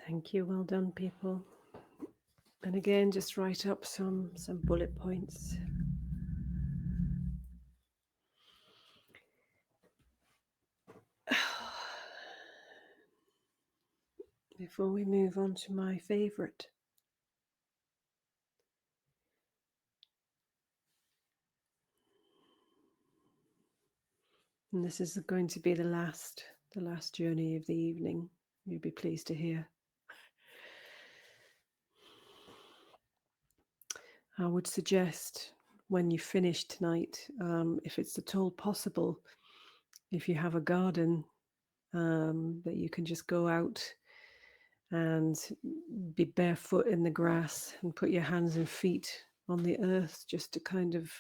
Thank you. Well done, people. And again, just write up some bullet points. Before we move on to my favorite. And this is going to be the last journey of the evening. You'll be pleased to hear. I would suggest when you finish tonight, if it's at all possible, if you have a garden, that you can just go out and be barefoot in the grass and put your hands and feet on the earth, just to kind of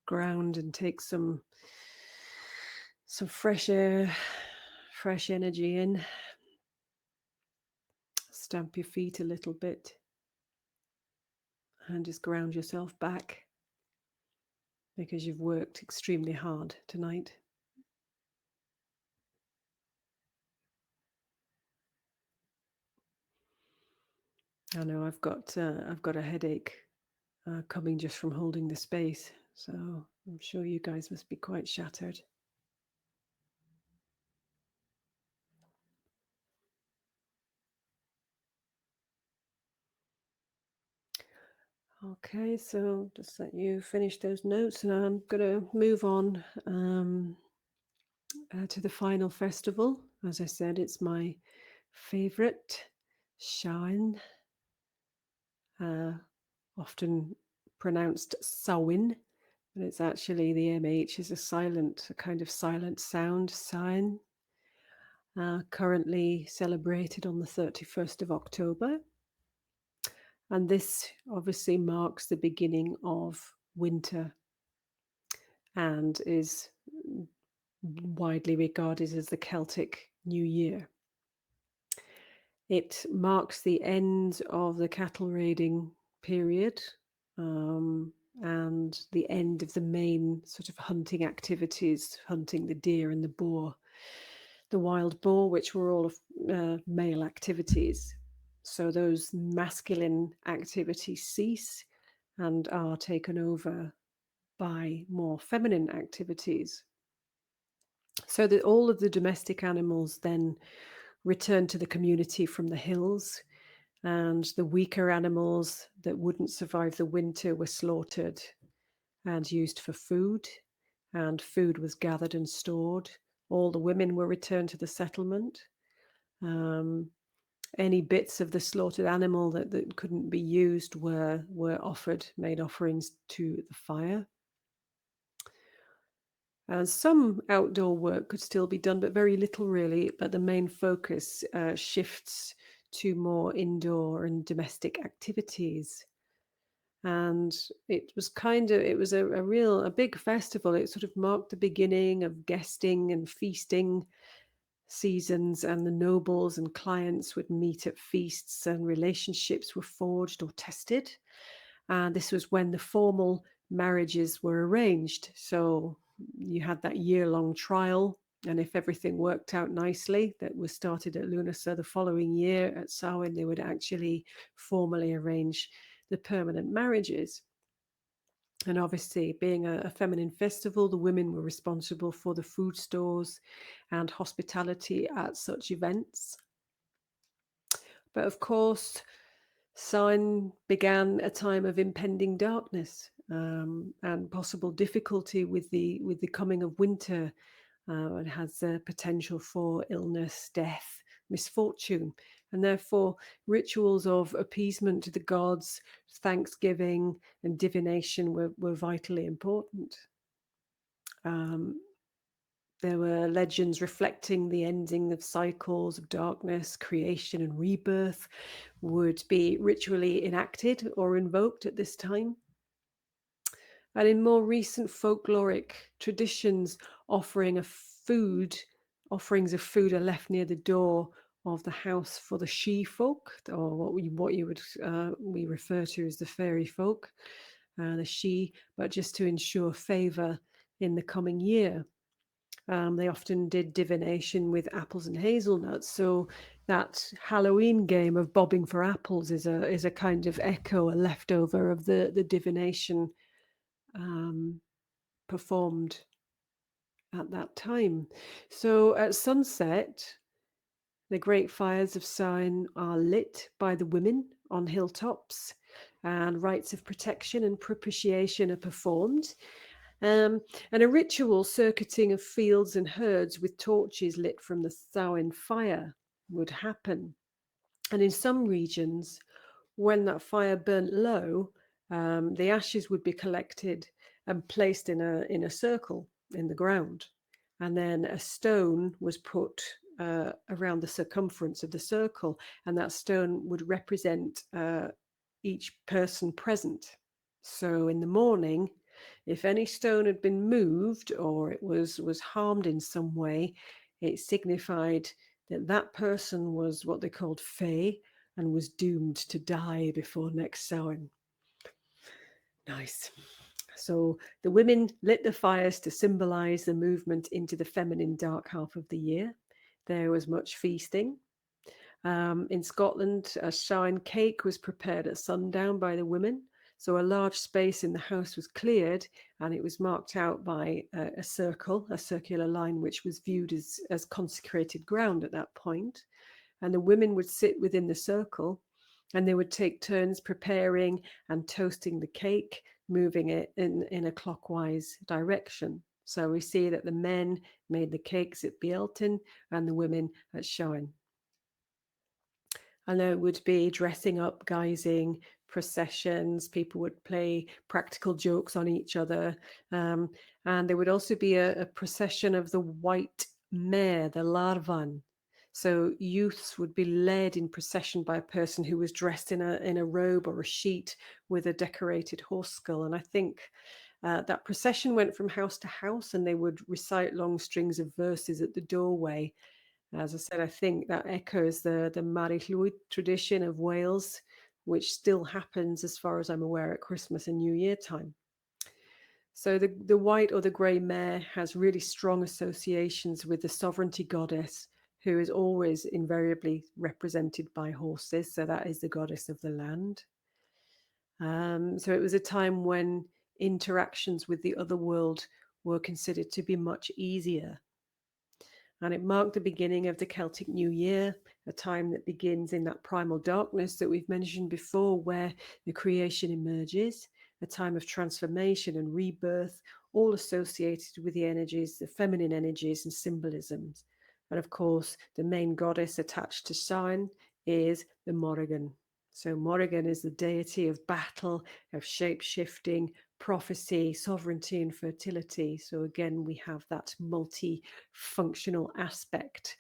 ground and take some fresh air, fresh energy in. Stamp your feet a little bit and just ground yourself back, because you've worked extremely hard tonight. I know I've got a headache coming just from holding the space, so I'm sure you guys must be quite shattered. Okay, so just let you finish those notes, and I'm going to move on to the final festival. As I said, it's my favorite, Samhain, often pronounced Samhain, but it's actually the MH is a kind of silent sound, Samhain. Currently celebrated on the 31st of October. And this obviously marks the beginning of winter and is widely regarded as the Celtic New Year. It marks the end of the cattle raiding period, and the end of the main sort of hunting activities, hunting the deer and the boar, the wild boar, which were all of male activities. So those masculine activities cease and are taken over by more feminine activities. So that all of the domestic animals then return to the community from the hills, and the weaker animals that wouldn't survive the winter were slaughtered and used for food, and food was gathered and stored. All the women were returned to the settlement. Any bits of the slaughtered animal that couldn't be used were made offerings to the fire. Some outdoor work could still be done, but very little really. But the main focus shifts to more indoor and domestic activities. And it was a big festival. It sort of marked the beginning of guesting and feasting seasons, and the nobles and clients would meet at feasts, and relationships were forged or tested. And this was when the formal marriages were arranged. So you had that year-long trial, and if everything worked out nicely, that was started at Lunasa the following year at Samhain, they would actually formally arrange the permanent marriages. And obviously, being a feminine festival, the women were responsible for the food stores and hospitality at such events. But of course, Samhain began a time of impending darkness, and possible difficulty with the coming of winter. It has the potential for illness, death, misfortune, and therefore rituals of appeasement to the gods, thanksgiving, and divination were vitally important. There were legends reflecting the ending of cycles of darkness, creation, and rebirth would be ritually enacted or invoked at this time. And in more recent folkloric traditions, offerings of food are left near the door of the house for the she folk, or what you would we refer to as the fairy folk, the she, but just to ensure favor in the coming year. They often did divination with apples and hazelnuts. So that Halloween game of bobbing for apples is a kind of echo, a leftover of the divination performed at that time. So at sunset, the great fires of Samhain are lit by the women on hilltops, and rites of protection and propitiation are performed. And a ritual circuiting of fields and herds with torches lit from the Samhain fire would happen. And in some regions, when that fire burnt low, the ashes would be collected and placed in a circle in the ground, and then a stone was put around the circumference of the circle, and that stone would represent each person present. So in the morning, if any stone had been moved or it was harmed in some way, it signified that that person was what they called fey and was doomed to die before next Samhain. Nice. So the women lit the fires to symbolize the movement into the feminine dark half of the year. There was much feasting. In Scotland, a Samhain cake was prepared at sundown by the women. So a large space in the house was cleared, and it was marked out by a circle, a circular line, which was viewed as consecrated ground at that point. And the women would sit within the circle, and they would take turns preparing and toasting the cake, moving it in a clockwise direction. So we see that the men made the cakes at Bealtaine and the women at Samhain. And there would be dressing up, guising, processions. People would play practical jokes on each other. And there would also be a procession of the white mare, the larvan. So youths would be led in procession by a person who was dressed in a robe or a sheet with a decorated horse skull. And I think that procession went from house to house, and they would recite long strings of verses at the doorway. As I said, I think that echoes the Mari Lwyd tradition of Wales, which still happens, as far as I'm aware, at Christmas and New Year time. So the white or the grey mare has really strong associations with the sovereignty goddess, who is always invariably represented by horses. So that is the goddess of the land. So it was a time when interactions with the other world were considered to be much easier. And it marked the beginning of the Celtic New Year, a time that begins in that primal darkness that we've mentioned before, where the creation emerges, a time of transformation and rebirth, all associated with the energies, the feminine energies and symbolisms. And of course, the main goddess attached to Samhain is the Morrigan. So Morrigan is the deity of battle, of shape-shifting, prophecy, sovereignty, and fertility. So again, we have that multi-functional aspect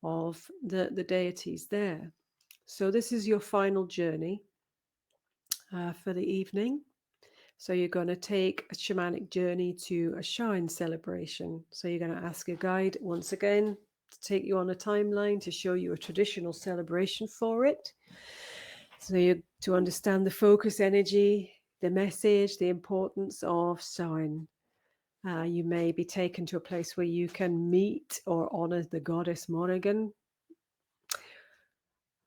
of the deities there. So this is your final journey for the evening. So you're going to take a shamanic journey to a Samhain celebration. So you're going to ask a guide once again to take you on a timeline to show you a traditional celebration for it. So you to understand the focus energy, the message, the importance of Samhain. You may be taken to a place where you can meet or honor the goddess Morrigan.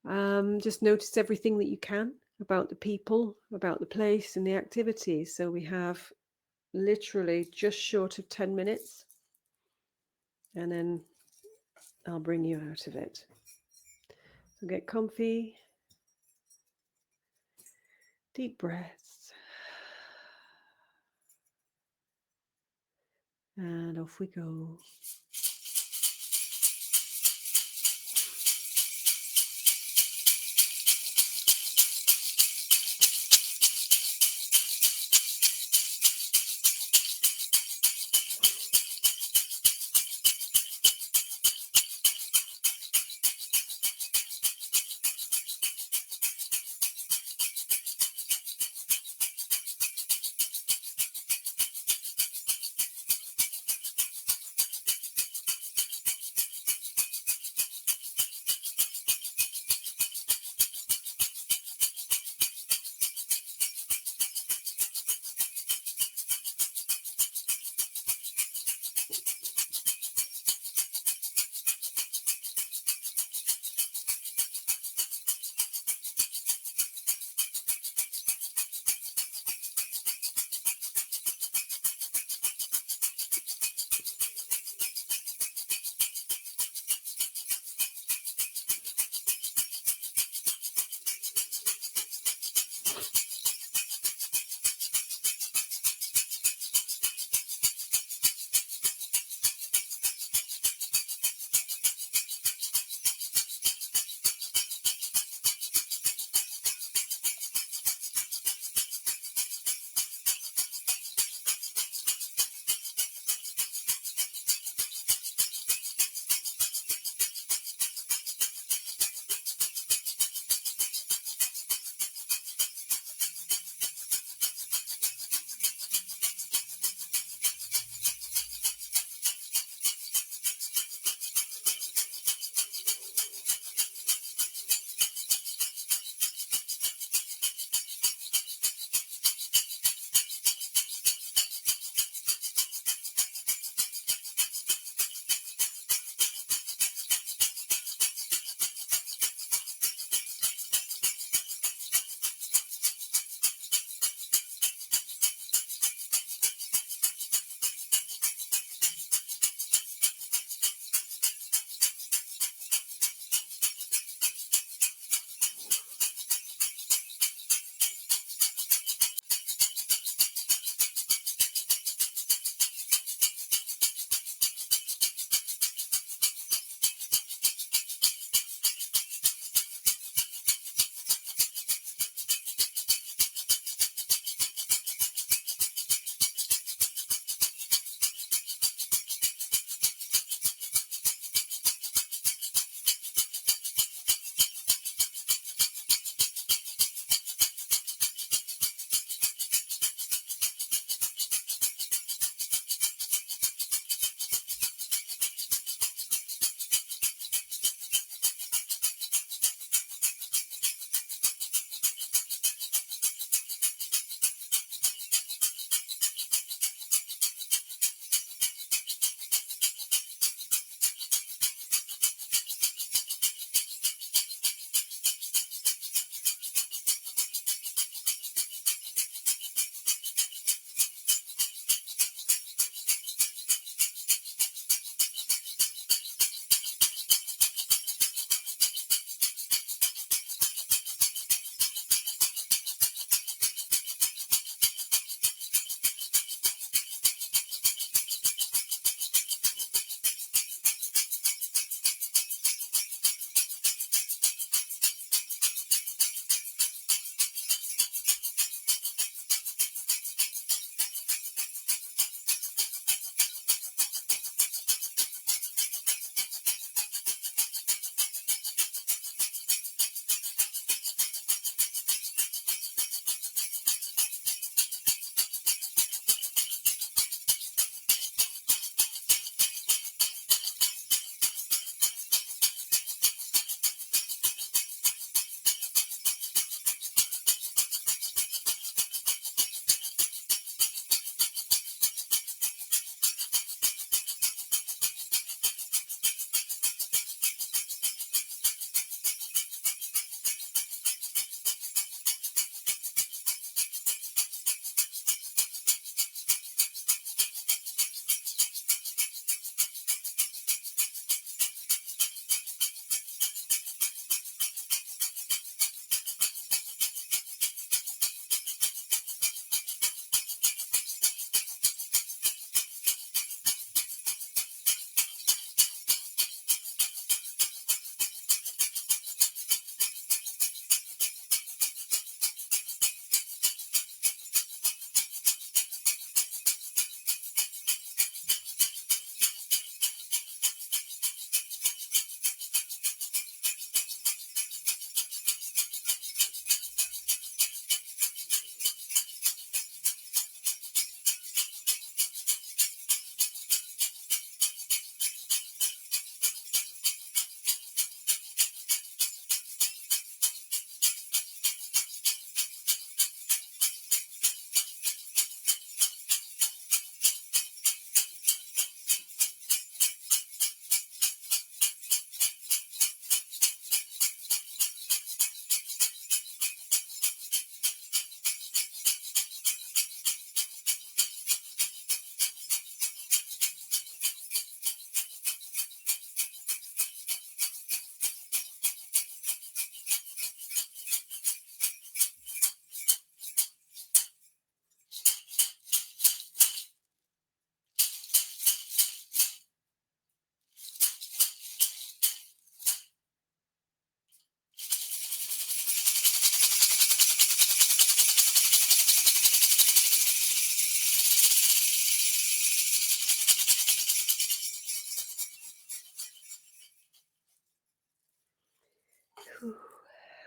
Just notice everything that you can about the people, about the place, and the activities. So we have literally just short of 10 minutes, and then I'll bring you out of it. So get comfy, deep breaths, and off we go.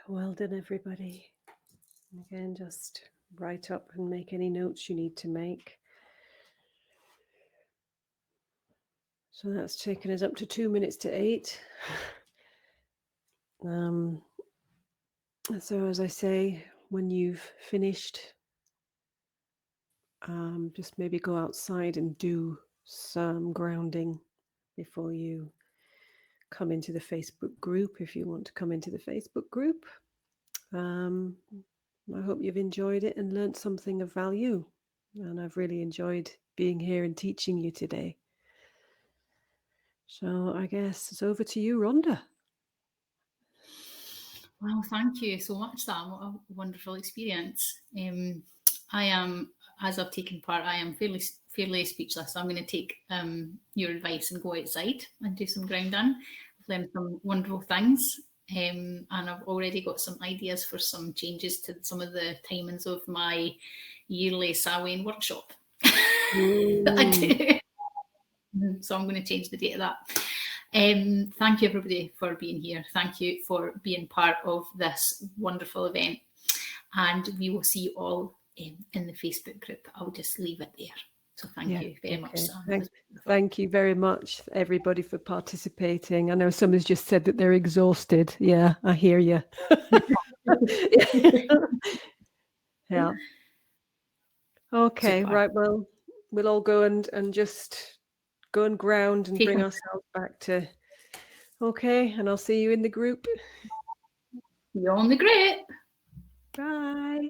Well done, everybody. Again, just write up and make any notes you need to make. So that's taken us up to 2 minutes to 8. So as I say, when you've finished, just maybe go outside and do some grounding before you come into the Facebook group, if you want to come into the Facebook group. I hope you've enjoyed it and learned something of value. And I've really enjoyed being here and teaching you today. So I guess it's over to you, Rhonda. Well, thank you so much, Sam. What a wonderful experience. I am, as I've taken part, I am fairly speechless. So I'm going to take your advice and go outside and do some grounding. I've learned some wonderful things. And I've already got some ideas for some changes to some of the timings of my yearly Samhain workshop that I do. So I'm going to change the date of that. Thank you, everybody, for being here. Thank you for being part of this wonderful event. And we will see you all in the Facebook group. I'll just leave it there. So thank you very much, Sam. Thank you very much, everybody, for participating. I know someone's just said that they're exhausted. Yeah, I hear you. Yeah. Okay, super. Right. Well, we'll all go and just go and ground and bring ourselves back to. Okay, and I'll see you in the group. You're on the group. Bye.